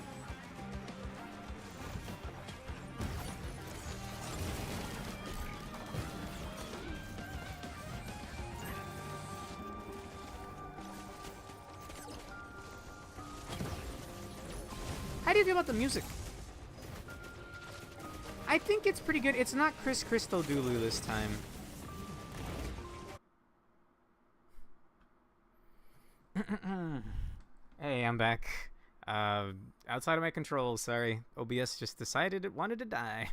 [SPEAKER 1] How do you feel about the music? I think it's pretty good. It's not Chris Christodoulou this time. Hey, I'm back. Outside of my control, sorry. OBS just decided it wanted to die.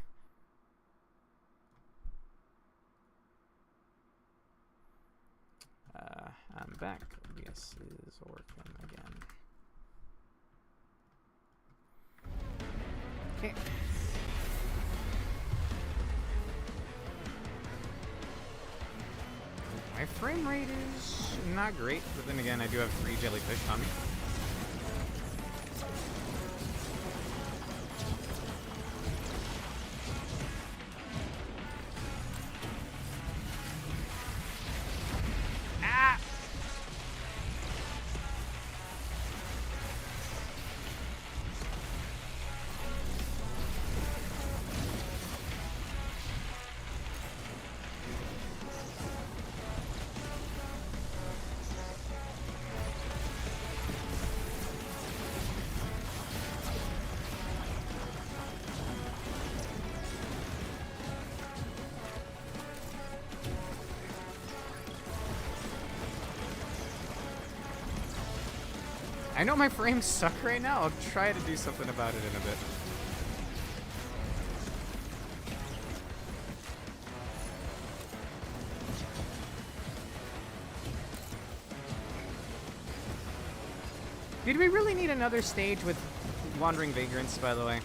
[SPEAKER 1] I'm back. OBS is working again. Okay. My frame rate is not great, but then again, I do have 3 jellyfish on me. Ah! I know my frames suck right now. I'll try to do something about it in a bit. Did we really need another stage with Wandering Vagrants, by the way?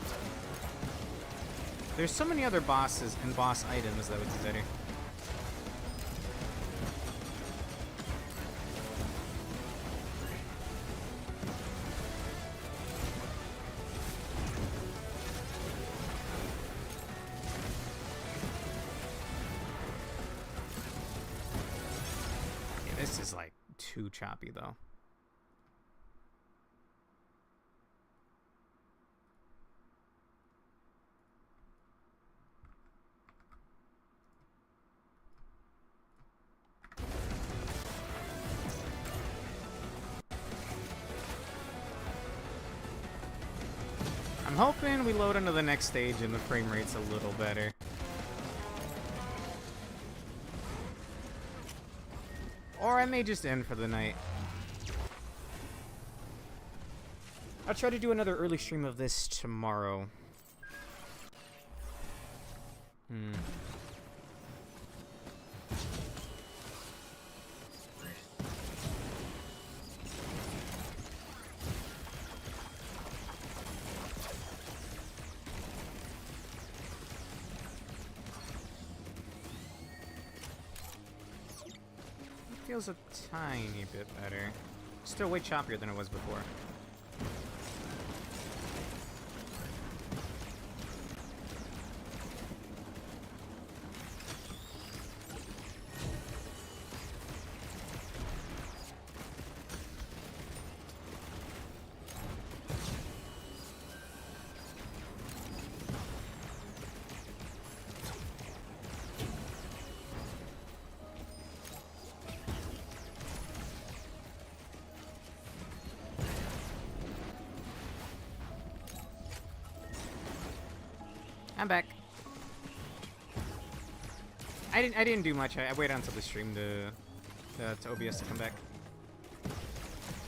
[SPEAKER 1] There's so many other bosses and boss items that would be better. This is like too choppy though. I'm hoping we load into the next stage and the frame rate's a little better. Or I may just end for the night. I'll try to do another early stream of this tomorrow. Feels a tiny bit better. Still way choppier than it was before. I'm back. I didn't do much. I waited until the stream to OBS to come back.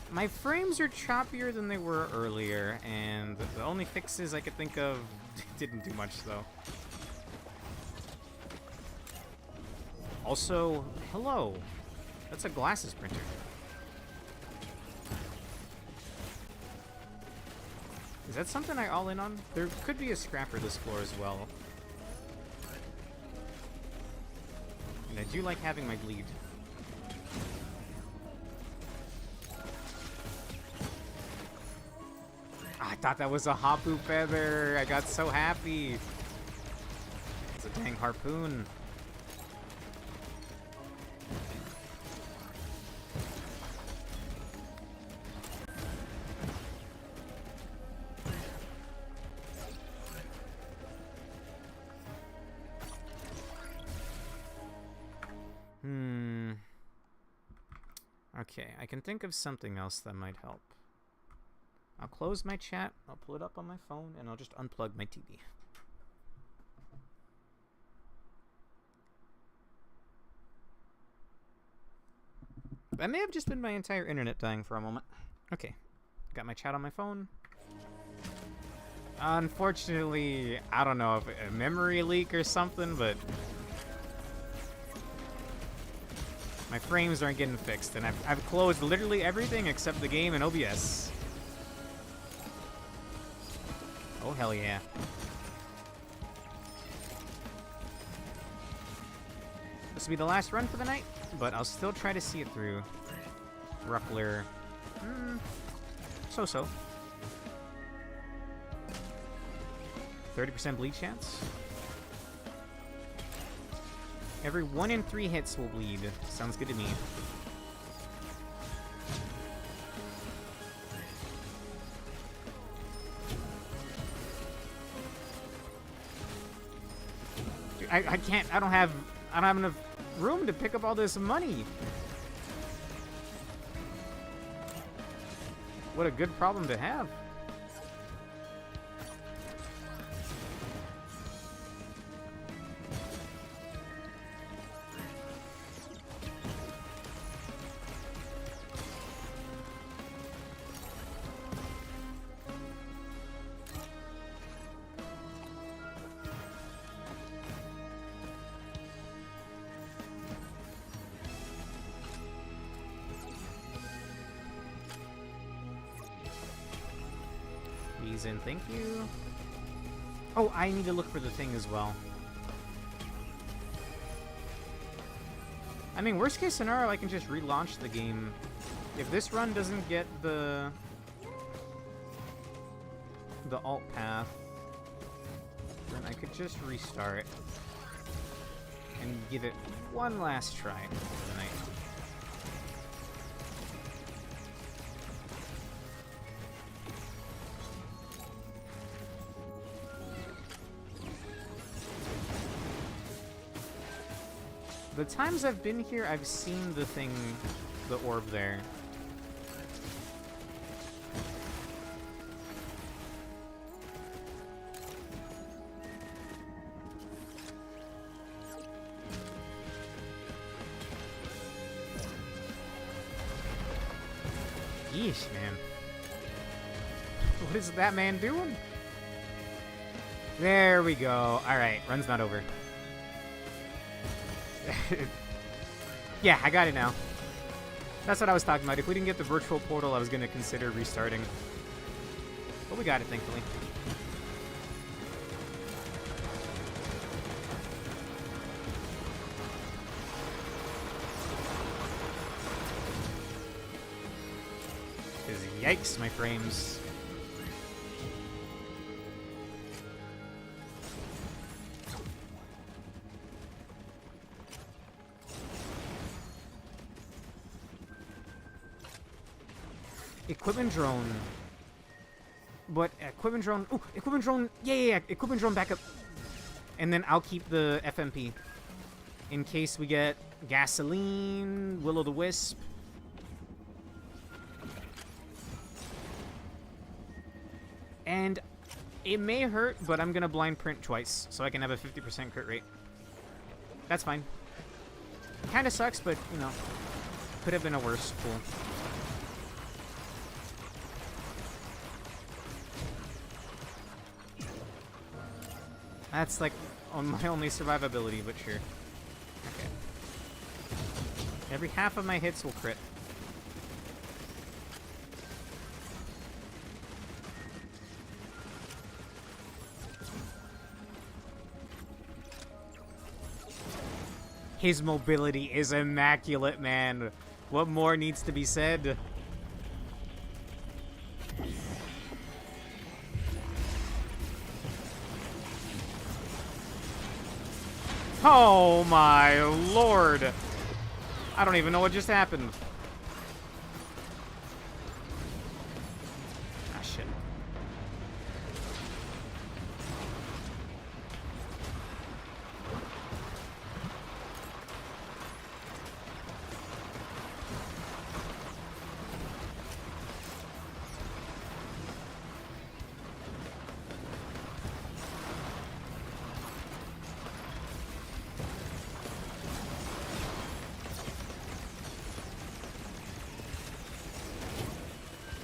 [SPEAKER 1] My frames are choppier than they were earlier, and the only fixes I could think of didn't do much though. Also, hello. That's a glasses printer. Is that something I all in on? There could be a scrapper this floor as well. And I do like having my bleed. I thought that was a Hapu feather. I got so happy. It's a dang harpoon. Okay, I can think of something else that might help. I'll close my chat, I'll pull it up on my phone, and I'll just unplug my TV. That may have just been my entire internet dying for a moment. Okay, got my chat on my phone. Unfortunately, I don't know if a memory leak or something, but my frames aren't getting fixed, and I've closed literally everything except the game and OBS. Oh, hell yeah. This will be the last run for the night, but I'll still try to see it through. Ruffler. So-so. 30% bleed chance. Every 1 in 3 hits will bleed. Sounds good to me. Dude, I can't. I don't have enough room to pick up all this money. What a good problem to have. In, thank you. Oh, I need to look for the thing as well. I mean, worst case scenario, I can just relaunch the game. If this run doesn't get the alt path, then I could just restart and give it one last try for the night. The times I've been here, I've seen the thing, the orb there. Yeesh, man. What is that man doing? There we go. Alright, run's not over. Yeah, I got it now. That's what I was talking about. If we didn't get the virtual portal, I was going to consider restarting. But we got it, thankfully. Because yikes, my frames. Equipment drone. But equipment drone. Ooh, equipment drone. Yeah. Equipment drone backup. And then I'll keep the FMP in case we get gasoline, will-o'-the-wisp. And it may hurt, but I'm gonna blind print twice so I can have a 50% crit rate. That's fine. Kinda sucks, but you know, could have been a worse pool. That's like my only survivability, but sure. Okay. Every half of my hits will crit. His mobility is immaculate, man. What more needs to be said? Oh my lord. I don't even know what just happened. Ah, shit.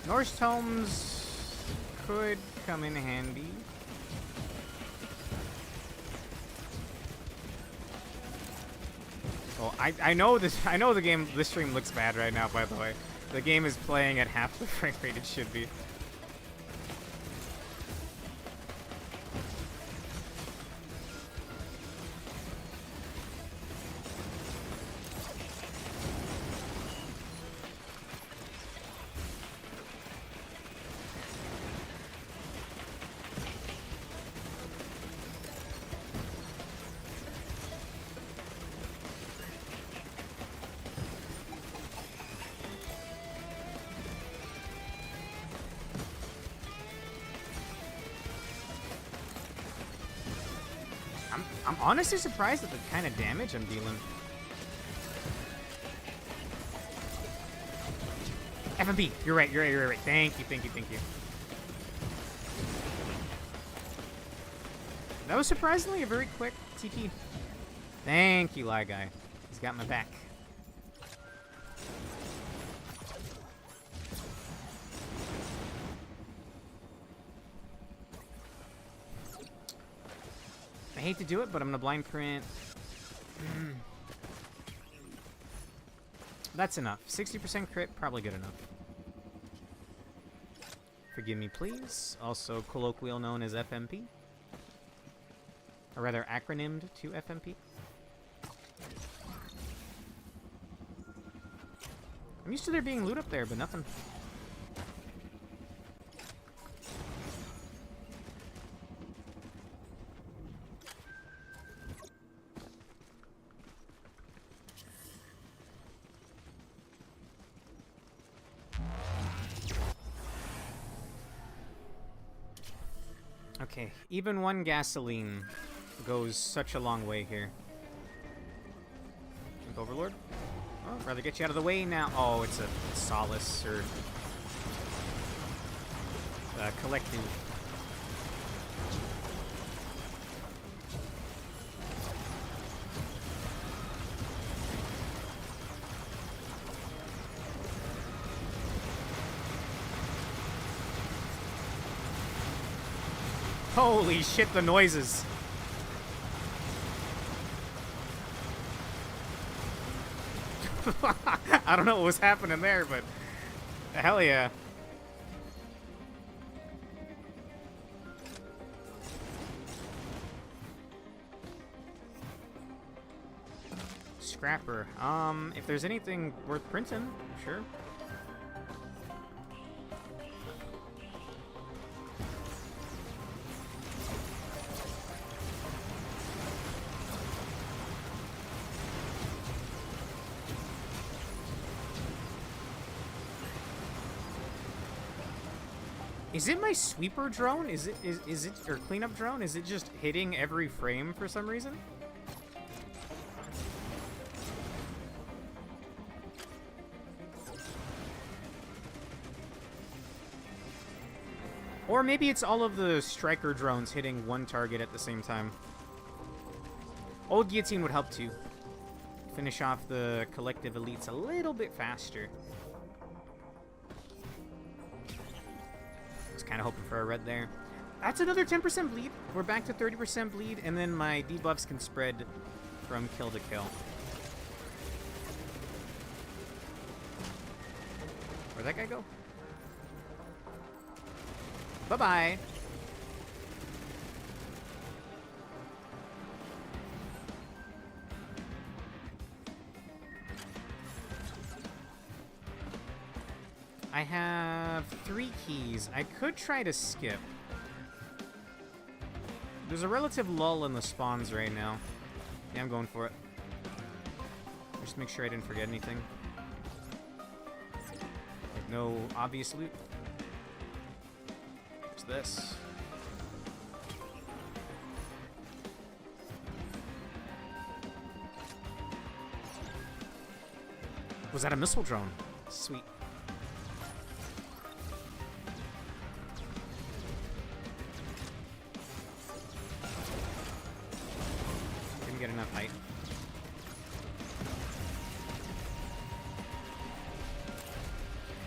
[SPEAKER 1] Norse tomes could come in handy. Well, I know this. I know the game. This stream looks bad right now. By the way, the game is playing at half the frame rate it should be. I'm honestly surprised at the kind of damage I'm dealing. FMP, you're right. Thank you. That was surprisingly a very quick TP. Thank you, Lie Guy. He's got my back. I hate to do it, but I'm gonna blind print. That's enough. 60% crit, probably good enough. Forgive me, please. Also colloquial known as FMP. Or rather, acronymed to FMP. I'm used to there being loot up there, but nothing. Okay, even one gasoline goes such a long way here. Overlord? Oh, rather get you out of the way now. Oh, it's a solace or collective. Holy shit, the noises. I don't know what was happening there, but hell yeah. Scrapper. If there's anything worth printing, sure. Is it my sweeper drone? Is it or cleanup drone? Is it just hitting every frame for some reason? Or maybe it's all of the striker drones hitting one target at the same time. Old guillotine would help too. Finish off the collective elites a little bit faster. Kind of hoping for a red there. That's another 10% bleed. We're back to 30% bleed, and then my debuffs can spread from kill to kill. Where'd that guy go? Bye-bye. I have 3 keys. I could try to skip. There's a relative lull in the spawns right now. Yeah, I'm going for it. Just make sure I didn't forget anything. Like, no obvious loot. What's this? Was that a missile drone? Sweet. Didn't get enough height.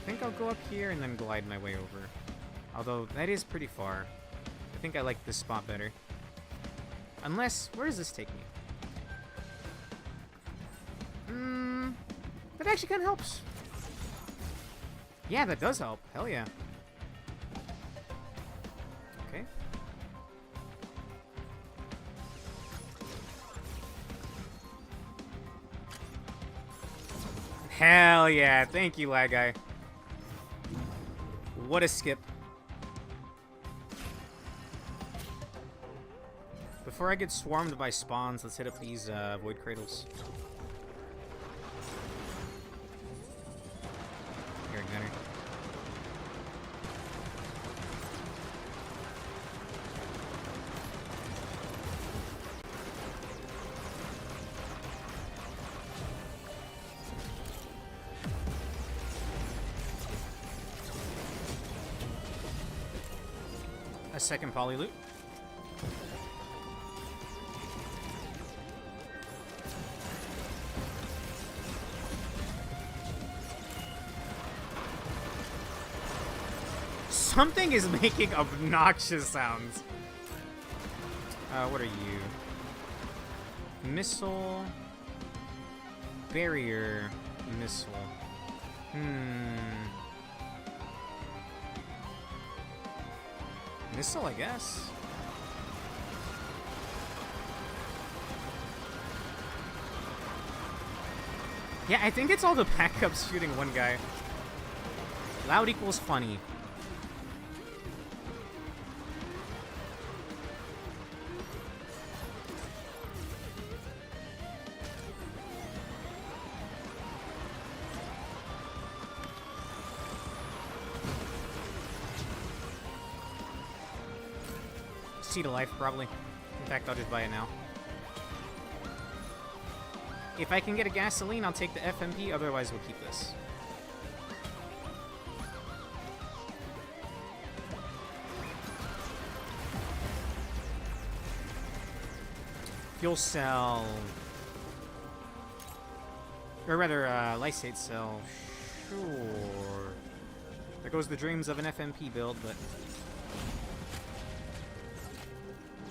[SPEAKER 1] I think I'll go up here and then glide my way over. Although, that is pretty far. I think I like this spot better. Unless, where does this take me? That actually kind of helps. Yeah, that does help. Hell yeah. Okay. Hell yeah. Thank you, lag guy. What a skip. Before I get swarmed by spawns, let's hit up these void cradles. Here, Gunner. A second poly loot. Something is making obnoxious sounds. What are you? Missile. Barrier. Missile. Missile, I guess. Yeah, I think it's all the backups shooting one guy. Loud equals funny. Seed of life, probably. In fact, I'll just buy it now. If I can get a gasoline, I'll take the FMP, otherwise we'll keep this. Fuel cell. Or rather, lysate cell. Sure. There goes the dreams of an FMP build, but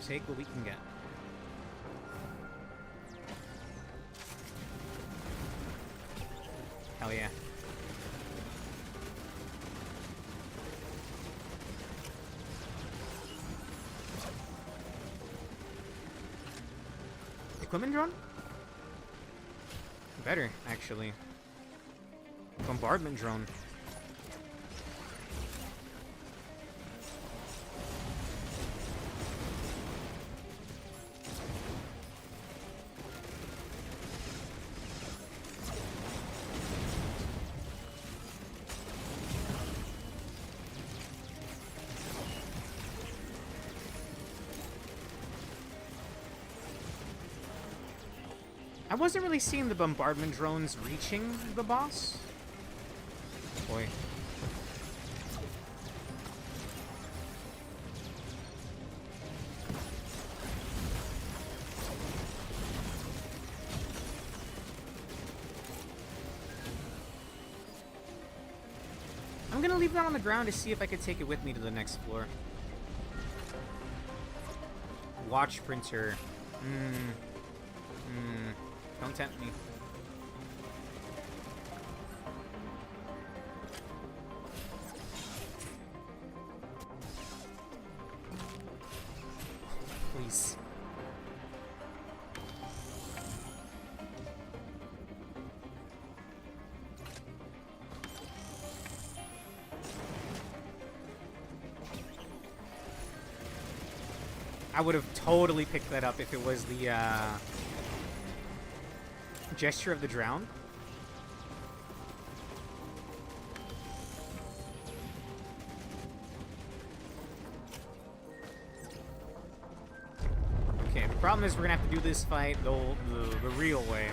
[SPEAKER 1] take what we can get. Hell yeah. Equipment drone? Better, actually. Bombardment drone. I wasn't really seeing the bombardment drones reaching the boss. Boy. I'm gonna leave that on the ground to see if I could take it with me to the next floor. Watch printer. Don't tempt me. Please. I would have totally picked that up if it was the Gesture of the Drowned? Okay, the problem is we're gonna have to do this fight the real way.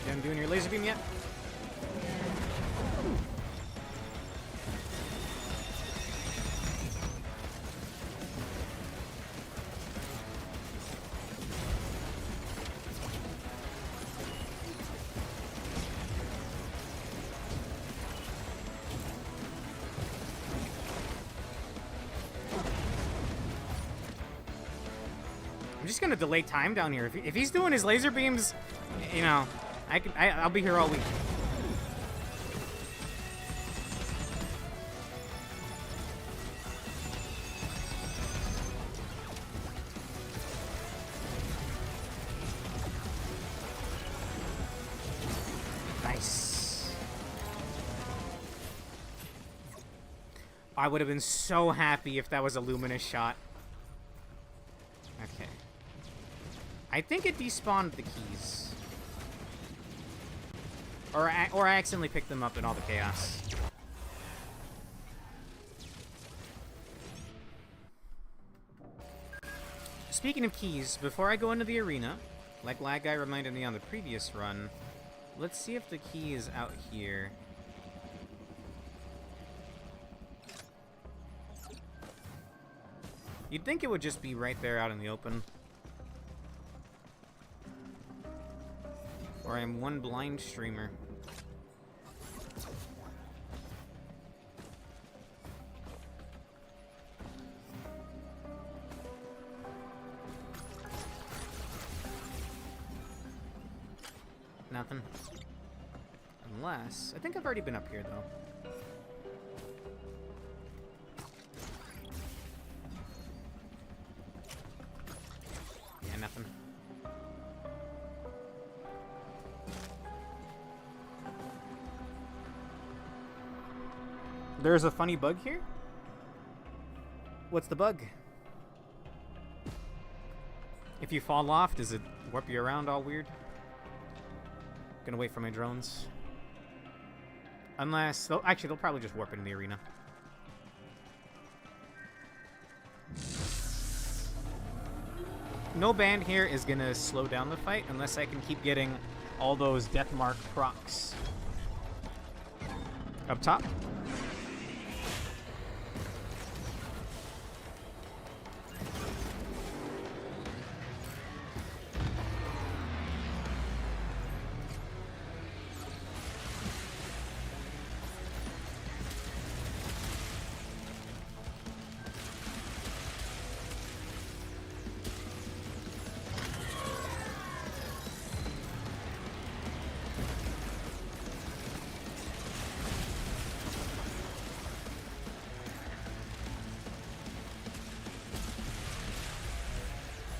[SPEAKER 1] You doing your laser beam yet? I'm just gonna delay time down here. If he's doing his laser beams, you know, I'll be here all week. Nice. I would have been so happy if that was a luminous shot. Okay. I think it despawned the keys. Or I accidentally picked them up in all the chaos. Speaking of keys, before I go into the arena, like Lag Guy reminded me on the previous run, let's see if the key is out here. You'd think it would just be right there out in the open. Or I'm one blind streamer. Nothing. Unless... I think I've already been up here, though. Yeah, nothing. There's a funny bug here? What's the bug? If you fall off, does it warp you around all weird? Gonna wait for my drones. Unless... Actually, they'll probably just warp into the arena. No band here is gonna slow down the fight unless I can keep getting all those Deathmark procs. Up top.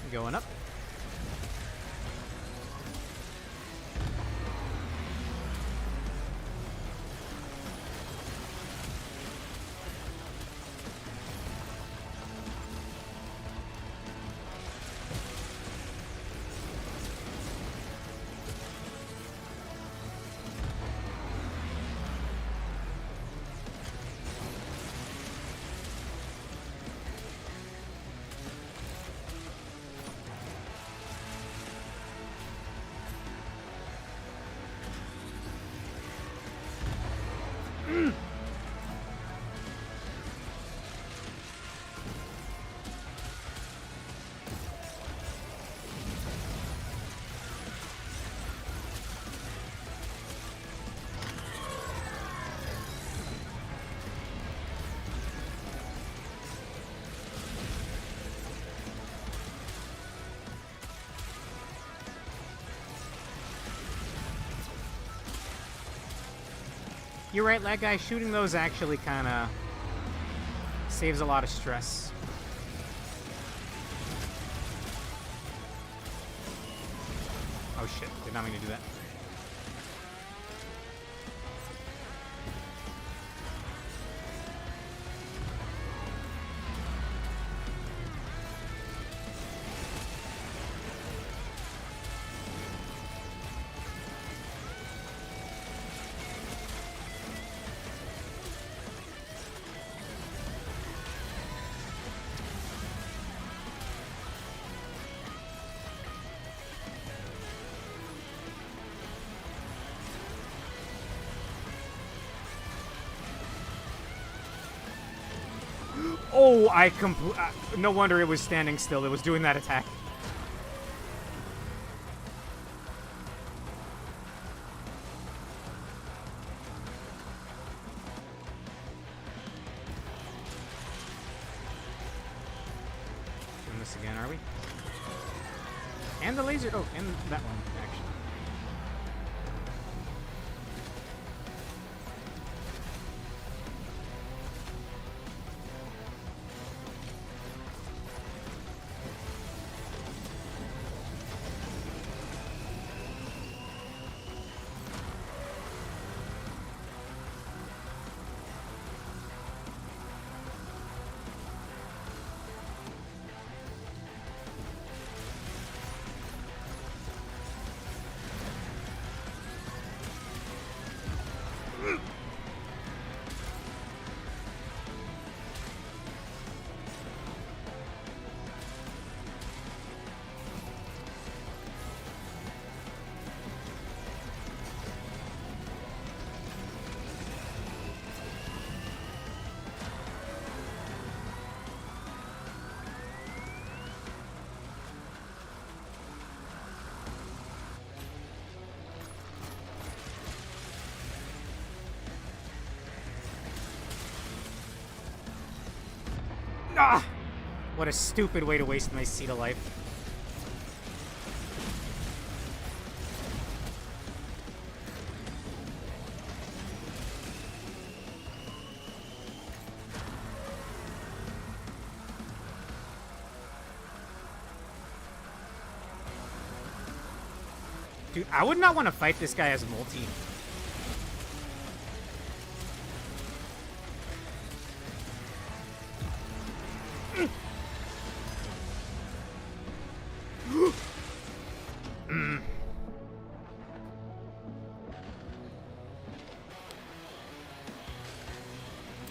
[SPEAKER 1] Going up. You're right, that guy. Shooting those actually kind of saves a lot of stress. Oh shit, did not mean to do that. Oh, no wonder it was standing still. It was doing that attack. Doing this again, are we? And the laser. Oh, and that one, actually. Ah! What a stupid way to waste my seed of life. Dude, I would not want to fight this guy as multi.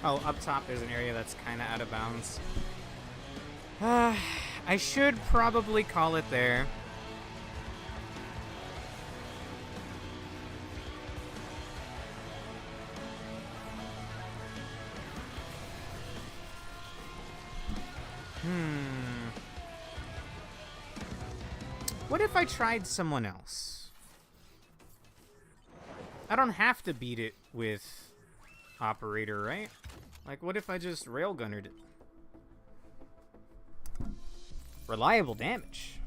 [SPEAKER 1] Oh, up top there's an area that's kind of out of bounds. I should probably call it there. What if I tried someone else? I don't have to beat it with Operator, right? Like, what if I just railgunnered it? Reliable damage.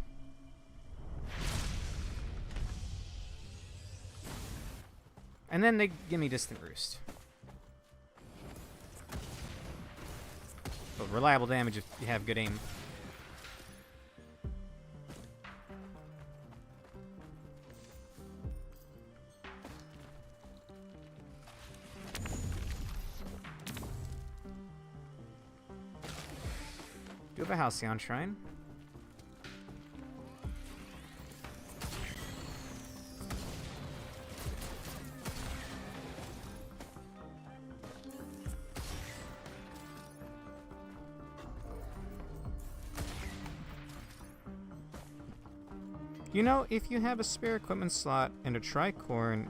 [SPEAKER 1] And then they give me Distant Roost. But reliable damage if you have good aim. Do you have a Halcyon Shrine? You know, if you have a spare equipment slot and a tricorn,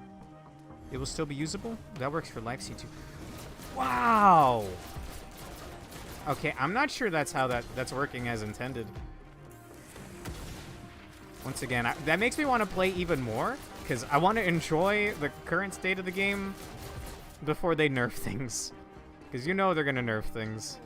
[SPEAKER 1] it will still be usable? That works for Life C2. Wow! Okay, I'm not sure that's how that's working as intended. Once again, that makes me want to play even more, because I want to enjoy the current state of the game before they nerf things. Because you know they're going to nerf things.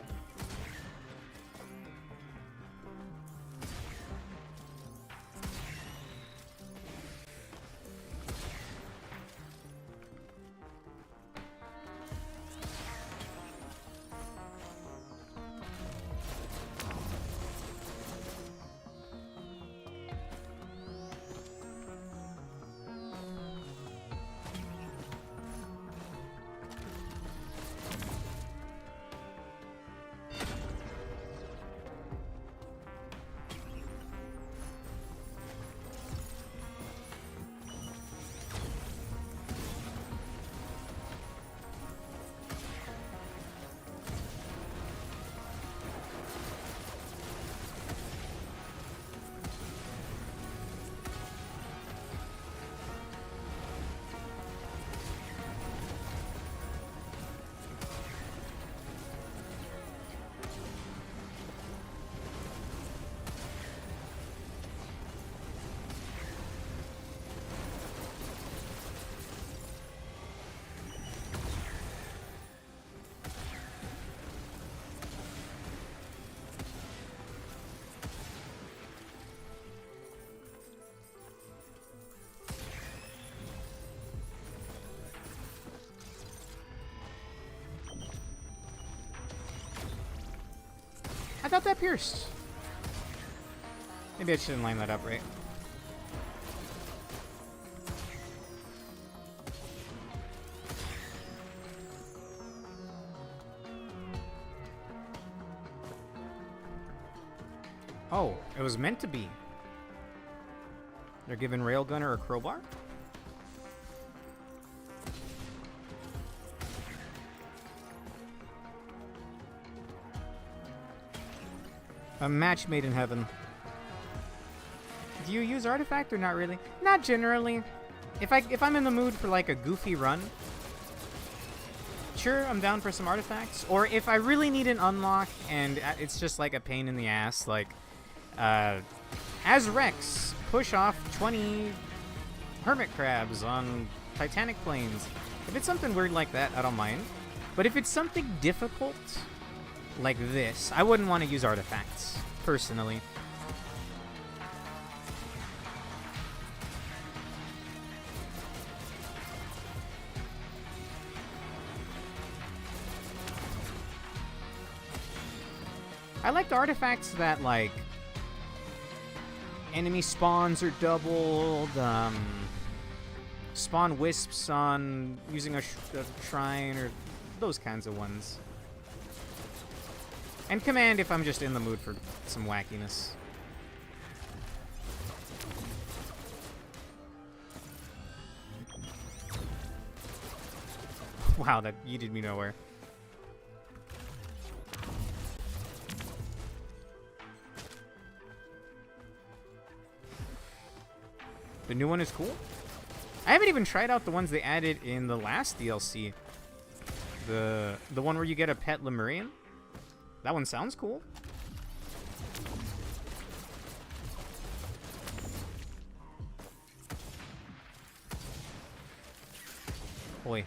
[SPEAKER 1] thought that pierced. Maybe I shouldn't line that up right. Oh, it was meant to be. They're giving Railgunner a crowbar? A match made in heaven. Do you use artifact or not really? Not generally. If I'm in the mood for like a goofy run, sure, I'm down for some artifacts. Or if I really need an unlock and it's just like a pain in the ass, like as Rex, push off 20 hermit crabs on Titanic plains. If it's something weird like that, I don't mind. But if it's something difficult like this, I wouldn't want to use artifacts, personally. I liked artifacts that, like, enemy spawns are doubled, spawn wisps on using a shrine, or those kinds of ones. And command if I'm just in the mood for some wackiness. Wow, that yeeted me nowhere. The new one is cool. I haven't even tried out the ones they added in the last DLC. The one where you get a pet Lemurian. That one sounds cool. Boy.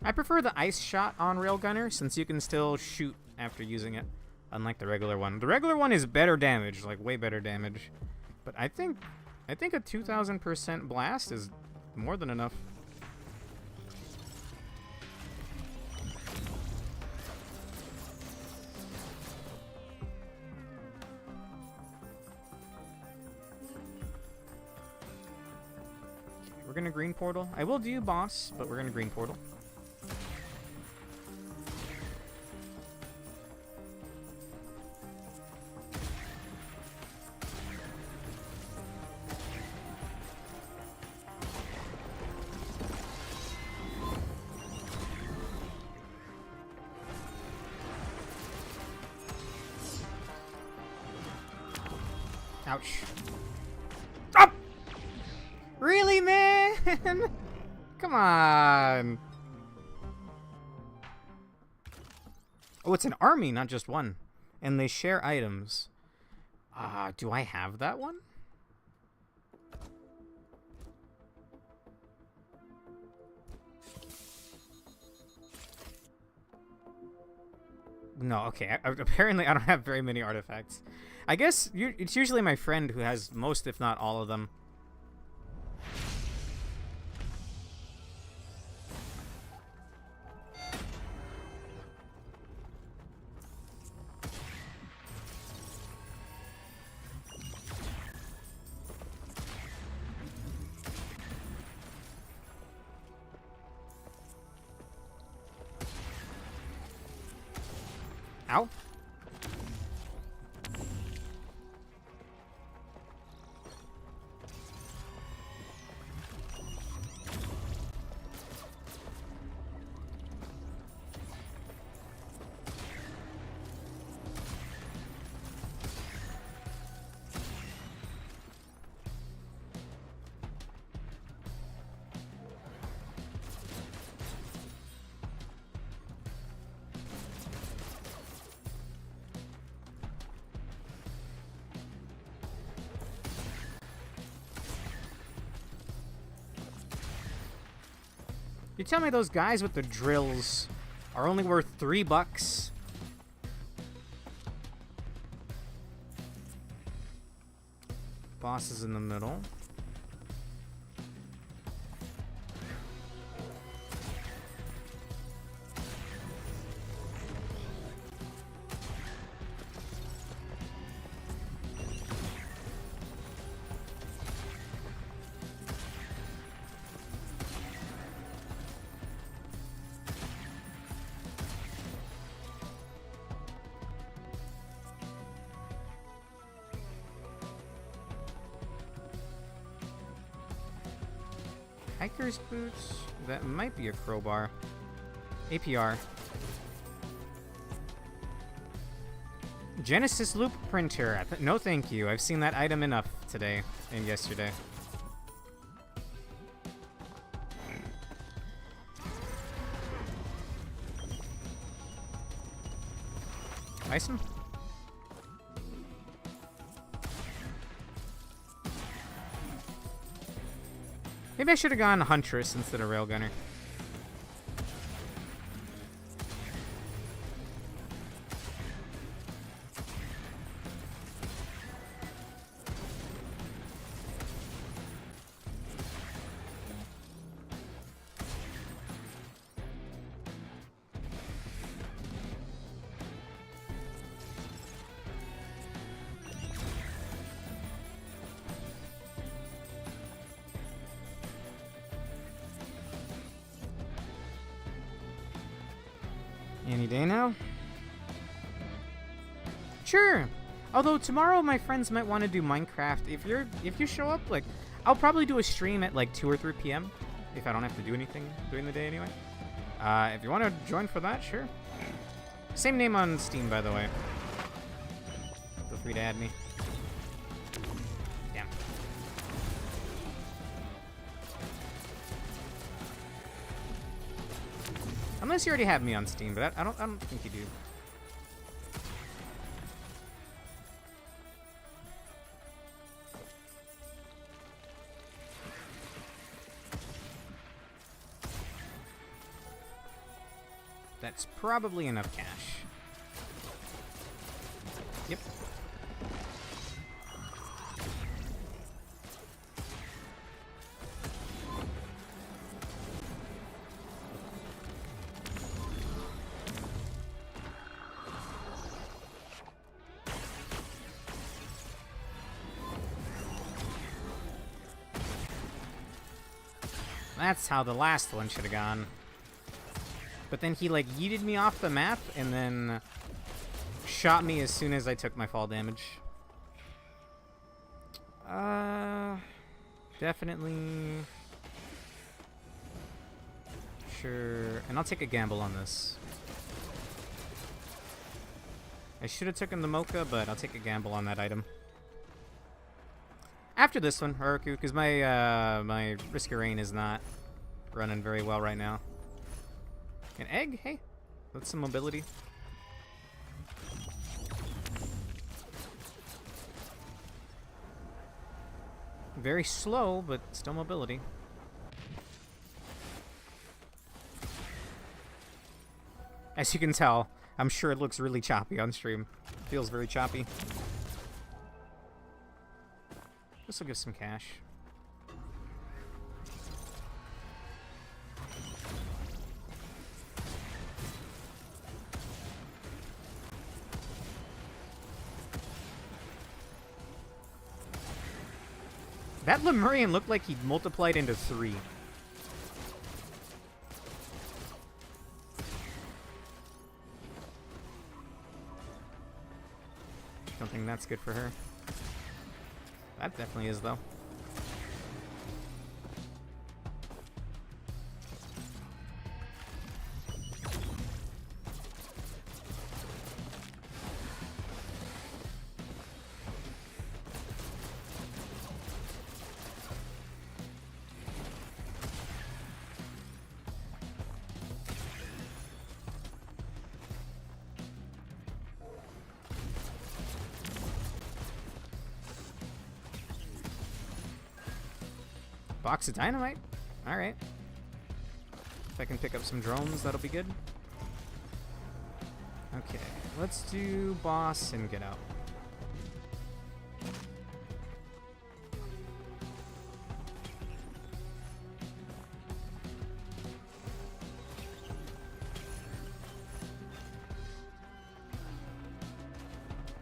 [SPEAKER 1] I prefer the ice shot on Railgunner since you can still shoot after using it, unlike the regular one. The regular one is better damage, like way better damage. But I think a 2000% blast is more than enough. We're gonna green portal. I will do boss, but we're gonna green portal. Ouch. Stop! Really, man? Come on. Oh, it's an army, not just one. And they share items. Do I have that one? No, okay. Apparently I don't have very many artifacts. I guess it's usually my friend who has most, if not all of them. Ow. You tell me those guys with the drills are only worth $3? Boss is in the middle. Hiker's boots? That might be a crowbar. APR. Genesis loop printer. No thank you. I've seen that item enough today and yesterday. Bison? Maybe I should have gone Huntress instead of Railgunner. Any day now? Sure. Although tomorrow my friends might want to do Minecraft. If you show up, like, I'll probably do a stream at like 2 or 3 p.m. if I don't have to do anything during the day anyway. If you want to join for that, sure. Same name on Steam, by the way. Feel free to add me. Damn. Unless you already have me on Steam, but I don't think you do. That's probably enough cash. Yep. That's how the last one should have gone. But then he, like, yeeted me off the map and then shot me as soon as I took my fall damage. Definitely. Sure. And I'll take a gamble on this. I should have taken the Mocha, but I'll take a gamble on that item. After this one, ROR2, because my Risk of Rain is not running very well right now. An egg? Hey, that's some mobility. Very slow, but still mobility. As you can tell, I'm sure it looks really choppy on stream. Feels very choppy. This will give some cash. That Lemurian looked like he multiplied into 3. Don't think that's good for her. That definitely is, though. Box of dynamite? Alright. If I can pick up some drones, that'll be good. Okay, let's do boss and get out.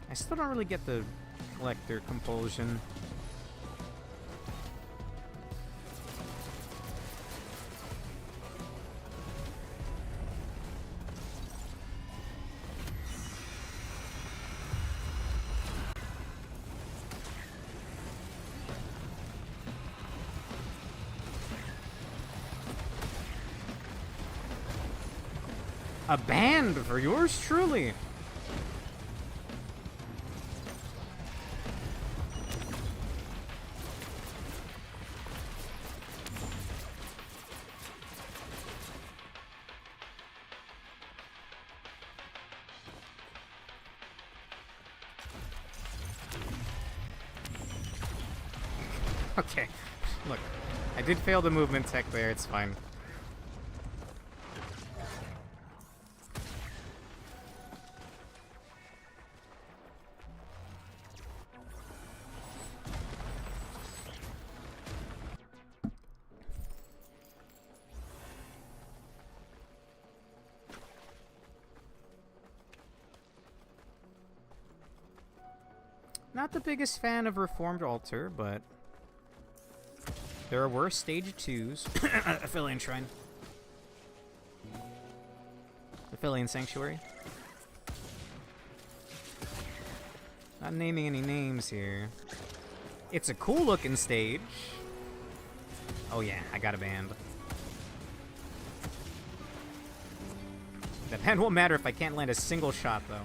[SPEAKER 1] I still don't really get the collector compulsion. A band for yours truly. Okay, look, I did fail the movement tech there, it's fine. Not the biggest fan of Reformed Altar, but there were stage 2s. Aphelion Shrine. Aphelion Sanctuary. Not naming any names here. It's a cool looking stage. Oh yeah, I got a band. That band won't matter if I can't land a single shot though.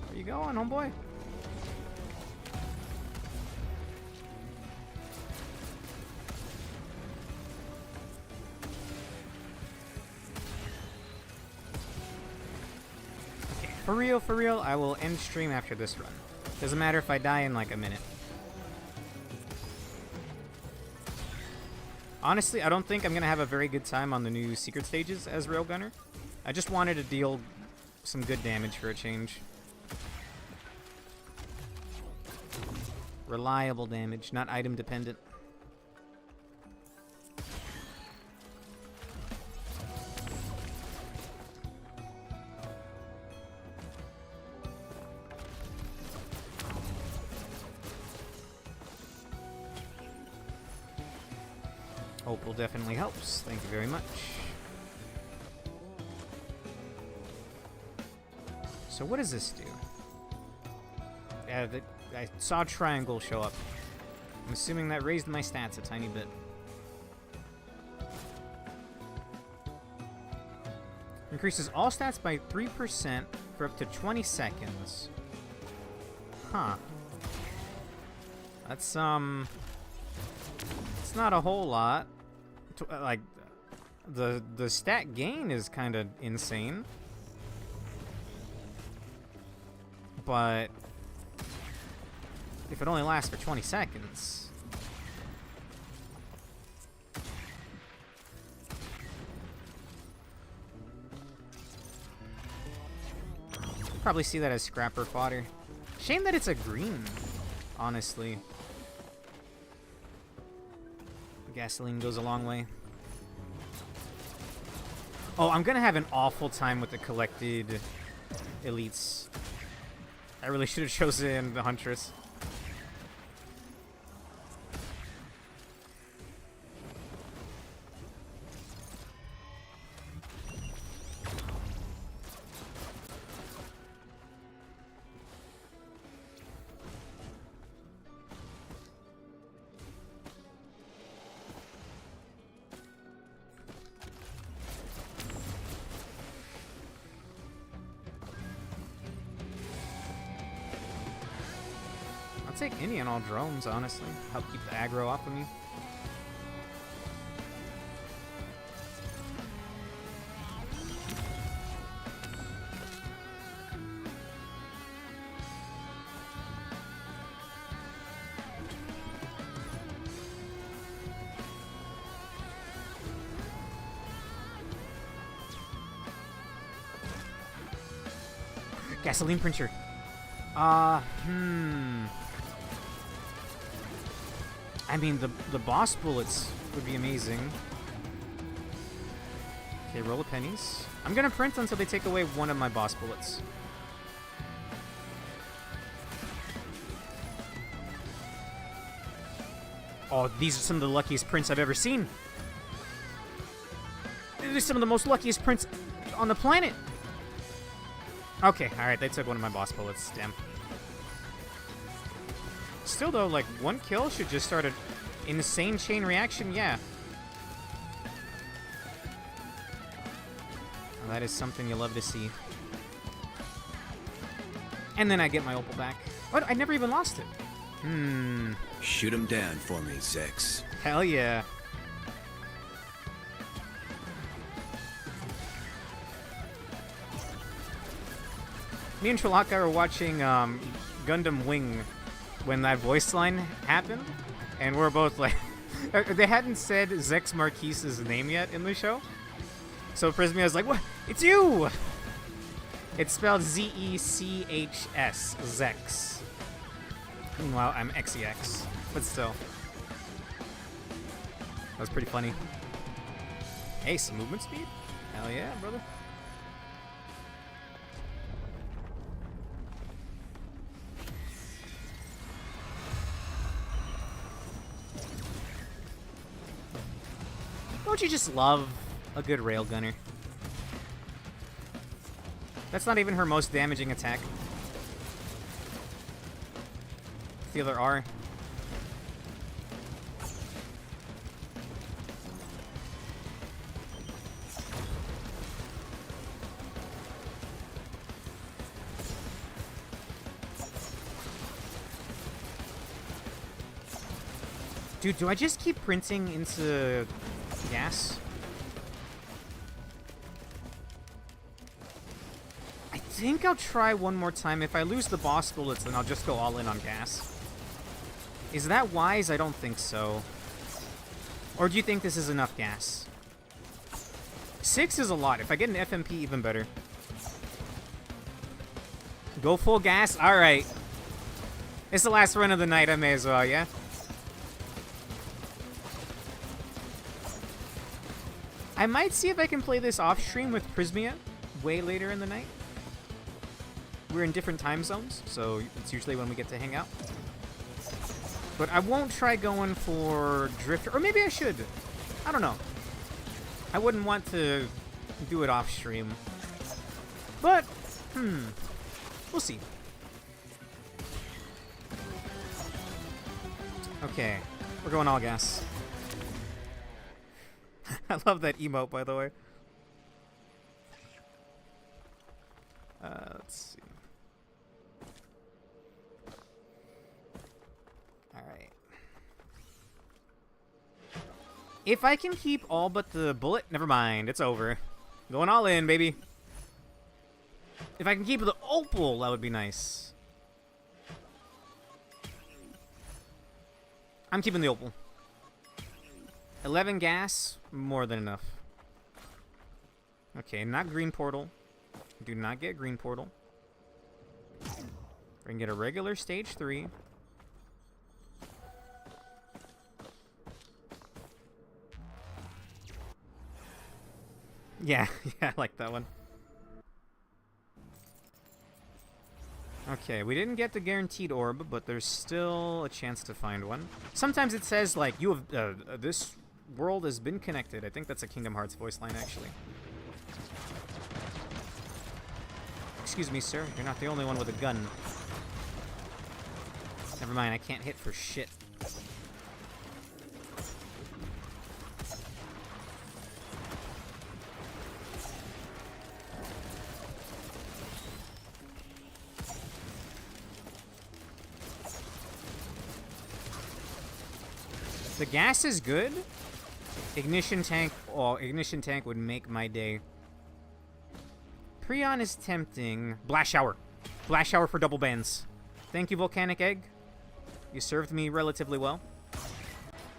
[SPEAKER 1] Where you going, homeboy? Okay, for real, I will end stream after this run. Doesn't matter if I die in like a minute. Honestly, I don't think I'm gonna have a very good time on the new secret stages as Railgunner. I just wanted to deal some good damage for a change. Reliable damage, not item dependent. Opal definitely helps. Thank you very much. So what does this do? I saw triangle show up. I'm assuming that raised my stats a tiny bit. Increases all stats by 3% for up to 20 seconds. Huh. That's, it's not a whole lot. Like, the stat gain is kind of insane. But if it only lasts for 20 seconds. Probably see that as scrapper fodder. Shame that it's a green, honestly. Gasoline goes a long way. Oh, I'm gonna have an awful time with the collected elites. I really should have chosen the Huntress. I'll take any and all drones, honestly. Help keep the aggro off of me. Gasoline printer. I mean, the boss bullets would be amazing. Okay, roll of pennies. I'm gonna print until they take away one of my boss bullets. Oh, these are some of the luckiest prints I've ever seen. These are some of the most luckiest prints on the planet. Okay, alright, they took one of my boss bullets. Damn. Still, though, like, one kill should just start an insane chain reaction. Yeah. Well, that is something you love to see. And then I get my opal back. What? I never even lost it.
[SPEAKER 3] Shoot him down for me, Zex.
[SPEAKER 1] Hell yeah. Me and Trelaka were watching Gundam Wing when that voice line happened, and we're both like, they hadn't said Zex Marquise's name yet in the show, so Prismia was like, "What? It's you!" It's spelled Z-E-C-H-S, Zex. Meanwhile, I'm XEX, but still. That was pretty funny. Hey, some movement speed? Hell yeah, brother. Don't you just love a good railgunner? That's not even her most damaging attack. The other R. Dude, do I just keep printing into gas? I think I'll try one more time. If I lose the boss bullets, then I'll just go all in on gas. Is that wise? I don't think so. Or do you think this is enough gas? 6 is a lot. If I get an FMP, even better. Go full gas? Alright. It's the last run of the night. I may as well, yeah? I might see if I can play this off stream with Prismia way later in the night. We're in different time zones, so it's usually when we get to hang out. But I won't try going for Drifter, or maybe I should. I don't know. I wouldn't want to do it off stream. But, we'll see. Okay, we're going all gas. I love that emote, by the way. Let's see. Alright. If I can keep all but the bullet, never mind, it's over. Going all in, baby. If I can keep the opal, that would be nice. I'm keeping the opal. 11 gas, more than enough. Okay, not green portal. Do not get green portal. We can get a regular stage 3. Yeah, yeah, I like that one. Okay, we didn't get the guaranteed orb, but there's still a chance to find one. Sometimes it says, like, you have, this world has been connected. I think that's a Kingdom Hearts voice line, actually. Excuse me, sir. You're not the only one with a gun. Never mind, I can't hit for shit. The gas is good. Ignition tank, oh, ignition tank would make my day. Prion is tempting. Blast shower. Blast shower for double bands. Thank you, Volcanic Egg. You served me relatively well.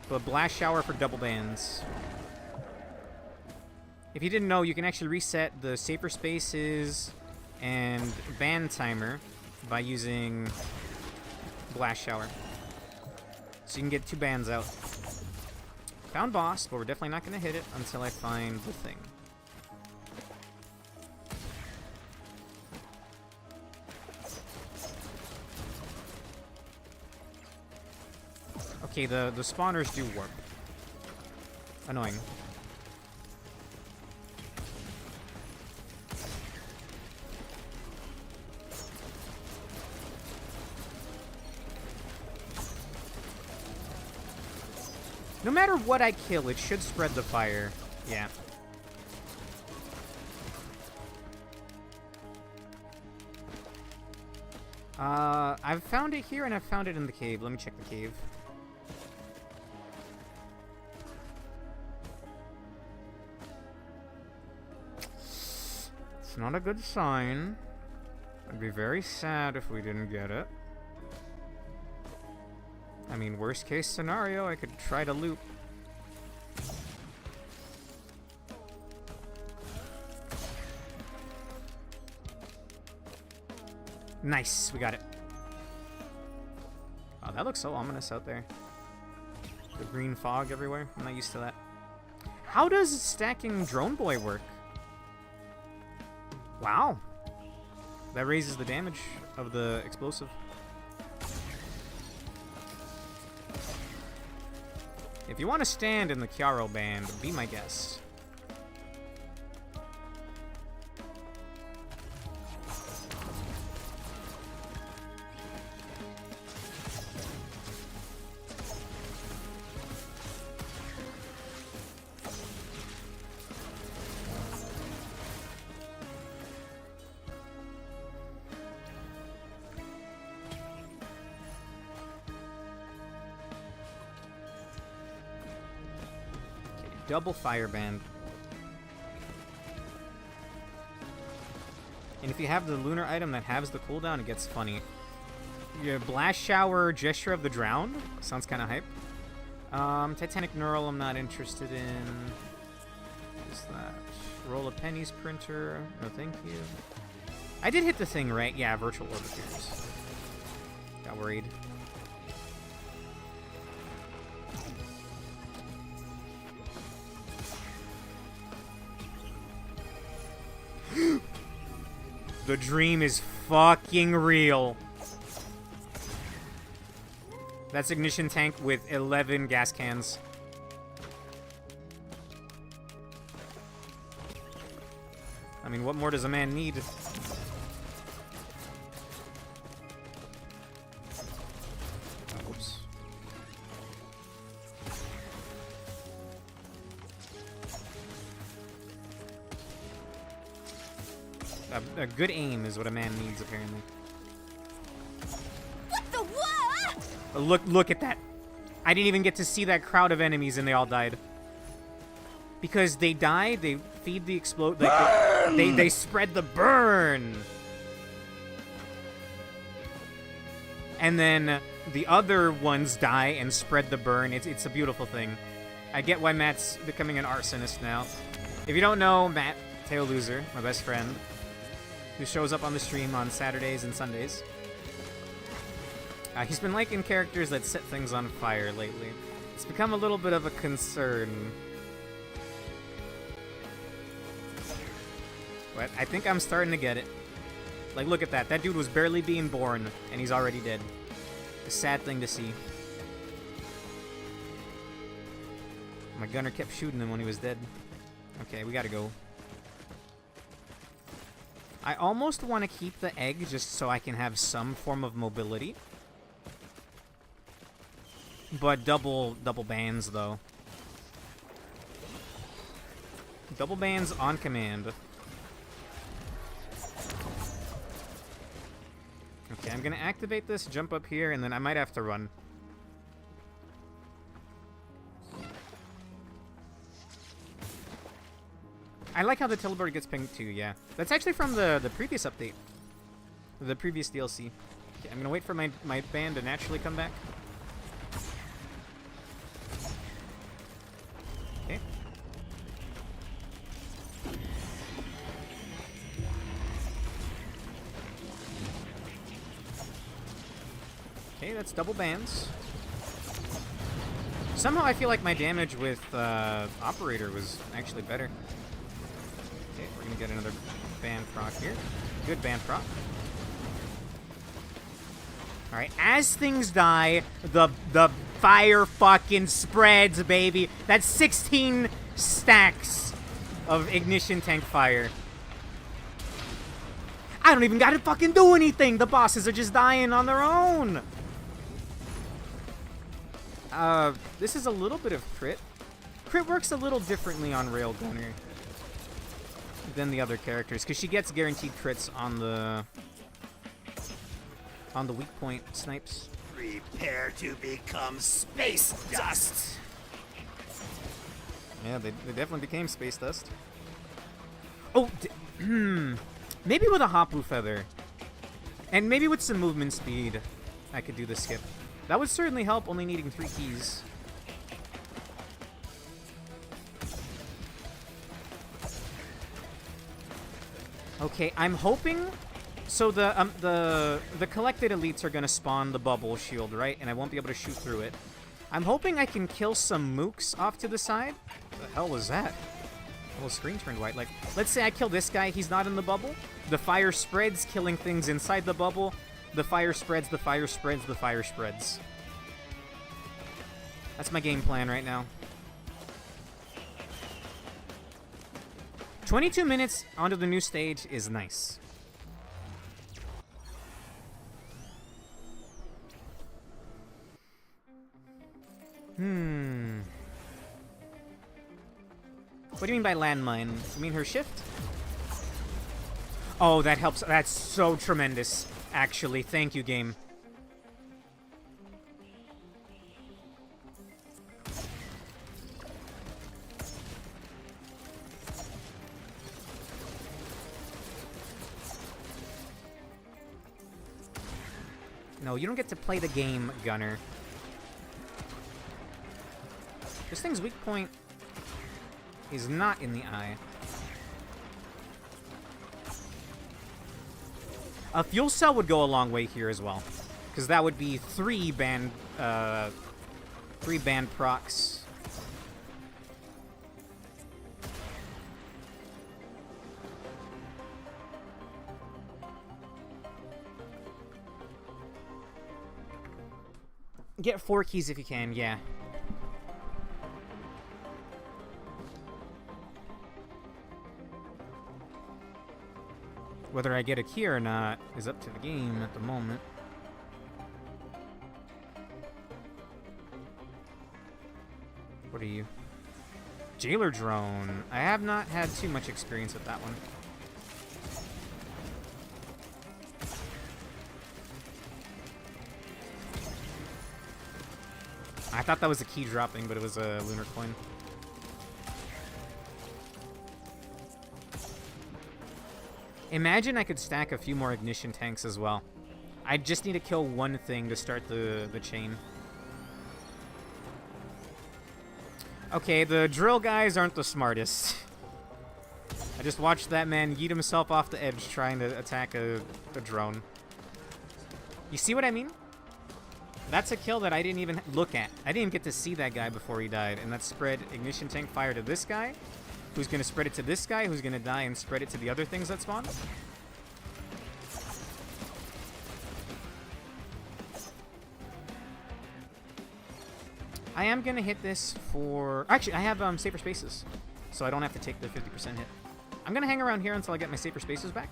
[SPEAKER 1] But blast shower for double bands. If you didn't know, you can actually reset the safer spaces and ban timer by using blast shower. So you can get 2 bans out. Found boss, but we're definitely not going to hit it until I find the thing. Okay, the spawners do warp. Annoying. No matter what I kill, it should spread the fire. Yeah. I've found it here and I've found it in the cave. Let me check the cave. It's not a good sign. I'd be very sad if we didn't get it. I mean, worst case scenario, I could try to loop. Nice, we got it. Oh, that looks so ominous out there. The green fog everywhere. I'm not used to that. How does stacking Drone Boy work? Wow. That raises the damage of the explosive. If you want to stand in the Chiaro band, be my guest. Double fire band. And if you have the lunar item that halves the cooldown, it gets funny. Your blast shower, gesture of the drowned sounds kind of hype. Titanic Neural, I'm not interested in. What is that? Roll a pennies printer. No, thank you. I did hit the thing right. Yeah, virtual orb appears. Got worried. The dream is fucking real. That's ignition tank with 11 gas cans. I mean, what more does a man need? Oh, oops. A good aim is what a man needs, apparently.
[SPEAKER 2] What the what?
[SPEAKER 1] Look at that. I didn't even get to see that crowd of enemies and they all died. Because they die, they feed the explode, like they spread the burn. And then the other ones die and spread the burn. It's a beautiful thing. I get why Matt's becoming an arsonist now. If you don't know, Matt, Tail Loser, my best friend, who shows up on the stream on Saturdays and Sundays. He's been liking characters that set things on fire lately. It's become a little bit of a concern. But I think I'm starting to get it. Like, look at that. That dude was barely being born, and he's already dead. A sad thing to see. My gunner kept shooting him when he was dead. Okay, we gotta go. I almost want to keep the egg just so I can have some form of mobility. But double bans, though. Double bans on command. Okay, I'm gonna activate this, jump up here, and then I might have to run. I like how the teleport gets pinged too, yeah. That's actually from the previous update. The previous DLC. Okay, I'm gonna wait for my band to naturally come back. Okay. Okay, that's double bans. Somehow I feel like my damage with Operator was actually better. Okay, we're gonna get another ban proc here. Good ban proc. Alright, as things die, the fire fucking spreads, baby. That's 16 stacks of ignition tank fire. I don't even gotta fucking do anything. The bosses are just dying on their own. This is a little bit of crit. Crit works a little differently on Railgunner than the other characters, because she gets guaranteed crits on the weak point snipes.
[SPEAKER 4] Prepare to become space dust.
[SPEAKER 1] Yeah, they definitely became space dust. Oh, maybe with a Hapu Feather. And maybe with some movement speed, I could do the skip. That would certainly help, only needing 3 keys. Okay, I'm hoping... So the collected elites are gonna spawn the bubble shield, right? And I won't be able to shoot through it. I'm hoping I can kill some mooks off to the side. What the hell was that? The whole screen turned white. Like, let's say I kill this guy, he's not in the bubble. The fire spreads, killing things inside the bubble. The fire spreads, the fire spreads, the fire spreads. That's my game plan right now. 22 minutes onto the new stage is nice. What do you mean by landmine? You mean her shift? Oh, that helps. That's so tremendous, actually. Thank you, game. No, you don't get to play the game, Gunner. This thing's weak point is not in the eye. A fuel cell would go a long way here as well, because that would be 3 band procs. Get 4 keys if you can, yeah. Whether I get a key or not is up to the game at the moment. What are you? Jailer drone. I have not had too much experience with that one. I thought that was a key dropping, but it was a lunar coin. Imagine I could stack a few more ignition tanks as well. I just need to kill one thing to start the chain. Okay, the drill guys aren't the smartest. I just watched that man yeet himself off the edge trying to attack a drone. You see what I mean? That's a kill that I didn't even look at. I didn't even get to see that guy before he died, and that spread ignition tank fire to this guy, who's going to spread it to this guy, who's going to die and spread it to the other things that spawn. I am going to hit this for... Actually, I have safer spaces, so I don't have to take the 50% hit. I'm going to hang around here until I get my safer spaces back.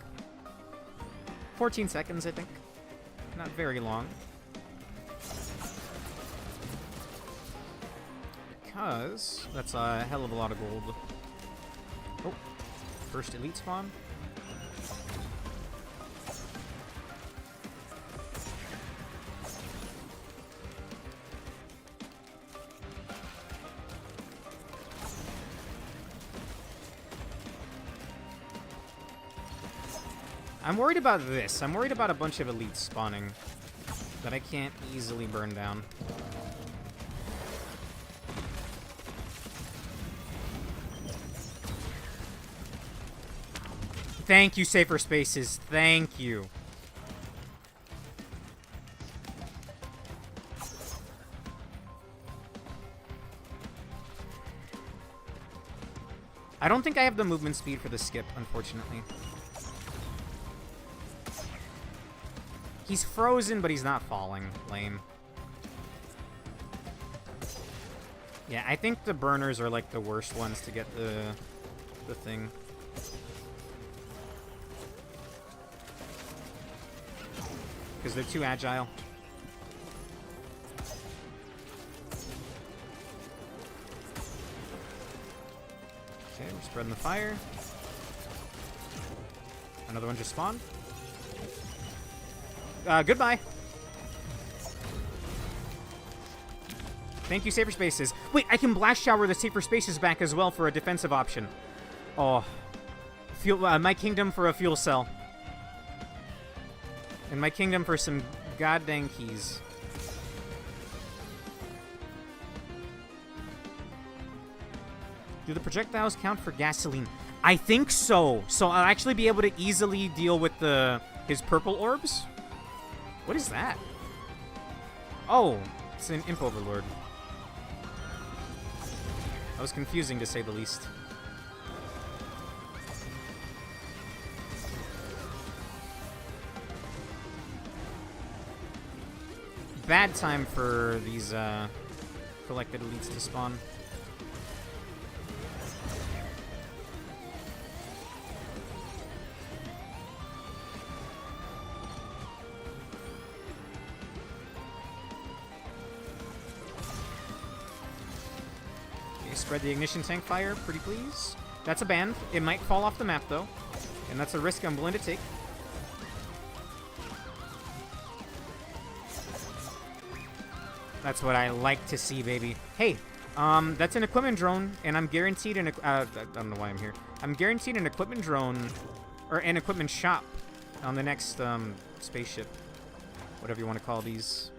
[SPEAKER 1] 14 seconds, I think. Not very long. Because that's a hell of a lot of gold. Oh, first elite spawn. I'm worried about this. I'm worried about a bunch of elites spawning that I can't easily burn down. Thank you, safer spaces. Thank you. I don't think I have the movement speed for the skip, unfortunately. He's frozen, but he's not falling. Lame. Yeah, I think the burners are like the worst ones to get the thing. Because they're too agile. Okay, we're spreading the fire. Another one just spawned. Goodbye. Thank you, Safer Spaces. Wait, I can Blast Shower the Safer Spaces back as well for a defensive option. Oh. My Kingdom for a fuel cell. And my Kingdom for some goddamn keys. Do the projectiles count for gasoline? I think so. So I'll actually be able to easily deal with his purple orbs. What is that? Oh, it's an Imp Overlord. That was confusing to say the least. Bad time for these collected elites to spawn. Spread the ignition tank fire, pretty please. That's a ban. It might fall off the map, though. And that's a risk I'm willing to take. That's what I like to see, baby. Hey, that's an equipment drone, and I'm guaranteed I don't know why I'm here. I'm guaranteed an equipment drone, or an equipment shop on the next, spaceship. Whatever you want to call these.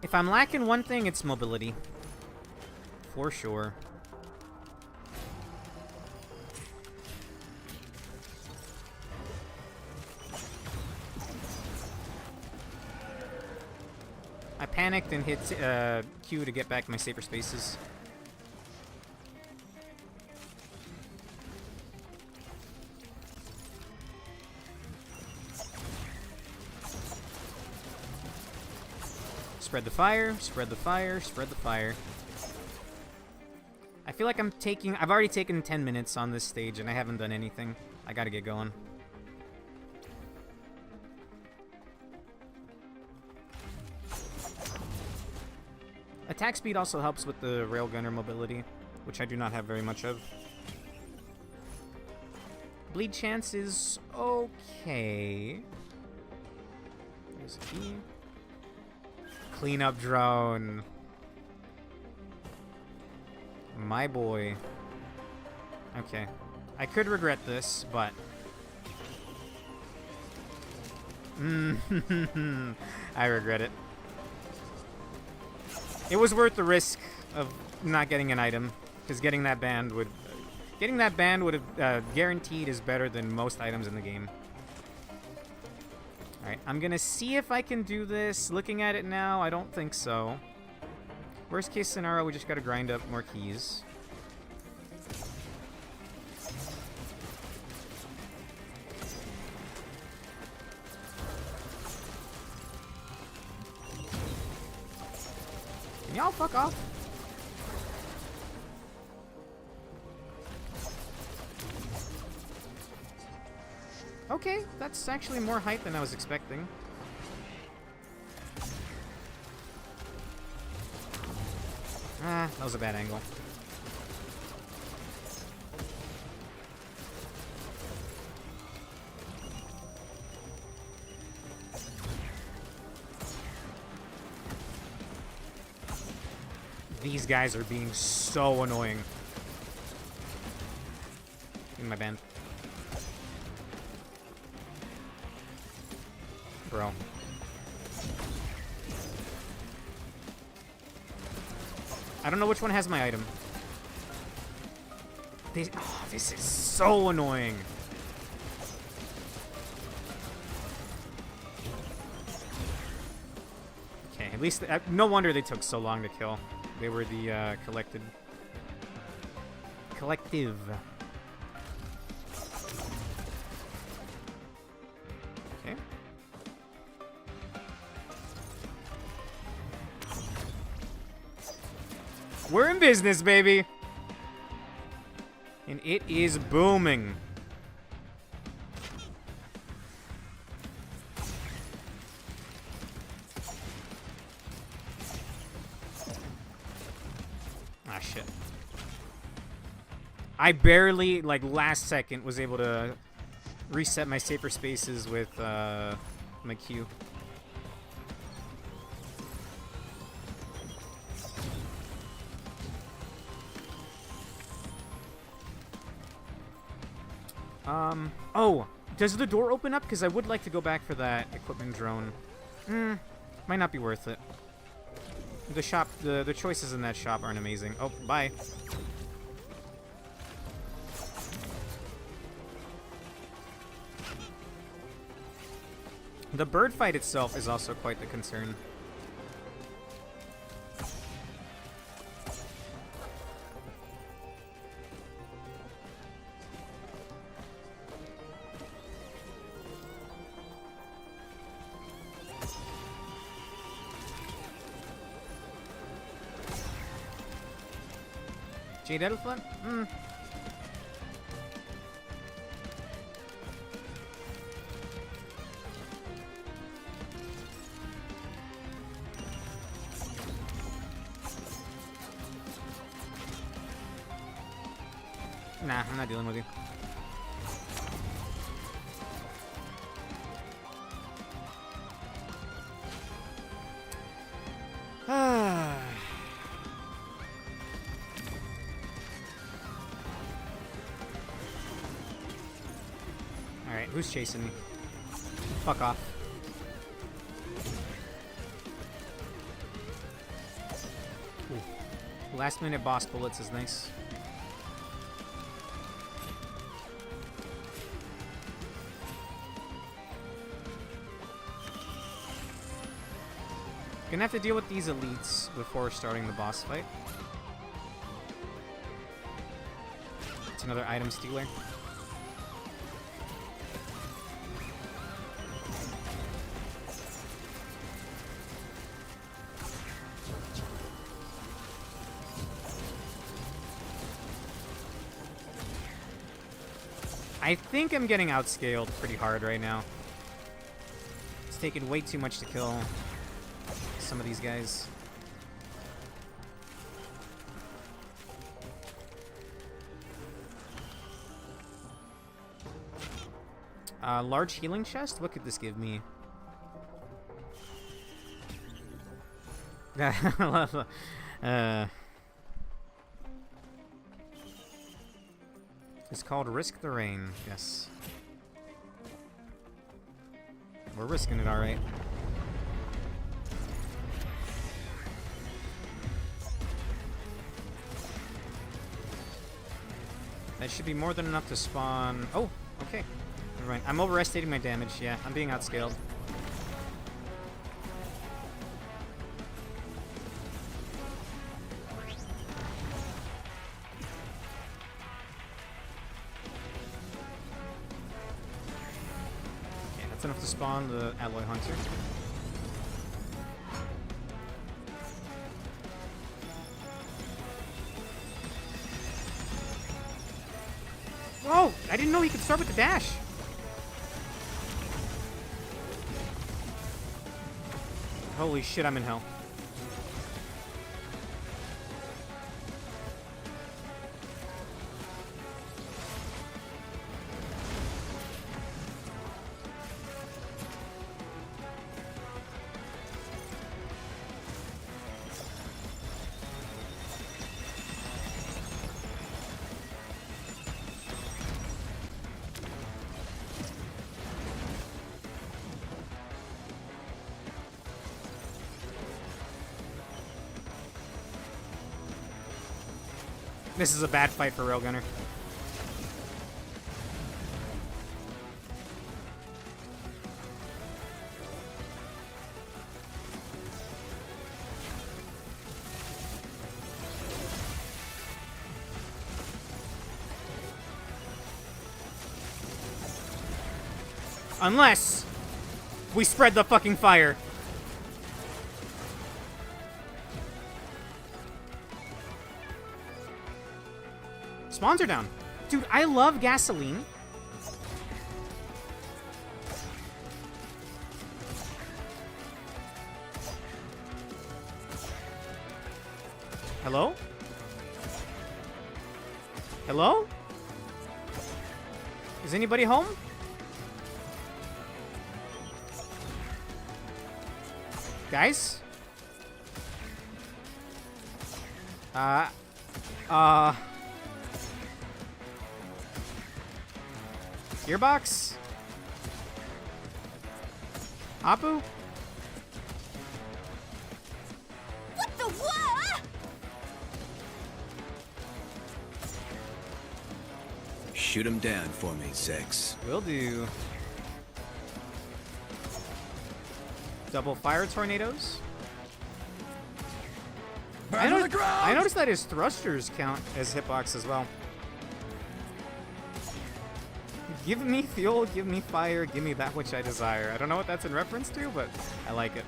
[SPEAKER 1] If I'm lacking one thing, it's mobility. For sure. I panicked and hit Q to get back my safer spaces. Spread the fire, spread the fire, spread the fire. I feel like I've already taken 10 minutes on this stage and I haven't done anything. I gotta get going. Attack speed also helps with the railgunner mobility, which I do not have very much of. Bleed chance is okay. There's a key. Cleanup drone. My boy. Okay. I could regret this, but... I regret it. It was worth the risk of not getting an item, because getting that band would have guaranteed is better than most items in the game. Alright, I'm gonna see if I can do this. Looking at it now, I don't think so. Worst case scenario, we just gotta grind up more keys. Can y'all fuck off? Okay, that's actually more height than I was expecting. Ah, that was a bad angle. These guys are being so annoying. In my band. Bro. I don't know which one has my item. This is so annoying. At least, no wonder they took so long to kill. They were the collective. Okay. We're in business, baby. And it is booming. Ah, shit. I barely, like, last second was able to reset my safer spaces with my Q. Oh, does the door open up? Because I would like to go back for that equipment drone. Might not be worth it. The shop, the choices in that shop aren't amazing. Oh, bye. The bird fight itself is also quite the concern. Jade Elfa? Nah, I'm not dealing with you. Alright, who's chasing me? Fuck off. Ooh. Last minute boss bullets is nice. Gonna have to deal with these elites before starting the boss fight. It's another item stealer. I think I'm getting outscaled pretty hard right now. It's taken way too much to kill some of these guys. Large healing chest? What could this give me? It's called Risk the Rain, yes. We're risking it alright. That should be more than enough to spawn. Oh, okay. Never mind. I'm overestimating my damage. Yeah, I'm being outscaled. Okay, that's enough to spawn the Alloy Hunter. Whoa! I didn't know he could start with the dash. Holy shit, I'm in hell. This is a bad fight for Railgunner. Unless we spread the fucking fire. Spawns are down. Dude, I love gasoline. Hello? Hello? Is anybody home? Guys? Gearbox? Apu?
[SPEAKER 2] What the what?
[SPEAKER 3] Shoot him down for me, Six.
[SPEAKER 1] Will do. Double fire tornadoes?
[SPEAKER 3] Burn to the ground!
[SPEAKER 1] I noticed that his thrusters count as hitbox as well. Give me fuel, give me fire, give me that which I desire. I don't know what that's in reference to, but I like it.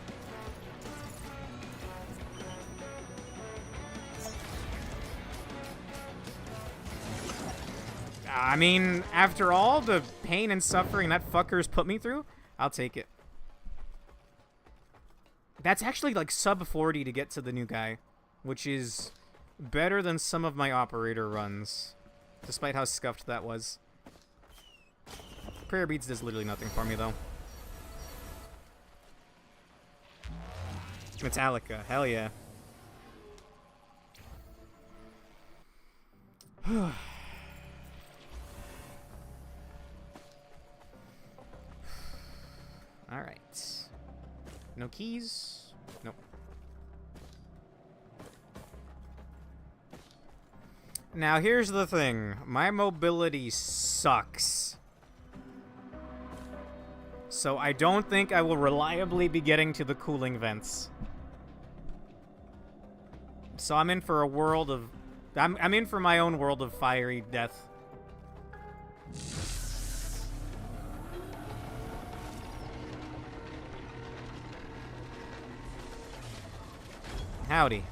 [SPEAKER 1] I mean, after all the pain and suffering that fucker's put me through, I'll take it. That's actually like sub 40 to get to the new guy, which is better than some of my operator runs, despite how scuffed that was. Prayer Beads does literally nothing for me, though. Metallica, hell yeah. Alright. No keys? Nope. Now, here's the thing. My mobility sucks. So I don't think I will reliably be getting to the cooling vents. So I'm in for a world of... I'm in for my own world of fiery death. Howdy.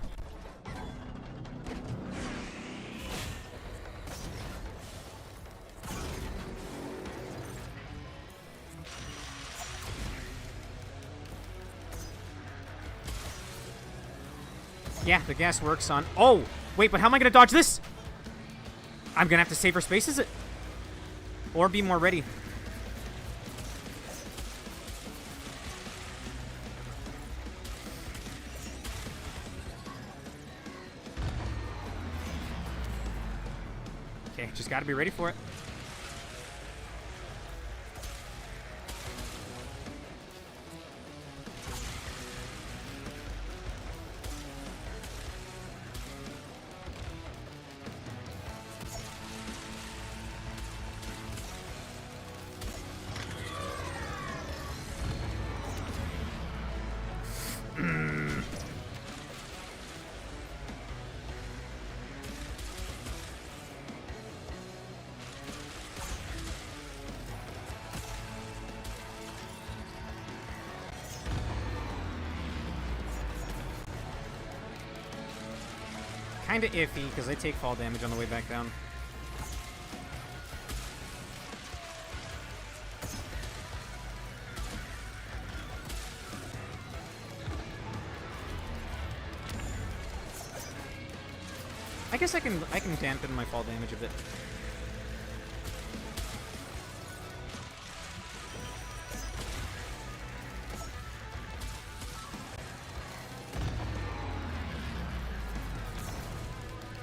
[SPEAKER 1] Yeah, the gas works on... Oh! Wait, but how am I gonna dodge this? I'm gonna have to save her space, is it? Or be more ready. Okay, just gotta be ready for it. Kinda iffy, because I take fall damage on the way back down. I guess I can dampen my fall damage a bit.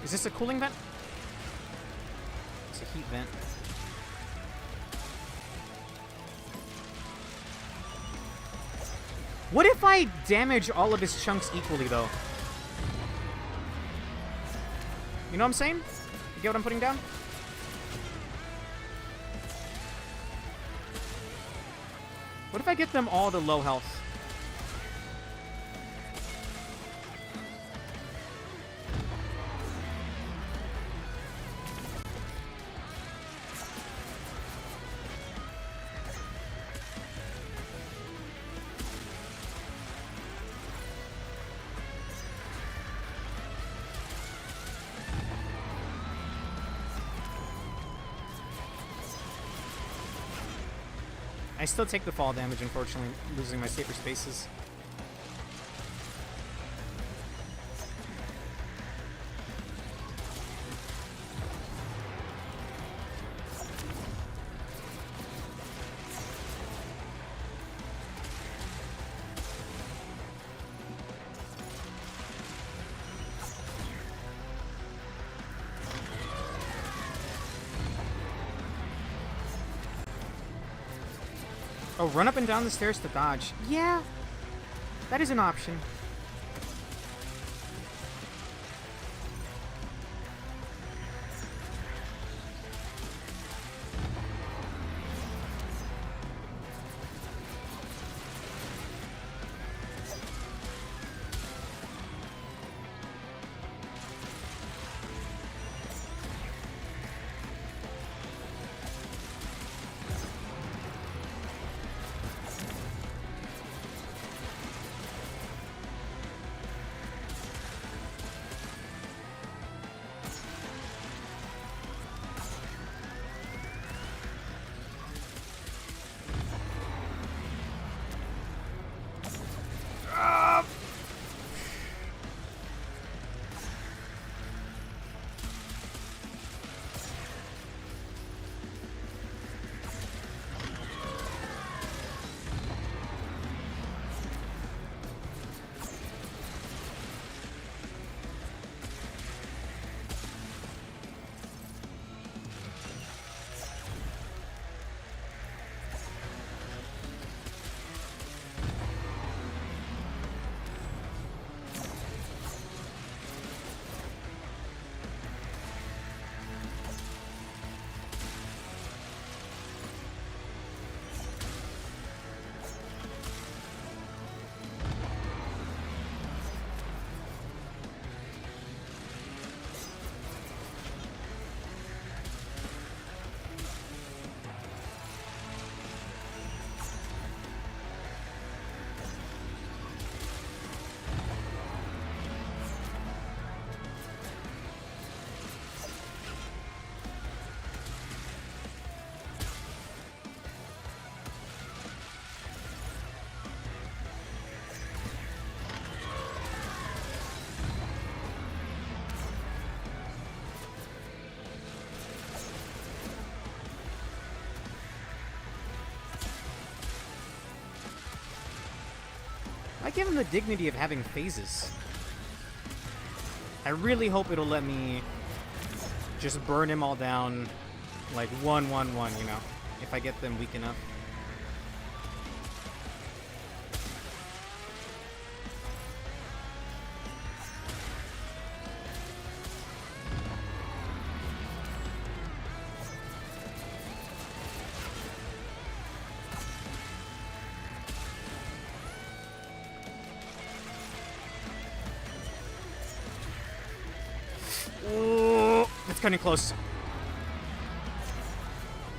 [SPEAKER 1] Is this a cooling vent? It's a heat vent. What if I damage all of his chunks equally, though? You know what I'm saying? You get what I'm putting down? What if I get them all to low health? I still take the fall damage, unfortunately, losing my safer spaces. Oh, run up and down the stairs to dodge. Yeah, that is an option. I give him the dignity of having phases. I really hope it'll let me just burn him all down like 1-1-1, you know, if I get them weak enough. Oh, it's cutting close.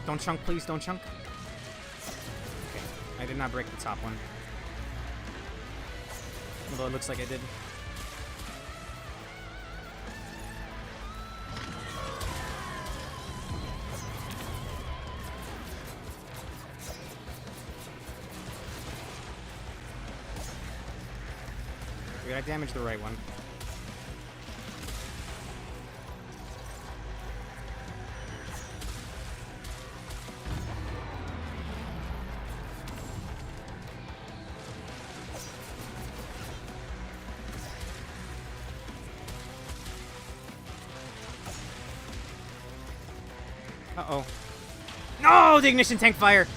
[SPEAKER 1] Don't chunk, please. Don't chunk. Okay, I did not break the top one. Although it looks like I did. Wait, I damaged the right one. Uh-oh. No! The ignition tank fire!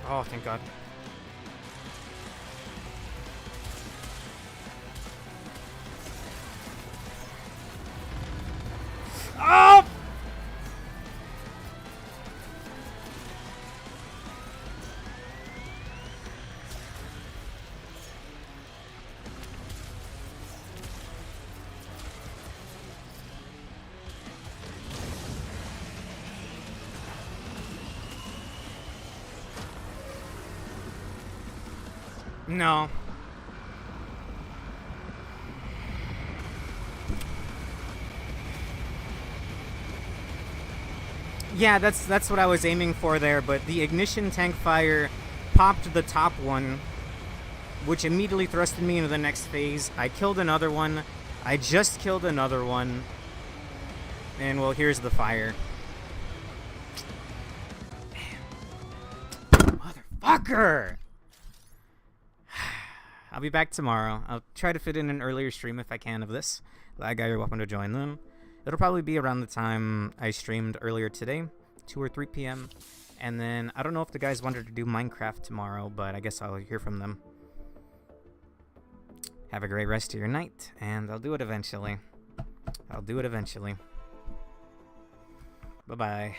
[SPEAKER 1] Oh, thank God. Oh! No. Yeah, that's what I was aiming for there, but the ignition tank fire popped the top one, which immediately thrusted me into the next phase. I killed another one. I just killed another one. And, well, here's the fire. Damn. Motherfucker! I'll be back tomorrow. I'll try to fit in an earlier stream if I can of this. That guy, you're welcome to join them. It'll probably be around the time I streamed earlier today, 2 or 3 p.m. And then, I don't know if the guys wanted to do Minecraft tomorrow, but I guess I'll hear from them. Have a great rest of your night, and I'll do it eventually. I'll do it eventually. Bye-bye.